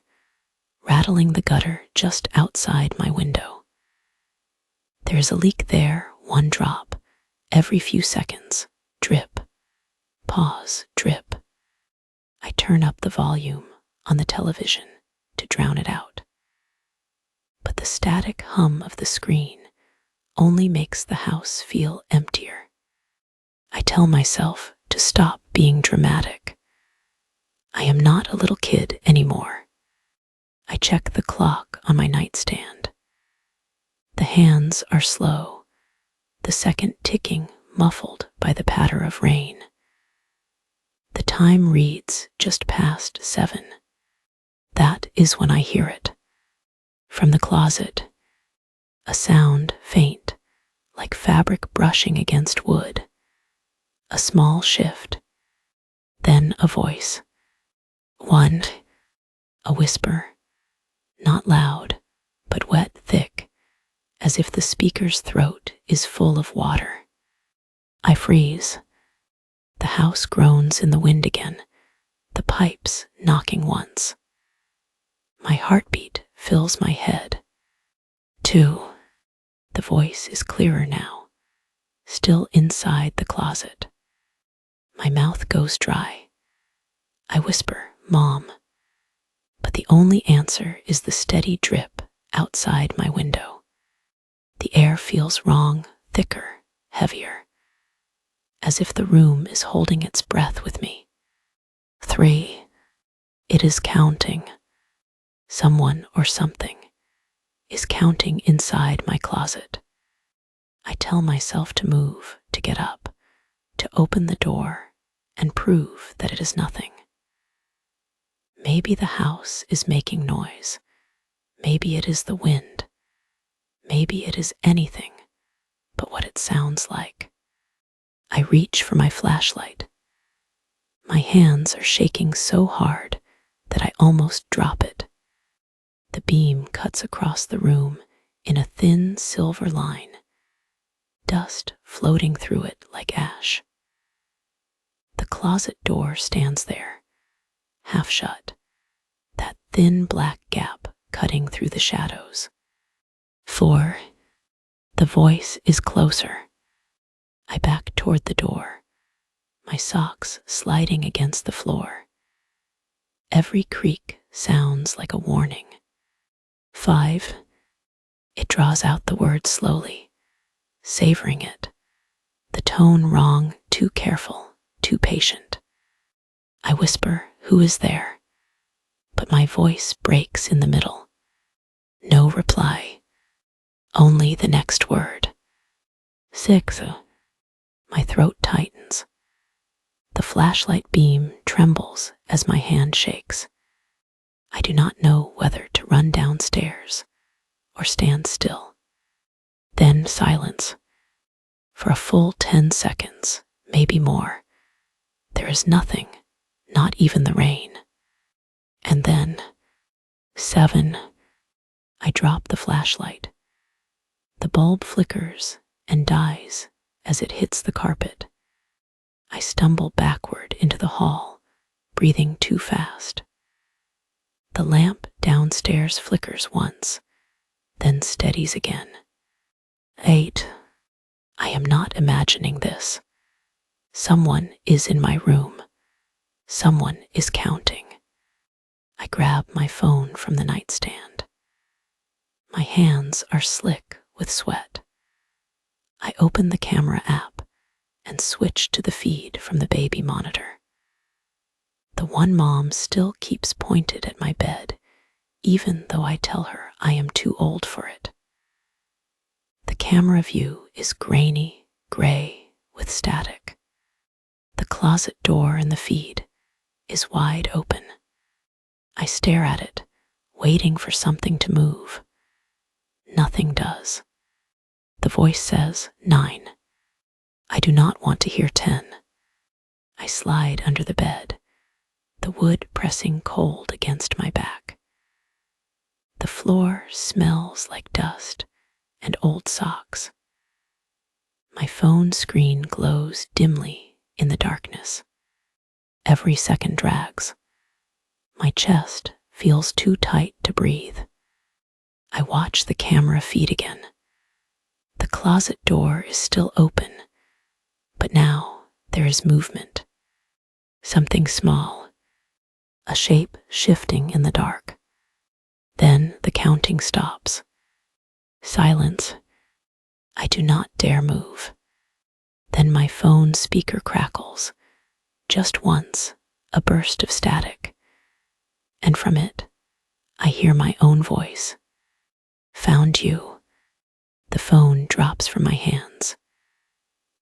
rattling the gutter just outside my window. There is a leak there, one drop, every few seconds, drip, pause, drip. I turn up the volume on the television to drown it out. But the static hum of the screen only makes the house feel emptier. I tell myself to stop being dramatic. I am not a little kid anymore. I check the clock on my nightstand. The hands are slow, the second ticking muffled by the patter of rain. The time reads just past 7. That is when I hear it. From the closet, a sound faint, like fabric brushing against wood. A small shift, then a voice. One, a whisper, not loud, but wet, thick, as if the speaker's throat is full of water. I freeze. The house groans in the wind again, the pipes knocking once. My heartbeat fills my head. 2. The voice is clearer now, still inside the closet. My mouth goes dry. I whisper, Mom, but the only answer is the steady drip outside my window. The air feels wrong, thicker, heavier, as if the room is holding its breath with me. 3. It is counting. Someone or something is counting inside my closet. I tell myself to move, to get up, to open the door and prove that it is nothing. Maybe the house is making noise. Maybe it is the wind. Maybe it is anything but what it sounds like. reach for my flashlight. My hands are shaking so hard that I almost drop it. The beam cuts across the room in a thin silver line, dust floating through it like ash. The closet door stands there, half shut, that thin black gap cutting through the shadows. 4. The voice is closer. I back toward the door, my socks sliding against the floor. Every creak sounds like a warning. 5. It draws out the word slowly, savoring it. The tone wrong, too careful, too patient. I whisper, "Who is there?" But my voice breaks in the middle. No reply, only the next word. 6. My throat tightens. The flashlight beam trembles as my hand shakes. I do not know whether to run downstairs or stand still. Then silence. For a full 10 seconds, maybe more. There is nothing, not even the rain. And then, 7. I drop the flashlight. The bulb flickers and dies as it hits the carpet. I stumble backward into the hall, breathing too fast. The lamp downstairs flickers once, then steadies again. 8. I am not imagining this. Someone is in my room. Someone is counting. I grab my phone from the nightstand. My hands are slick with sweat. I open the camera app and switch to the feed from the baby monitor. The one mom still keeps pointed at my bed, even though I tell her I am too old for it. The camera view is grainy, gray, with static. The closet door in the feed is wide open. I stare at it, waiting for something to move. Nothing does. The voice says 9. I do not want to hear 10. I slide under the bed, the wood pressing cold against my back. The floor smells like dust and old socks. My phone screen glows dimly in the darkness. Every second drags. My chest feels too tight to breathe. I watch the camera feed again. The closet door is still open, but now there is movement. Something small, a shape shifting in the dark. Then the counting stops. Silence. I do not dare move. Then my phone speaker crackles. Just once, a burst of static. And from it, I hear my own voice. Found you. The phone drops from my hands.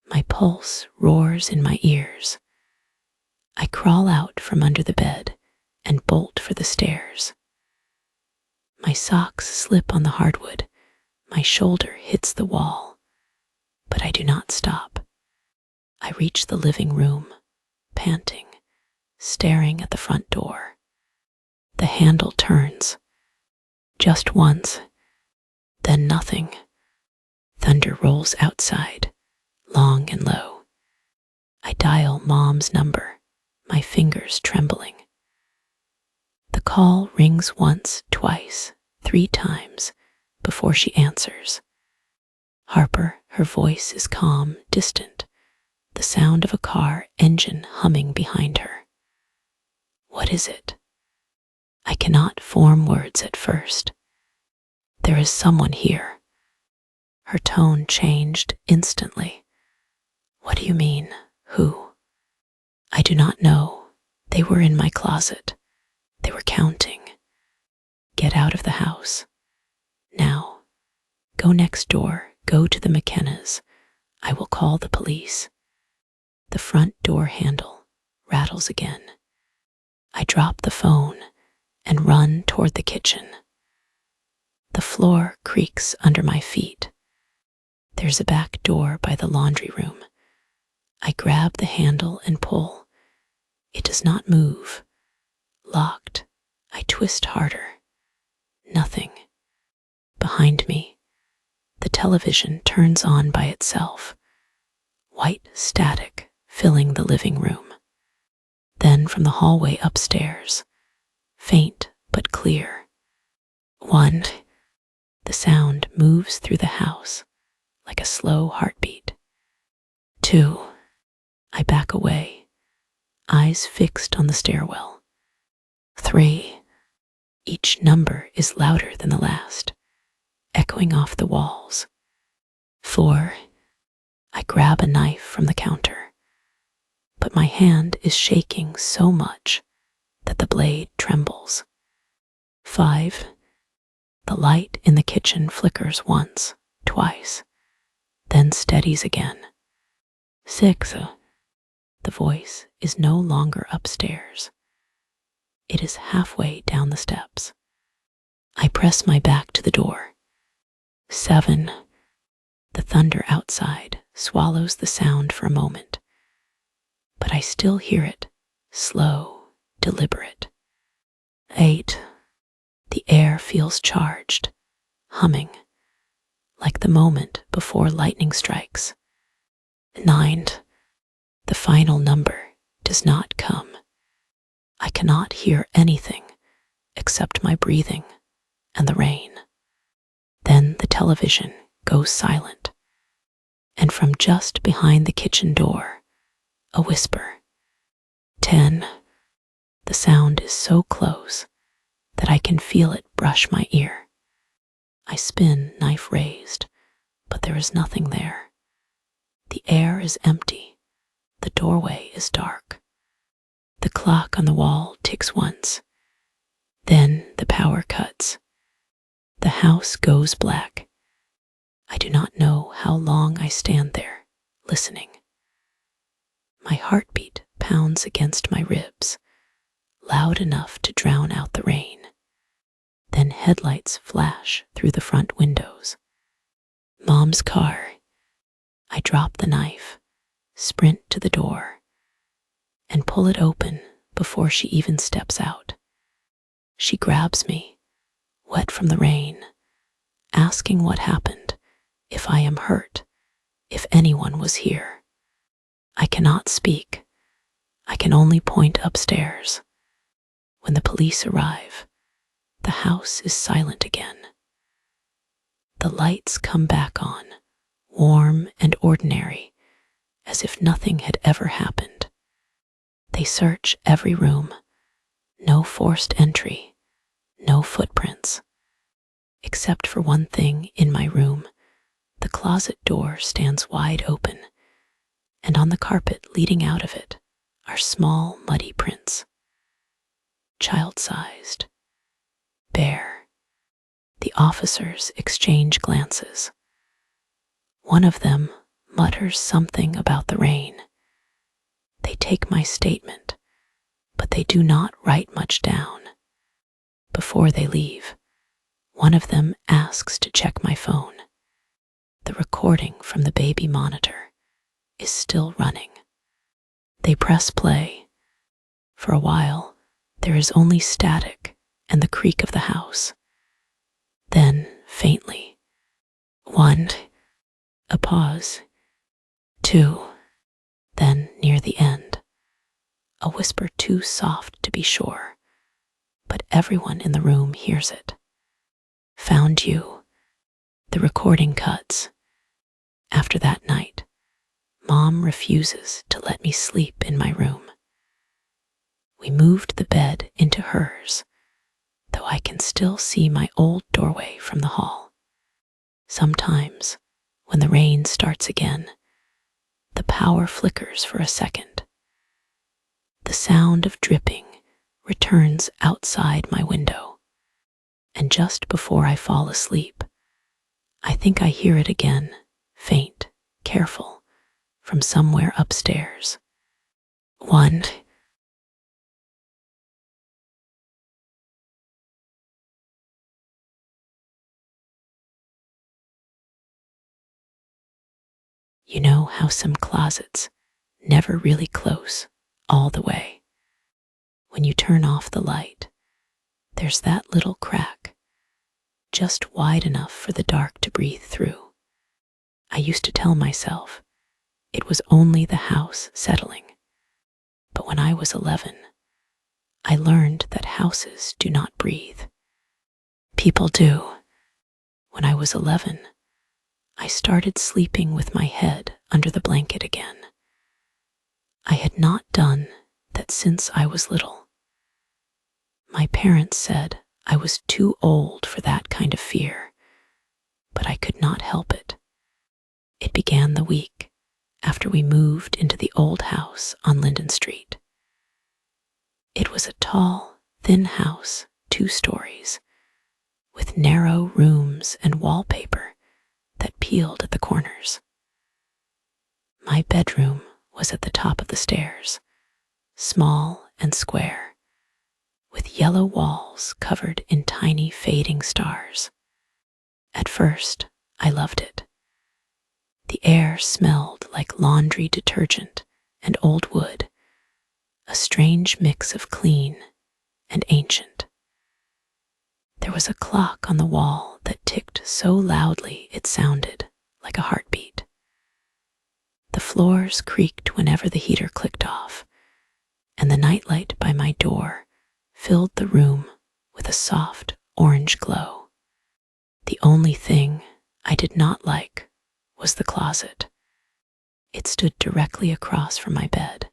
My pulse roars in my ears. I crawl out from under the bed and bolt for the stairs. My socks slip on the hardwood. My shoulder hits the wall. But I do not stop. I reach the living room, panting, staring at the front door. The handle turns. Just once, then nothing. Thunder rolls outside, long and low. I dial Mom's number, my fingers trembling. The call rings once, twice, 3 times before she answers. Harper, her voice is calm, distant, the sound of a car engine humming behind her. What is it? I cannot form words at first. There is someone here. Her tone changed instantly. What do you mean? Who? I do not know. They were in my closet. They were counting. Get out of the house. Now. Go next door. Go to the McKennas. I will call the police. The front door handle rattles again. I drop the phone and run toward the kitchen. The floor creaks under my feet. There's a back door by the laundry room. I grab the handle and pull. It does not move. Locked. I twist harder. Nothing. Behind me, the television turns on by itself. White static filling the living room. Then from the hallway upstairs, faint but clear. 1. The sound moves through the house like a slow heartbeat. 2. I back away, eyes fixed on the stairwell. 3. Each number is louder than the last, echoing off the walls. 4. I grab a knife from the counter, but my hand is shaking so much that the blade trembles. 5. The light in the kitchen flickers once, twice, then steadies again. 6. The voice is no longer upstairs. It is halfway down the steps. I press my back to the door. 7. The thunder outside swallows the sound for a moment, but I still hear it, slow, deliberate. 8. The air feels charged, humming, like the moment before lightning strikes. 9. The final number does not come. I cannot hear anything except my breathing and the rain. Then the television goes silent, and from just behind the kitchen door, a whisper. 10. The sound is so close that I can feel it brush my ear. I spin, knife raised, but there is nothing there. The air is empty. The doorway is dark. The clock on the wall ticks once. Then the power cuts. The house goes black. I do not know how long I stand there, listening. My heartbeat pounds against my ribs, loud enough to drown out the rain. Then headlights flash through the front windows. Mom's car. I drop the knife, sprint to the door, and pull it open before she even steps out. She grabs me, wet from the rain, asking what happened, if I am hurt, if anyone was here. I cannot speak. I can only point upstairs. When the police arrive, the house is silent again. The lights come back on, warm and ordinary, as if nothing had ever happened. They search every room. No forced entry, no footprints. Except for one thing in my room, the closet door stands wide open, and on the carpet leading out of it are small, muddy prints. Child-sized, bare. The officers exchange glances. One of them mutters something about the rain. They take my statement, but they do not write much down. Before they leave, one of them asks to check my phone. The recording from the baby monitor is still running. They press play. For a while, there is only static and the creak of the house. Then, faintly, 1, a pause, 2, then near the end, a whisper too soft to be sure, but everyone in the room hears it. Found you. The recording cuts. After that night, Mom refuses to let me sleep in my room. We moved the bed into hers, though I can still see my old doorway from the hall. Sometimes, when the rain starts again, the power flickers for a second. The sound of dripping returns outside my window, and just before I fall asleep, I think I hear it again, faint, careful, from somewhere upstairs. 1. You know how some closets never really close all the way. When you turn off the light, there's that little crack, just wide enough for the dark to breathe through. I used to tell myself it was only the house settling. But when I was 11, I learned that houses do not breathe. People do. When I was 11, I started sleeping with my head under the blanket again. I had not done that since I was little. My parents said I was too old for that kind of fear, but I could not help it. It began the week after we moved into the old house on Linden Street. It was a tall, thin house, 2 stories, with narrow rooms and wallpaper that peeled at the corners. My bedroom was at the top of the stairs, small and square, with yellow walls covered in tiny fading stars. At first, I loved it. The air smelled like laundry detergent and old wood, a strange mix of clean and ancient. There was a clock on the wall that ticked so loudly it sounded like a heartbeat. The floors creaked whenever the heater clicked off, and the nightlight by my door filled the room with a soft orange glow. The only thing I did not like was the closet. It stood directly across from my bed,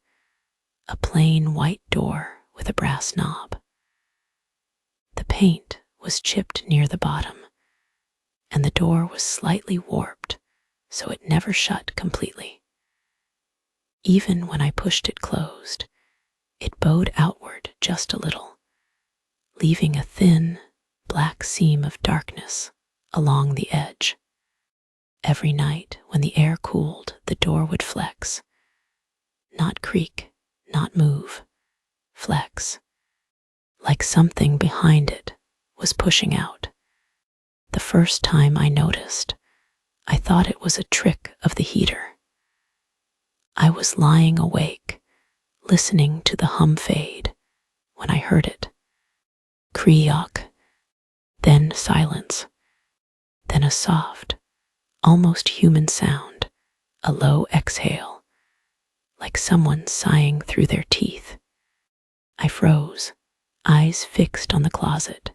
a plain white door with a brass knob. The paint was chipped near the bottom, and the door was slightly warped, so it never shut completely. Even when I pushed it closed, it bowed outward just a little, leaving a thin, black seam of darkness along the edge. Every night when the air cooled, the door would flex. Not creak, not move, flex. Like something behind it was pushing out. The first time I noticed, I thought it was a trick of the heater. I was lying awake, listening to the hum fade, when I heard it. Creak, then silence, then a soft, almost human sound, a low exhale, like someone sighing through their teeth. I froze, eyes fixed on the closet.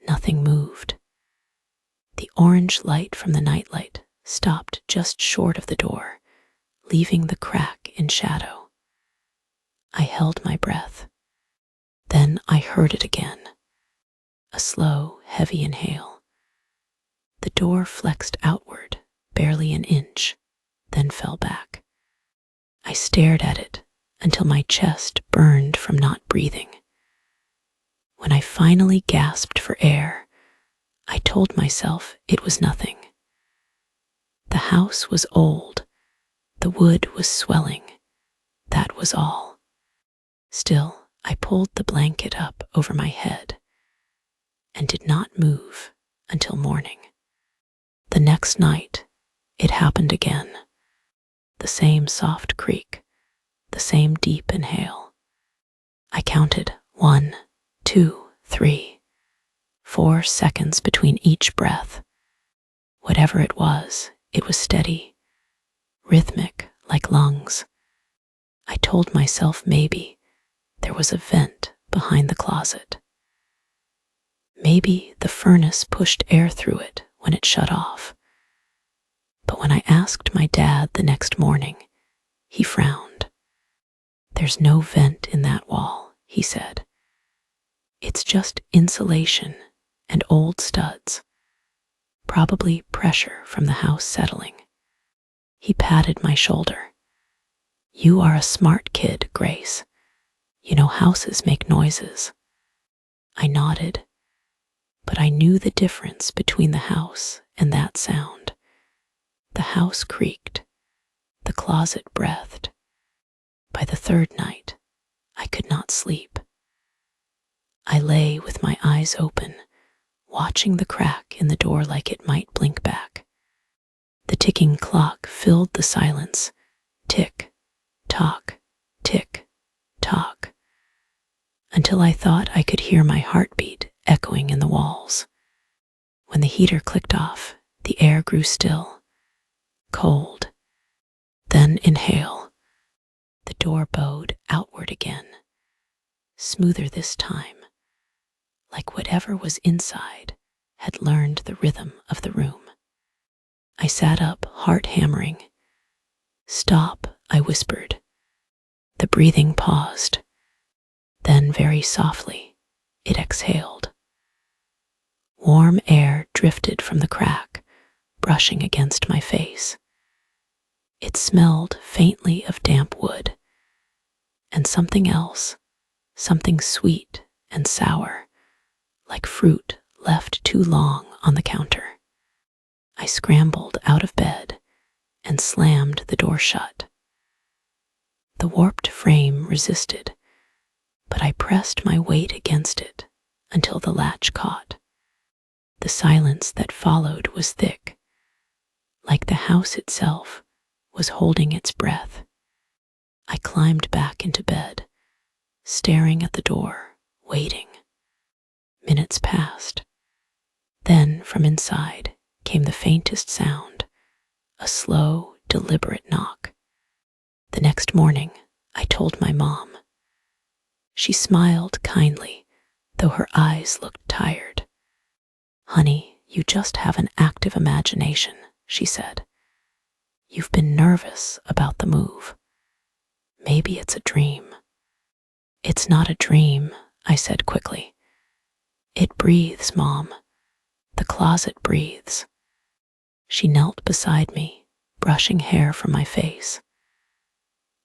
Nothing moved. The orange light from the nightlight stopped just short of the door, leaving the crack in shadow. I held my breath. Then I heard it again, a slow, heavy inhale. The door flexed outward, barely an inch, then fell back. I stared at it until my chest burned from not breathing. When I finally gasped for air, I told myself it was nothing. The house was old, the wood was swelling, that was all. Still, I pulled the blanket up over my head and did not move until morning. The next night, it happened again. The same soft creak, the same deep inhale. I counted 1, 2, 3, 4 seconds between each breath. Whatever it was steady, rhythmic like lungs. I told myself maybe there was a vent behind the closet. Maybe the furnace pushed air through it when it shut off. But when I asked my dad the next morning, he frowned. "There's no vent in that wall," he said. "It's just insulation and old studs. Probably pressure from the house settling." He patted my shoulder. "You are a smart kid, Grace. You know houses make noises." I nodded, but I knew the difference between the house and that sound. The house creaked. The closet breathed. By the 3rd night, I could not sleep. I lay with my eyes open, watching the crack in the door like it might blink back. The ticking clock filled the silence, tick, until I thought I could hear my heartbeat echoing in the walls. When the heater clicked off, the air grew still, cold. Then inhale. The door bowed outward again, smoother this time, like whatever was inside had learned the rhythm of the room. I sat up, heart hammering. "Stop," I whispered. The breathing paused. Then very softly, it exhaled. Warm air drifted from the crack, brushing against my face. It smelled faintly of damp wood, and something else, something sweet and sour, like fruit left too long on the counter. I scrambled out of bed and slammed the door shut. The warped frame resisted, but I pressed my weight against it until the latch caught. The silence that followed was thick, like the house itself was holding its breath. I climbed back into bed, staring at the door, waiting. Minutes passed. Then from inside came the faintest sound, a slow, deliberate knock. The next morning, I told my mom. She smiled kindly, though her eyes looked tired. "Honey, you just have an active imagination," she said. "You've been nervous about the move. Maybe it's a dream." "It's not a dream," I said quickly. "It breathes, Mom. The closet breathes." She knelt beside me, brushing hair from my face.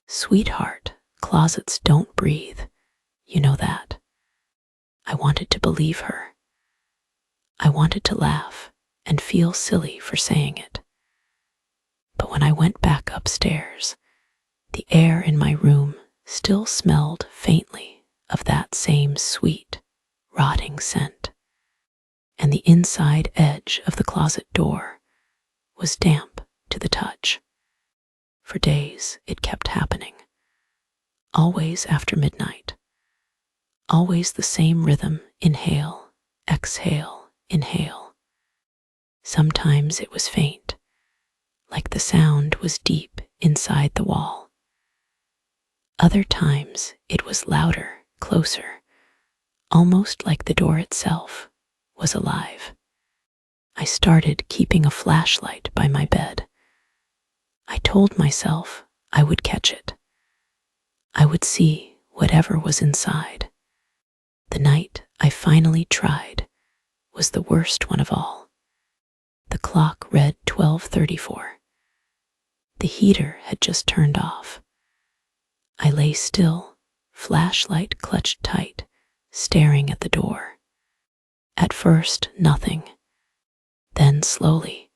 "Sweetheart, closets don't breathe. You know that." I wanted to believe her. I wanted to laugh and feel silly for saying it. But when I went back upstairs, the air in my room still smelled faintly of that same sweet, rotting scent, and the inside edge of the closet door was damp to the touch. For days, it kept happening. Always after midnight. Always the same rhythm: inhale, exhale, inhale. Sometimes it was faint, like the sound was deep inside the wall. Other times it was louder, closer, almost like the door itself was alive. I started keeping a flashlight by my bed. I told myself I would catch it. I would see whatever was inside. The night I finally tried was the worst one of all. The clock read 12:34. The heater had just turned off. I lay still, flashlight clutched tight, staring at the door. At first, nothing. Then slowly,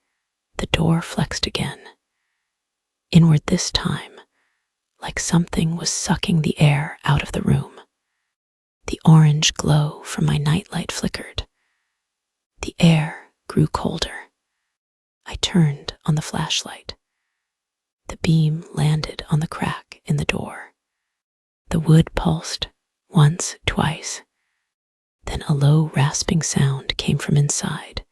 the door flexed again. Inward this time, like something was sucking the air out of the room. The orange glow from my nightlight flickered. The air grew colder. I turned on the flashlight. The beam landed on the crack in the door. The wood pulsed once, twice. Then a low rasping sound came from inside,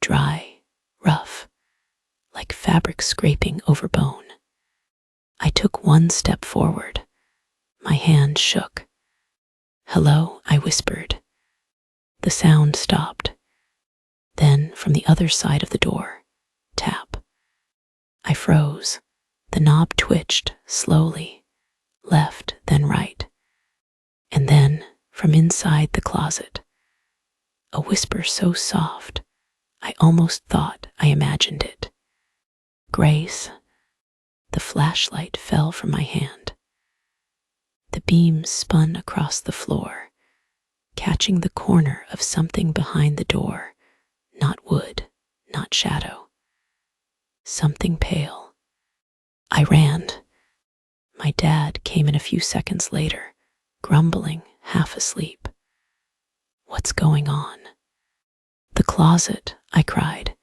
dry, rough, like fabric scraping over bone. I took one step forward. My hand shook. "Hello," I whispered. The sound stopped. Then, from the other side of the door, tap. I froze. The knob twitched slowly, left, then right. And then, from inside the closet, a whisper so soft, I almost thought I imagined it. "Grace." The flashlight fell from my hand. The beam spun across the floor, catching the corner of something behind the door, not wood, not shadow. Something pale. I ran. My dad came in a few seconds later, grumbling, half asleep. "What's going on?" "The closet," I cried.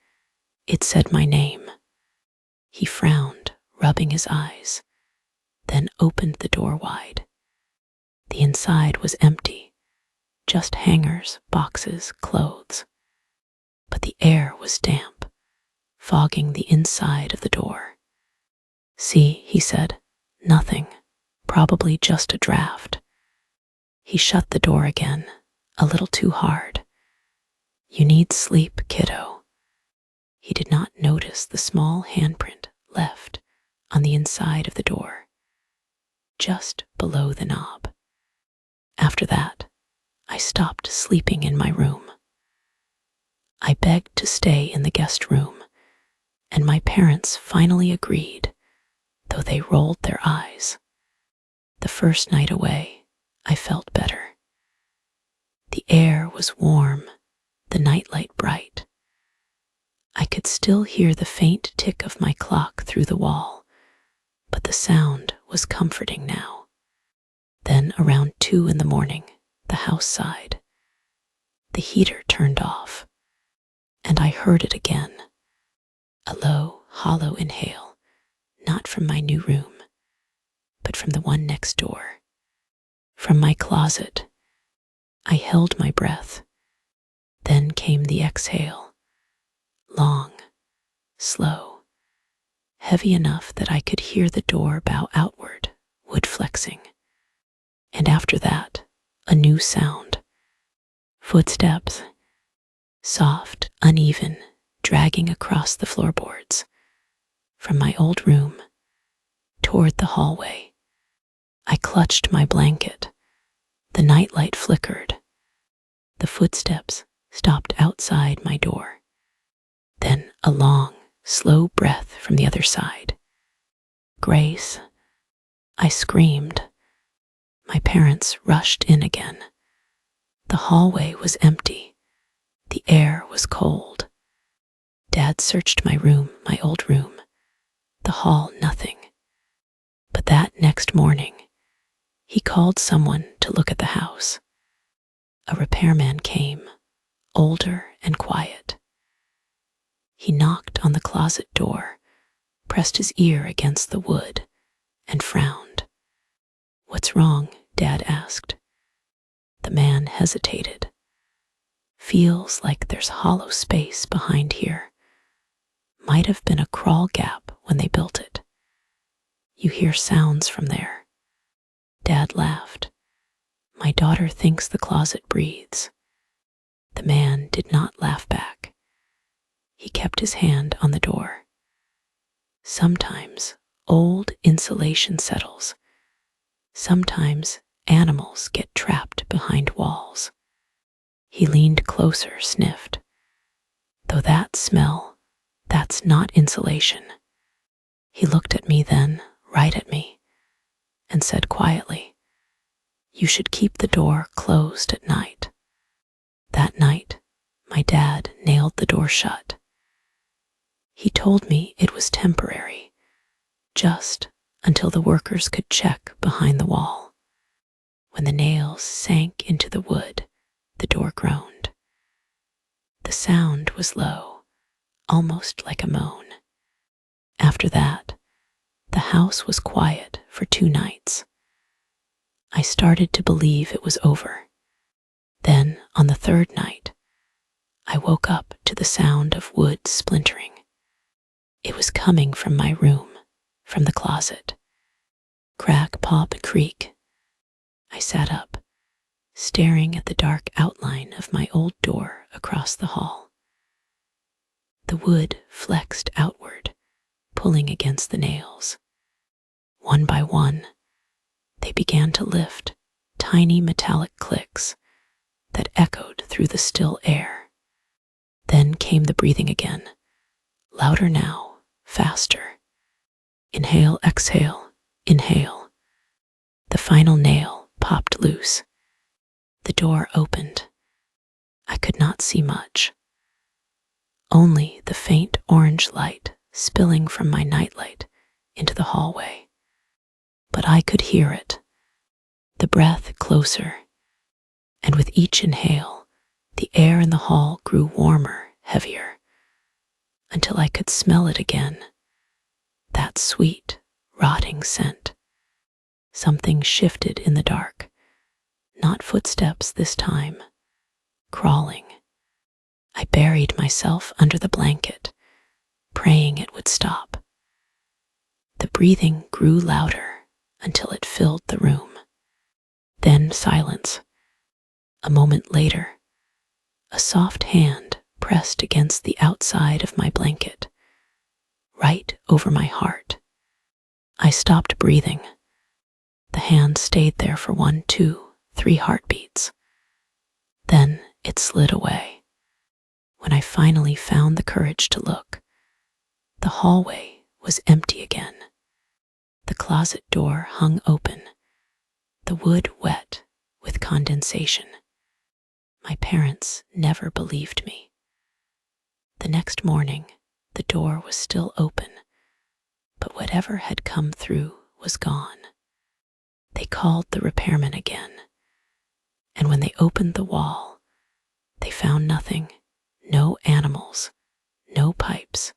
It said my name. He frowned, rubbing his eyes, then opened the door wide. The inside was empty, just hangers, boxes, clothes. But the air was damp, fogging the inside of the door. "See," he said, "nothing, probably just a draft." He shut the door again, a little too hard. "You need sleep, kiddo." He did not notice the small handprint left on the inside of the door, just below the knob. After that, I stopped sleeping in my room. I begged to stay in the guest room, and my parents finally agreed, though they rolled their eyes. The first night away, I felt better. The air was warm, the nightlight bright. I could still hear the faint tick of my clock through the wall, but the sound was comforting now. Then around 2 in the morning, the house sighed. The heater turned off, and I heard it again. A low, hollow inhale, not from my new room, but from the one next door. From my closet, I held my breath. Then came the exhale, long, slow, heavy enough that I could hear the door bow outward, wood flexing. And after that, a new sound. Footsteps, soft, uneven, dragging across the floorboards. From my old room, toward the hallway. I clutched my blanket. The nightlight flickered. The footsteps stopped outside my door. Then a long, slow breath from the other side. "Grace," I screamed. My parents rushed in again. The hallway was empty. The air was cold. Dad searched my room, my old room. The hall, nothing. But that next morning, he called someone to look at the house. A repairman came, older and quiet. He knocked on the closet door, pressed his ear against the wood, and frowned. "What's wrong?" Dad asked. The man hesitated. "Feels like there's hollow space behind here. Might have been a crawl gap when they built it. You hear sounds from there." Dad laughed. "My daughter thinks the closet breathes." The man did not laugh back. He kept his hand on the door. "Sometimes old insulation settles. Sometimes animals get trapped behind walls." He leaned closer, sniffed. "Though that smell, that's not insulation." He looked at me then, right at me, and said quietly, "You should keep the door closed at night." That night, my dad nailed the door shut. He told me it was temporary, just until the workers could check behind the wall. When the nails sank into the wood, the door groaned. The sound was low, almost like a moan. After that, the house was quiet for 2 nights. I started to believe it was over. Then, on the 3rd night, I woke up to the sound of wood splintering. It was coming from my room, from the closet. Crack, pop, creak. I sat up, staring at the dark outline of my old door across the hall. The wood flexed outward, pulling against the nails. One by one, they began to lift, tiny metallic clicks that echoed through the still air. Then came the breathing again, louder now, faster. Inhale, exhale, inhale. The final nail popped loose. The door opened. I could not see much. Only the faint orange light spilling from my nightlight into the hallway. But I could hear it, the breath closer, and with each inhale, the air in the hall grew warmer, heavier, until I could smell it again, that sweet, rotting scent. Something shifted in the dark. Not footsteps this time, crawling. I buried myself under the blanket, praying it would stop. The breathing grew louder until it filled the room. Then silence. A moment later, a soft hand pressed against the outside of my blanket, right over my heart. I stopped breathing. The hand stayed there for 1, 2, 3 heartbeats. Then it slid away. When I finally found the courage to look, the hallway was empty again. The closet door hung open, the wood wet with condensation. My parents never believed me. The next morning, the door was still open, but whatever had come through was gone. They called the repairman again, and when they opened the wall, they found nothing. No animals, no pipes,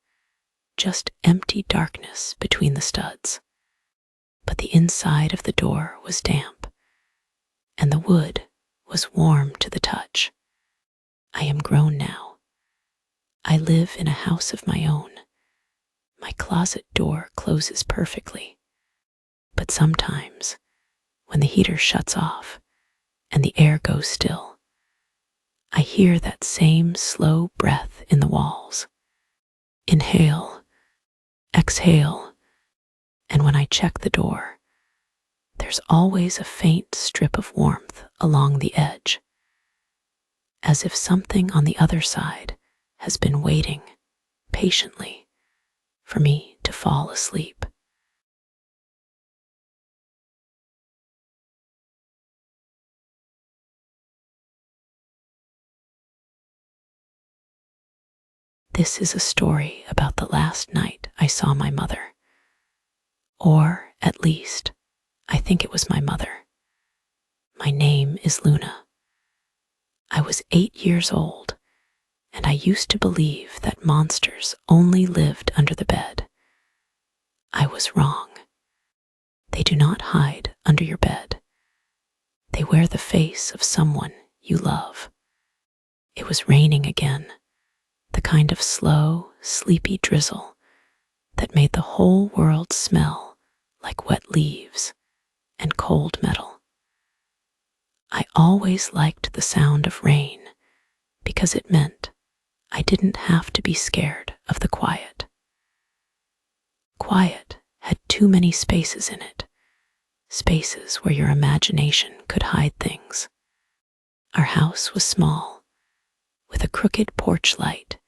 just empty darkness between the studs. But the inside of the door was damp, and the wood was warm to the touch. I am grown now. I live in a house of my own. My closet door closes perfectly. But sometimes, when the heater shuts off and the air goes still, I hear that same slow breath in the walls. Inhale, exhale, and when I check the door, there's always a faint strip of warmth along the edge, as if something on the other side has been waiting patiently for me to fall asleep. This is a story about the last night I saw my mother. Or, at least, I think it was my mother. My name is Luna. I was 8 years old, and I used to believe that monsters only lived under the bed. I was wrong. They do not hide under your bed. They wear the face of someone you love. It was raining again, the kind of slow, sleepy drizzle that made the whole world smell like wet leaves and cold metal. I always liked the sound of rain because it meant I didn't have to be scared of the quiet. Quiet had too many spaces in it, spaces where your imagination could hide things. Our house was small, with a crooked porch light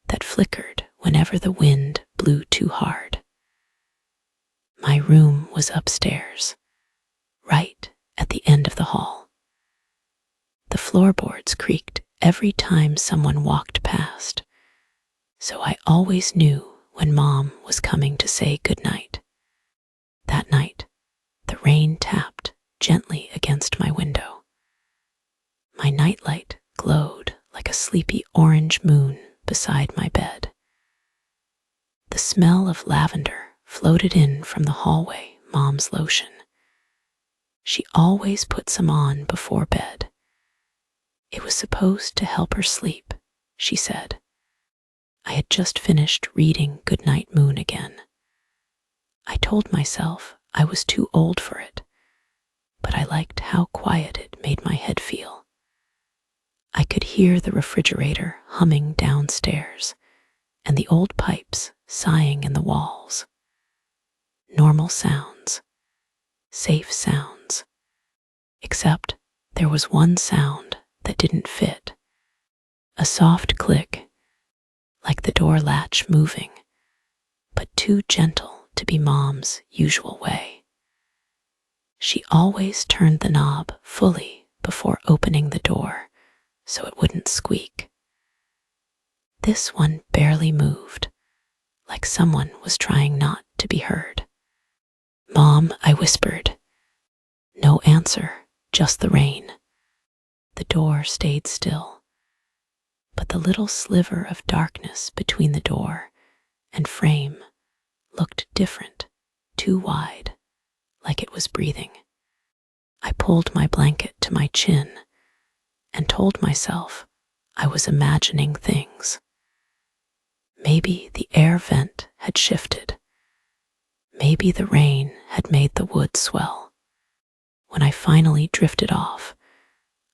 that flickered whenever the wind blew too hard. My room was upstairs, right at the end of the hall. The floorboards creaked every time someone walked past, so I always knew when Mom was coming to say goodnight. That night, the rain tapped gently against my window. My nightlight glowed like a sleepy orange moon beside my bed. The smell of lavender floated in from the hallway, Mom's lotion. She always put some on before bed. It was supposed to help her sleep, she said. I had just finished reading Goodnight Moon again. I told myself I was too old for it, but I liked how quiet it made my head feel. I could hear the refrigerator humming downstairs and the old pipes sighing in the walls. Normal sounds, safe sounds, except there was one sound that didn't fit. A soft click, like the door latch moving, but too gentle to be Mom's usual way. She always turned the knob fully before opening the door so it wouldn't squeak. This one barely moved, like someone was trying not to be heard. "Mom," I whispered. No answer, just the rain. The door stayed still, but the little sliver of darkness between the door and frame looked different, too wide, like it was breathing. I pulled my blanket to to my chin and told myself I was imagining things. Maybe the air vent had shifted. Maybe the rain had made the wood swell. When I finally drifted off,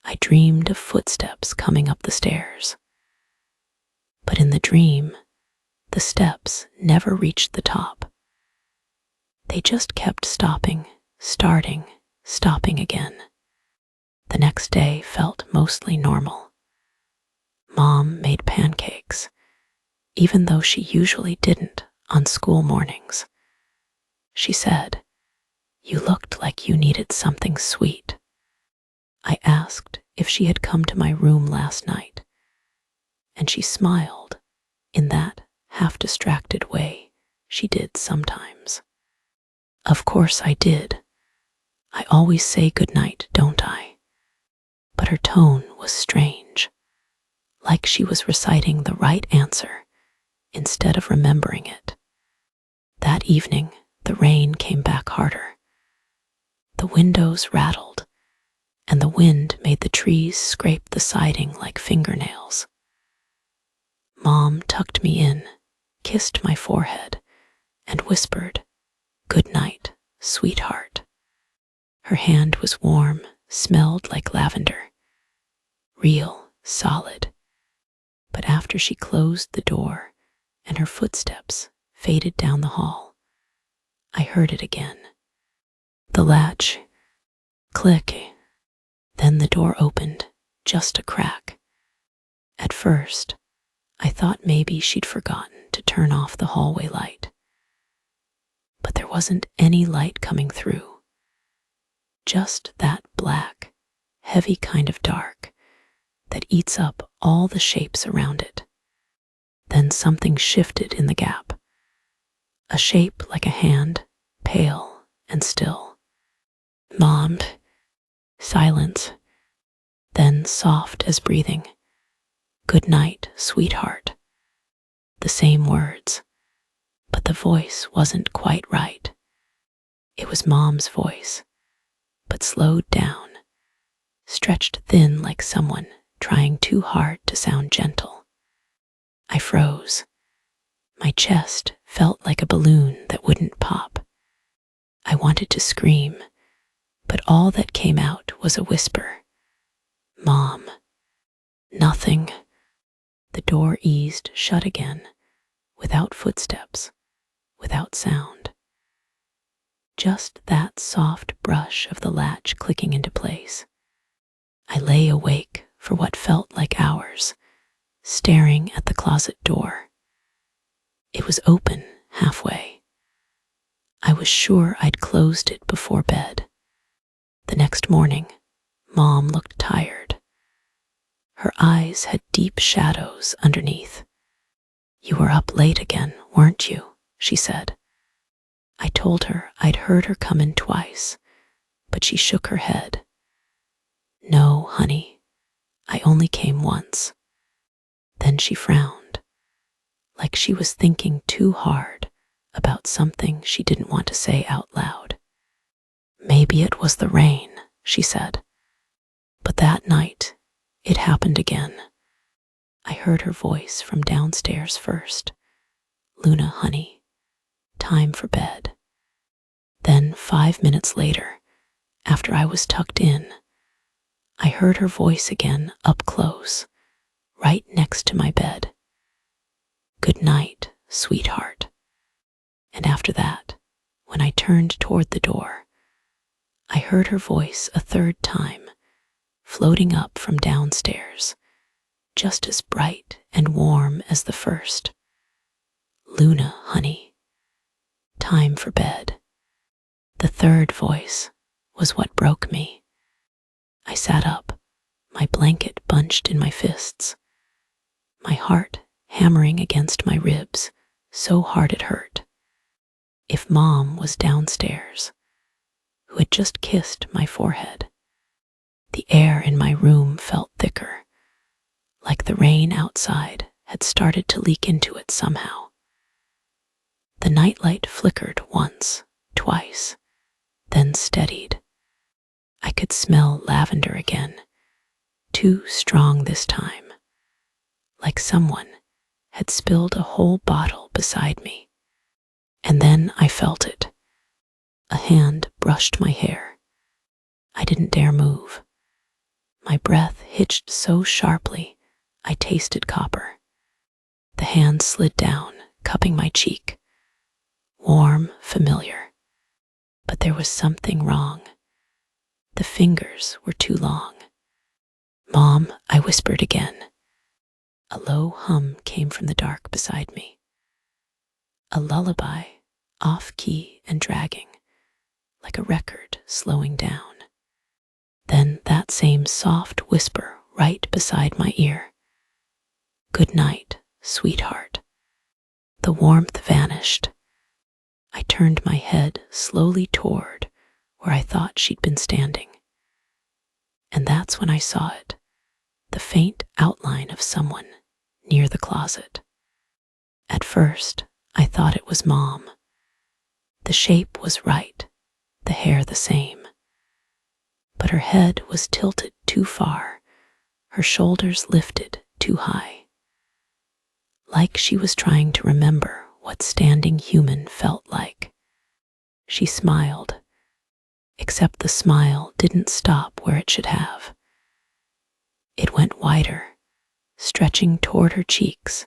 I dreamed of footsteps coming up the stairs. But in the dream, the steps never reached the top. They just kept stopping, starting, stopping again. The next day felt mostly normal. Mom made pancakes, even though she usually didn't on school mornings. She said, "You looked like you needed something sweet." I asked if she had come to my room last night, and she smiled in that half-distracted way she did sometimes. Of course I did. I always say goodnight, don't I? But her tone was strange, like she was reciting the right answer instead of remembering it. That evening, the rain came back harder. The windows rattled, and the wind made the trees scrape the siding like fingernails. Mom tucked me in, kissed my forehead, and whispered, "Good night, sweetheart." Her hand was warm, smelled like lavender. Real, solid. But after she closed the door and her footsteps faded down the hall, I heard it again. The latch, click. Then the door opened, just a crack. At first, I thought maybe she'd forgotten to turn off the hallway light. But there wasn't any light coming through. Just that black, heavy kind of dark that eats up all the shapes around it. Then something shifted in the gap. A shape like a hand, pale and still. Mom. Silence. Then soft as breathing. "Good night, sweetheart." The same words, but the voice wasn't quite right. It was Mom's voice, but slowed down, stretched thin like someone trying too hard to sound gentle. I froze. My chest felt like a balloon that wouldn't pop. I wanted to scream, but all that came out was a whisper. "Mom." Nothing. The door eased shut again, without footsteps, without sound. Just that soft brush of the latch clicking into place. I lay awake for what felt like hours, staring at the closet door. It was open halfway. I was sure I'd closed it before bed. The next morning, Mom looked tired. Her eyes had deep shadows underneath. "You were up late again, weren't you?" she said. I told her I'd heard her come in twice, but she shook her head. "No, honey, I only came once." Then she frowned, like she was thinking too hard about something she didn't want to say out loud. "Maybe it was the rain," she said. But that night, it happened again. I heard her voice from downstairs first. "Luna, honey, time for bed." Then 5 minutes later, after I was tucked in, I heard her voice again up close, right next to my bed. "Good night, sweetheart." And after that, when I turned toward the door, I heard her voice a third time, floating up from downstairs, just as bright and warm as the first. "Luna, honey, time for bed." The third voice was what broke me. I sat up, my blanket bunched in my fists, my heart hammering against my ribs so hard it hurt. If Mom was downstairs, who had just kissed my forehead, the air in my room felt thicker, like the rain outside had started to leak into it somehow. The nightlight flickered once, twice, then steadied. I could smell lavender again, too strong this time, like someone had spilled a whole bottle beside me. And then I felt it. A hand brushed my hair. I didn't dare move. My breath hitched so sharply, I tasted copper. The hand slid down, cupping my cheek. Warm, familiar. But there was something wrong. The fingers were too long. "Mom," I whispered again. A low hum came from the dark beside me. A lullaby, off-key and dragging, like a record slowing down. Then that same soft whisper right beside my ear. "Good night, sweetheart." The warmth vanished. I turned my head slowly toward where I thought she'd been standing. And that's when I saw it, the faint outline of someone near the closet. At first, I thought it was Mom. The shape was right, the hair the same. But her head was tilted too far, her shoulders lifted too high. Like she was trying to remember what standing human felt like. She smiled, except the smile didn't stop where it should have. It went wider, stretching toward her cheeks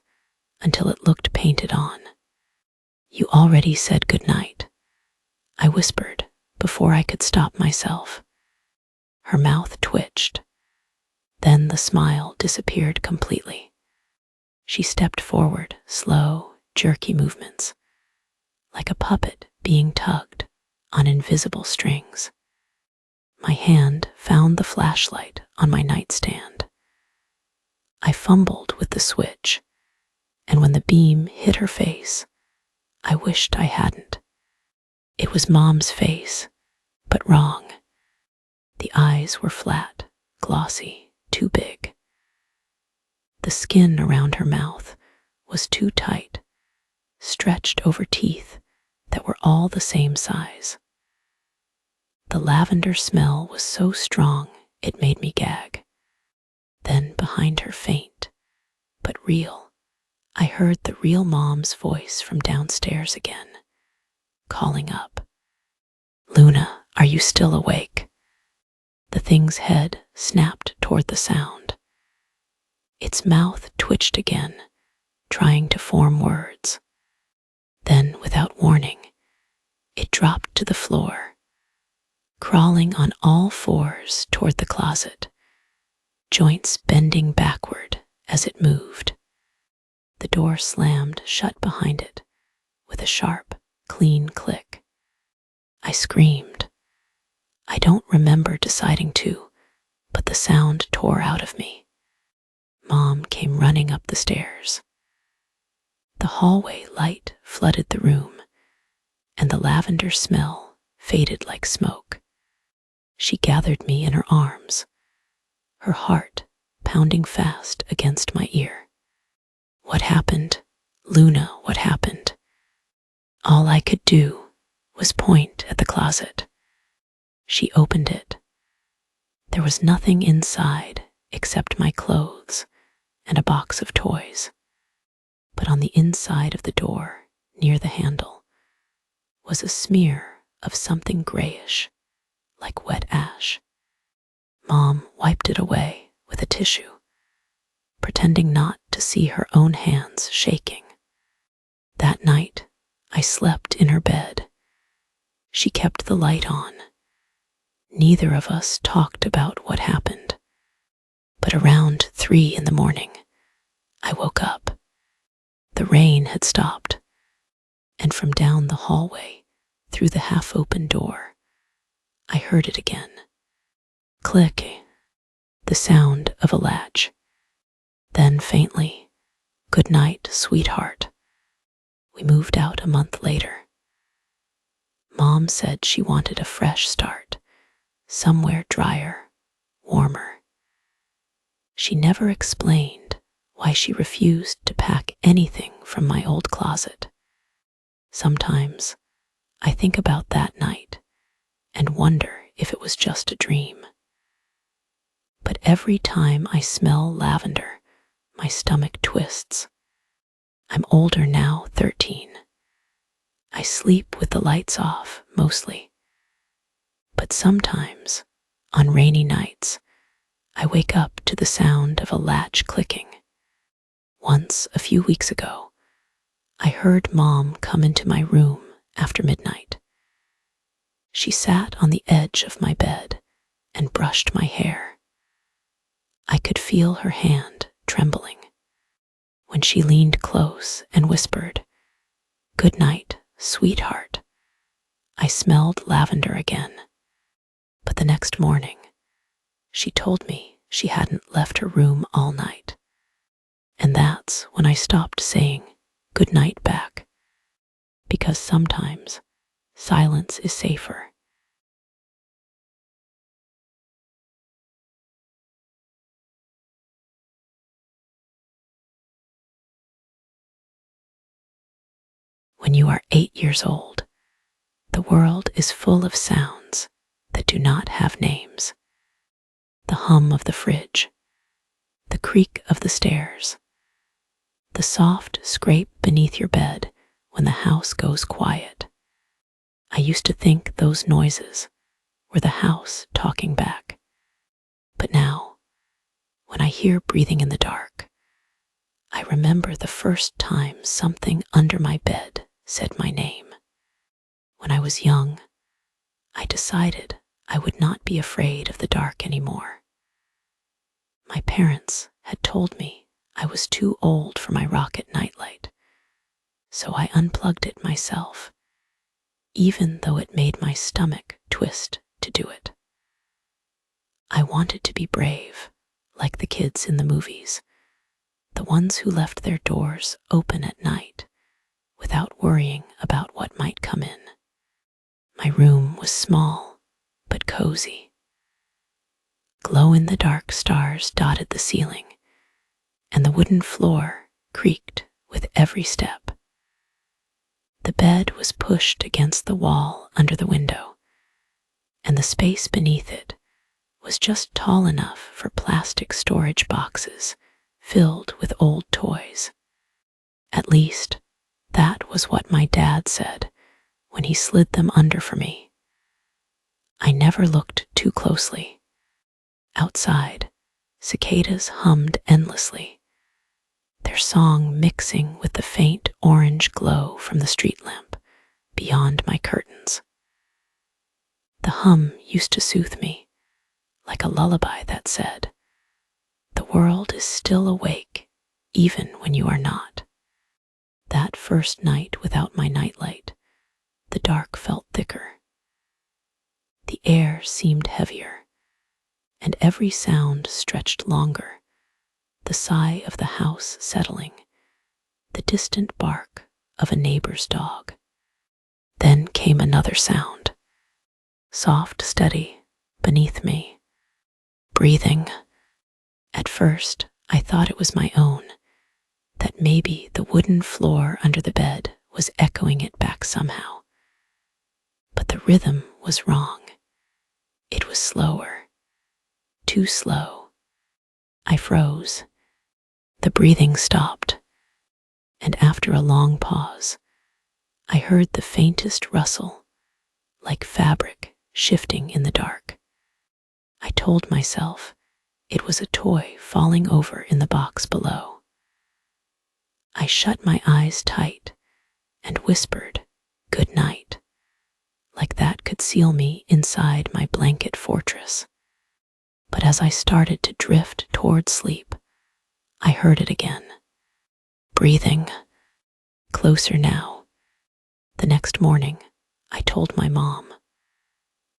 until it looked painted on. "You already said goodnight," I whispered before I could stop myself. Her mouth twitched. Then the smile disappeared completely. She stepped forward, slow, jerky movements, like a puppet being tugged on invisible strings. My hand found the flashlight on my nightstand. I fumbled with the switch, and when the beam hit her face, I wished I hadn't. It was Mom's face, but wrong. The eyes were flat, glossy, too big. The skin around her mouth was too tight, stretched over teeth that were all the same size. The lavender smell was so strong it made me gag. Then behind her faint, but real, I heard the real Mom's voice from downstairs again, calling up. "Luna, are you still awake?" The thing's head snapped toward the sound. Its mouth twitched again, trying to form words. Then, without warning, it dropped to the floor, crawling on all fours toward the closet, joints bending backward as it moved. The door slammed shut behind it with a sharp, clean click. I screamed. I don't remember deciding to, but the sound tore out of me. Mom came running up the stairs. The hallway light flooded the room, and the lavender smell faded like smoke. She gathered me in her arms, her heart pounding fast against my ear. "What happened? Luna, what happened?" All I could do was point at the closet. She opened it. There was nothing inside except my clothes and a box of toys. But on the inside of the door, near the handle, was a smear of something grayish, like wet ash. Mom wiped it away with a tissue, pretending not to see her own hands shaking. That night, I slept in her bed. She kept the light on. Neither of us talked about what happened. But around 3 a.m, I woke up. The rain had stopped, and from down the hallway, through the half-open door, I heard it again. Click, the sound of a latch. Then faintly, "Good night, sweetheart." We moved out a month later. Mom said she wanted a fresh start, somewhere drier, warmer. She never explained why she refused to pack anything from my old closet. Sometimes I think about that night and wonder if it was just a dream. But every time I smell lavender, my stomach twists. I'm older now, 13. I sleep with the lights off, mostly. But sometimes, on rainy nights, I wake up to the sound of a latch clicking. Once, a few weeks ago, I heard Mom come into my room after midnight. She sat on the edge of my bed and brushed my hair. I could feel her hand trembling. When she leaned close and whispered, "Good night, sweetheart," I smelled lavender again. But the next morning, she told me she hadn't left her room all night. And that's when I stopped saying good night back, because sometimes silence is safer. When you are 8 years old, the world is full of sounds that do not have names. The hum of the fridge, the creak of the stairs, the soft scrape beneath your bed when the house goes quiet. I used to think those noises were the house talking back. But now, when I hear breathing in the dark, I remember the first time something under my bed said my name. When I was young, I decided I would not be afraid of the dark anymore. My parents had told me I was too old for my rocket nightlight, so I unplugged it myself, even though it made my stomach twist to do it. I wanted to be brave, like the kids in the movies, the ones who left their doors open at night without worrying about what might come in. My room was small but cozy. Glow-in-the-dark stars dotted the ceiling, and the wooden floor creaked with every step. The bed was pushed against the wall under the window, and the space beneath it was just tall enough for plastic storage boxes filled with old toys. At least, that was what my dad said when he slid them under for me. I never looked too closely. Outside, cicadas hummed endlessly, their song mixing with the faint orange glow from the street lamp beyond my curtains. The hum used to soothe me, like a lullaby that said, "The world is still awake, even when you are not." That first night without my nightlight, the dark felt thicker. The air seemed heavier, and every sound stretched longer. The sigh of the house settling, the distant bark of a neighbor's dog. Then came another sound, soft, steady, beneath me, breathing. At first, I thought it was my own, that maybe the wooden floor under the bed was echoing it back somehow. But the rhythm was wrong. It was slower, too slow. I froze. The breathing stopped, and after a long pause, I heard the faintest rustle, like fabric shifting in the dark. I told myself it was a toy falling over in the box below. I shut my eyes tight and whispered, "Good night," like that could seal me inside my blanket fortress. But as I started to drift toward sleep, I heard it again, breathing, closer now. The next morning, I told my mom.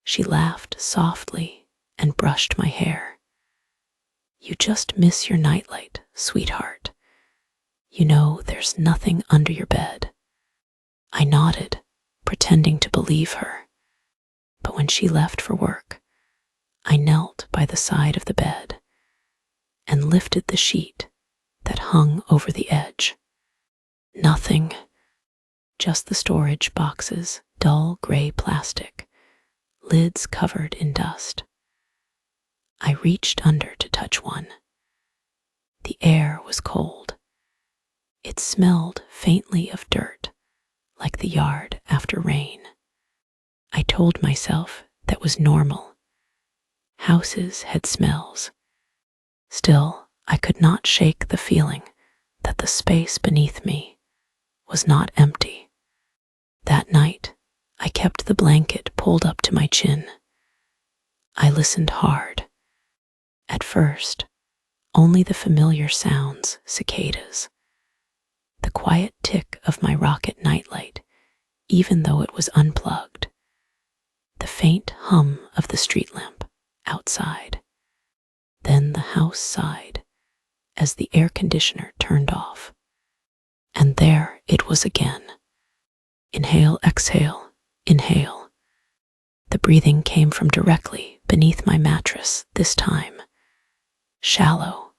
She laughed softly and brushed my hair. "You just miss your nightlight, sweetheart. You know there's nothing under your bed." I nodded, pretending to believe her. But when she left for work, I knelt by the side of the bed and lifted the sheet that hung over the edge. Nothing, just the storage box's dull gray plastic, lids covered in dust. I reached under to touch one. The air was cold. It smelled faintly of dirt, like the yard after rain. I told myself that was normal. Houses had smells. Still, I could not shake the feeling that the space beneath me was not empty. That night, I kept the blanket pulled up to my chin. I listened hard. At first, only the familiar sounds, cicadas, the quiet tick of my rocket nightlight, even though it was unplugged, the faint hum of the street lamp outside. Then the house sighed as the air conditioner turned off. And there it was again. Inhale, exhale, inhale. The breathing came from directly beneath my mattress this time. Shallow,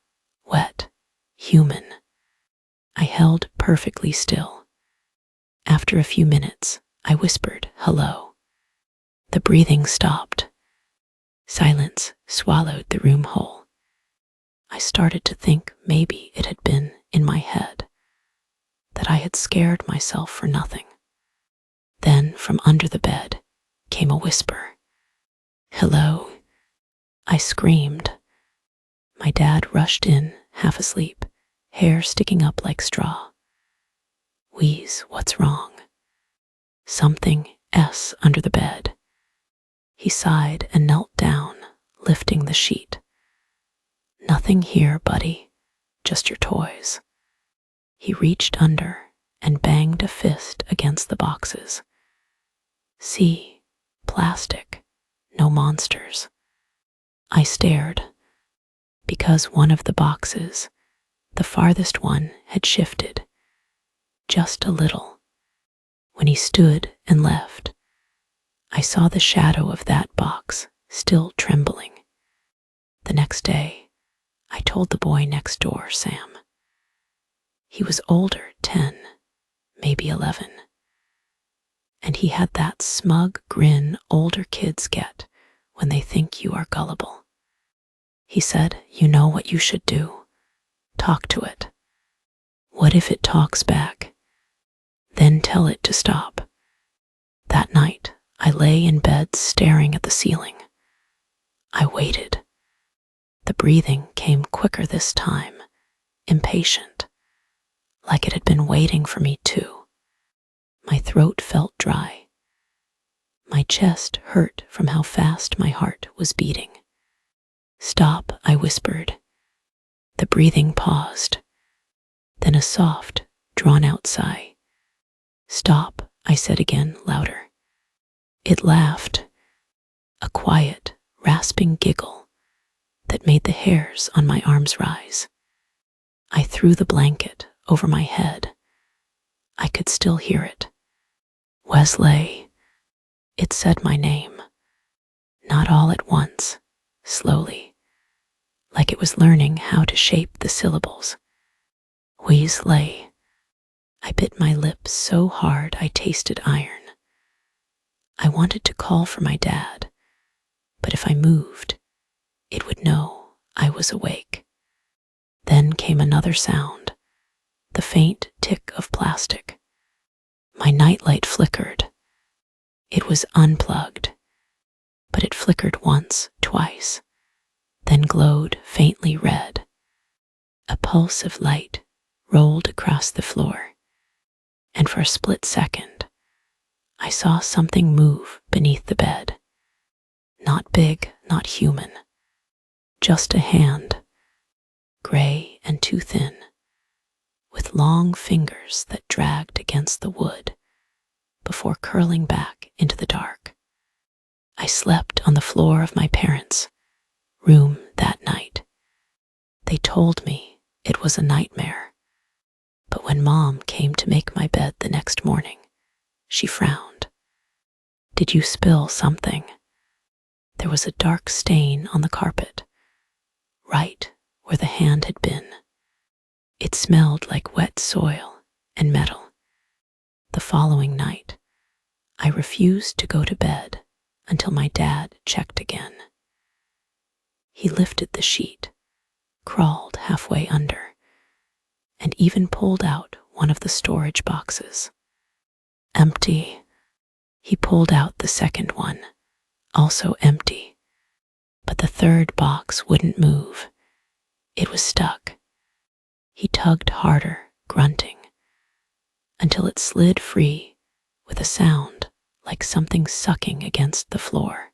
wet, human. I held perfectly still. After a few minutes, I whispered, "Hello." The breathing stopped. Silence swallowed the room whole. I started to think maybe it had been in my head, that I had scared myself for nothing. Then from under the bed came a whisper. "Hello." I screamed. My dad rushed in, half asleep, hair sticking up like straw. "Wheeze, what's wrong?" "Something S under the bed." He sighed and knelt down, lifting the sheet. "Nothing here, buddy, just your toys." He reached under and banged a fist against the boxes. "See, plastic, no monsters." I stared, because one of the boxes, the farthest one, had shifted, just a little. When he stood and left, I saw the shadow of that box still trembling. The next day, I told the boy next door, Sam. He was older, 10, maybe 11. And he had that smug grin older kids get when they think you are gullible. He said, "You know what you should do? Talk to it. What if it talks back? Then tell it to stop." That night, I lay in bed staring at the ceiling. I waited. The breathing came quicker this time, impatient, like it had been waiting for me too. My throat felt dry. My chest hurt from how fast my heart was beating. "Stop," I whispered. The breathing paused. Then a soft, drawn-out sigh. "Stop," I said again, louder. It laughed, a quiet, rasping giggle that made the hairs on my arms rise. I threw the blanket over my head. I could still hear it. "Wesley." It said my name, not all at once, slowly, like it was learning how to shape the syllables. Weasley. I bit my lips so hard I tasted iron. I wanted to call for my dad, but if I moved, it would know I was awake. Then came another sound, the faint tick of plastic. My nightlight flickered. It was unplugged, but it flickered once, twice, then glowed faintly red. A pulse of light rolled across the floor, and for a split second, I saw something move beneath the bed. Not big, not human, just a hand, gray and too thin, with long fingers that dragged against the wood before curling back into the dark. I slept on the floor of my parents' room that night. They told me it was a nightmare, but when Mom came to make my bed the next morning, she frowned. "Did you spill something?" There was a dark stain on the carpet, right where the hand had been. It smelled like wet soil and metal. The following night, I refused to go to bed until my dad checked again. He lifted the sheet, crawled halfway under, and even pulled out one of the storage boxes. Empty. He pulled out the second one, also empty. But the third box wouldn't move. It was stuck. He tugged harder, grunting, until it slid free with a sound like something sucking against the floor.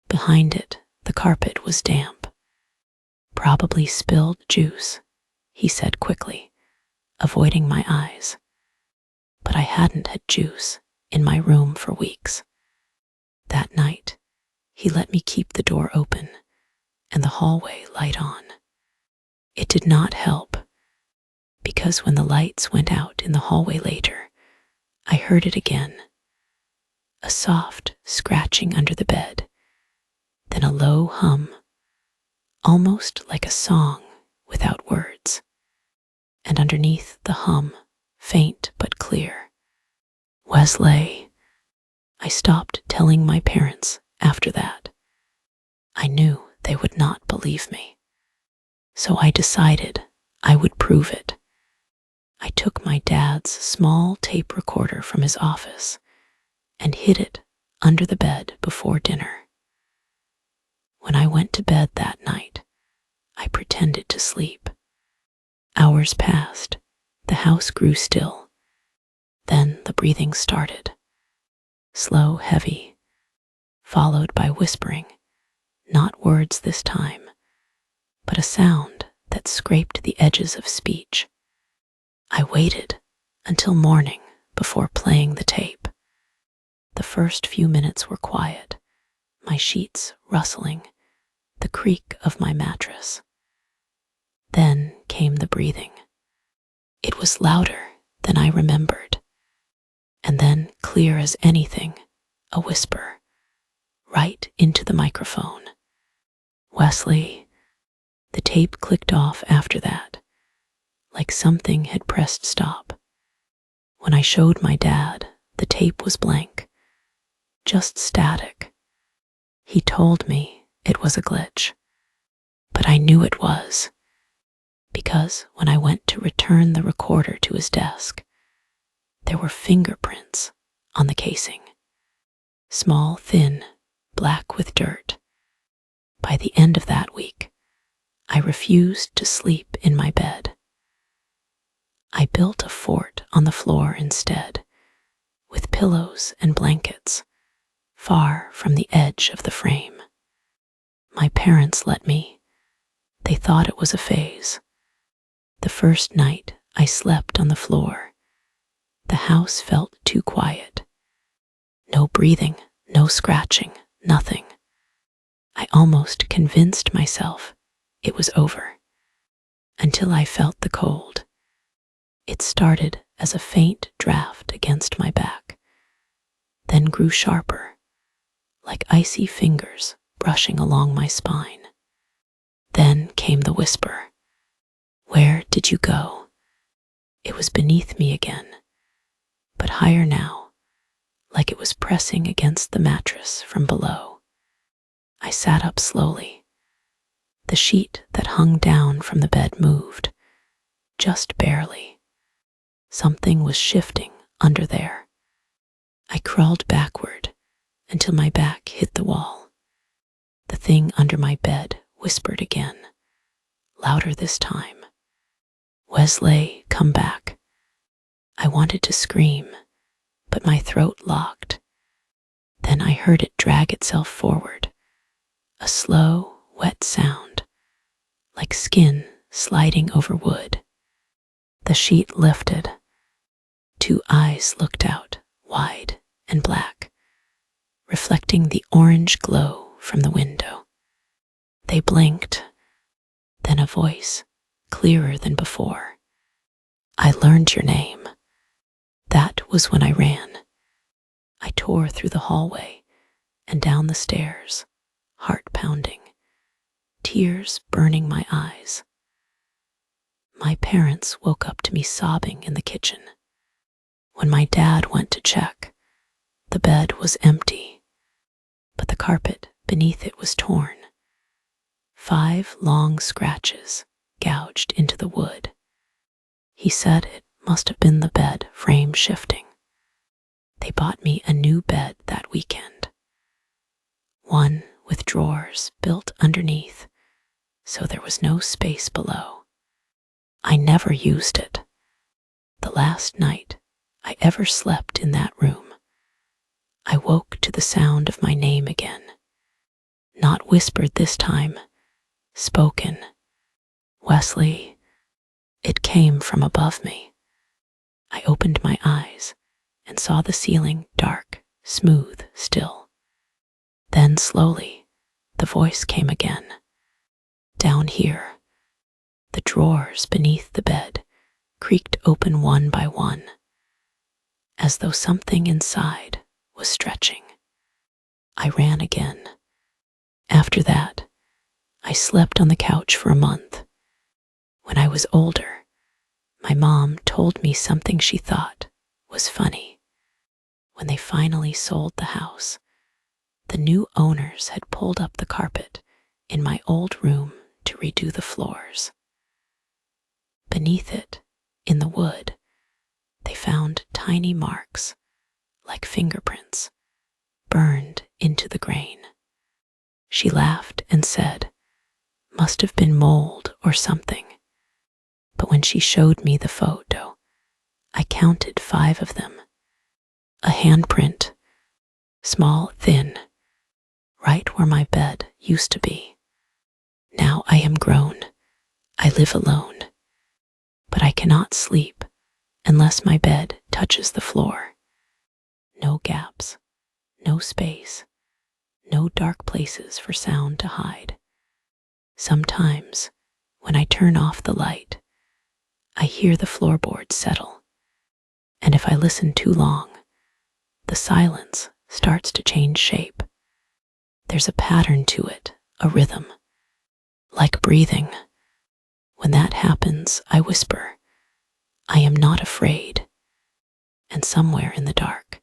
Behind it, the carpet was damp. Probably spilled juice, he said quickly, avoiding my eyes. But I hadn't had juice in my room for weeks. That night, he let me keep the door open and the hallway light on. It did not help, because when the lights went out in the hallway later, I heard it again. A soft scratching under the bed, then a low hum, almost like a song without words. And underneath the hum, faint but clear, Wesley. I stopped telling my parents after that. I knew they would not believe me. So I decided I would prove it. I took my dad's small tape recorder from his office and hid it under the bed before dinner. When I went to bed that night, I pretended to sleep. Hours passed. The house grew still. Then the breathing started. Slow, heavy, followed by whispering, not words this time, but a sound that scraped the edges of speech. I waited until morning before playing the tape. The first few minutes were quiet, my sheets rustling, the creak of my mattress. Then came the breathing. It was louder than I remembered, and then clear as anything, a whisper, right into the microphone. Wesley. The tape clicked off after that, like something had pressed stop. When I showed my dad, the tape was blank, just static. He told me it was a glitch, but I knew it was, because when I went to return the recorder to his desk, there were fingerprints on the casing. Small, thin, black with dirt. By the end of that week, I refused to sleep in my bed. I built a fort on the floor instead, with pillows and blankets, far from the edge of the frame. My parents let me. They thought it was a phase. The first night I slept on the floor, the house felt too quiet. No breathing, no scratching, nothing. I almost convinced myself it was over, until I felt the cold. It started as a faint draft against my back, then grew sharper, like icy fingers brushing along my spine. Then came the whisper. Where did you go? It was beneath me again, but higher now, like it was pressing against the mattress from below. I sat up slowly. The sheet that hung down from the bed moved, just barely. Something was shifting under there. I crawled backward until my back hit the wall. The thing under my bed whispered again, louder this time. Wesley, come back. I wanted to scream, but my throat locked. Then I heard it drag itself forward, a slow, wet sound, like skin sliding over wood. The sheet lifted. 2 eyes looked out, wide and black, reflecting the orange glow from the window. They blinked, then a voice, clearer than before. I learned your name. That was when I ran. I tore through the hallway and down the stairs, heart pounding, tears burning my eyes. My parents woke up to me sobbing in the kitchen. When my dad went to check, the bed was empty. but the carpet beneath it was torn. 5 long scratches gouged into the wood. He said it must have been the bed frame shifting. They bought me a new bed that weekend, one with drawers built underneath, so there was no space below. I never used it. The last night I ever slept in that room, I woke to the sound of my name again. Not whispered this time, spoken. Wesley. It came from above me. I opened my eyes and saw the ceiling dark, smooth, still. Then slowly, the voice came again. Down here, the drawers beneath the bed creaked open one by one, as though something inside was stretching. I ran again. After that, I slept on the couch for a month. When I was older, my mom told me something she thought was funny. When they finally sold the house, the new owners had pulled up the carpet in my old room to redo the floors. Beneath it, in the wood, they found tiny marks, like fingerprints, burned into the grain. She laughed and said, "Must have been mold or something." But when she showed me the photo, I counted 5 of them. A handprint, small, thin, right where my bed used to be. Now I am grown. I live alone. But I cannot sleep unless my bed touches the floor. No gaps, no space, no dark places for sound to hide. Sometimes, when I turn off the light, I hear the floorboards settle, and if I listen too long, the silence starts to change shape. There's a pattern to it, a rhythm, like breathing. When that happens, I whisper, "I am not afraid." And somewhere in the dark,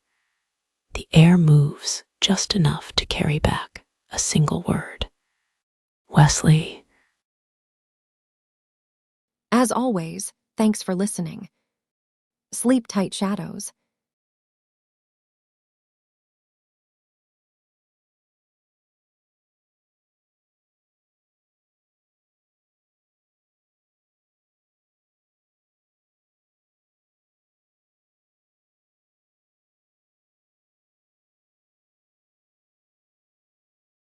the air moves just enough to carry back a single word. Wesley. As always, thanks for listening. Sleep tight, shadows.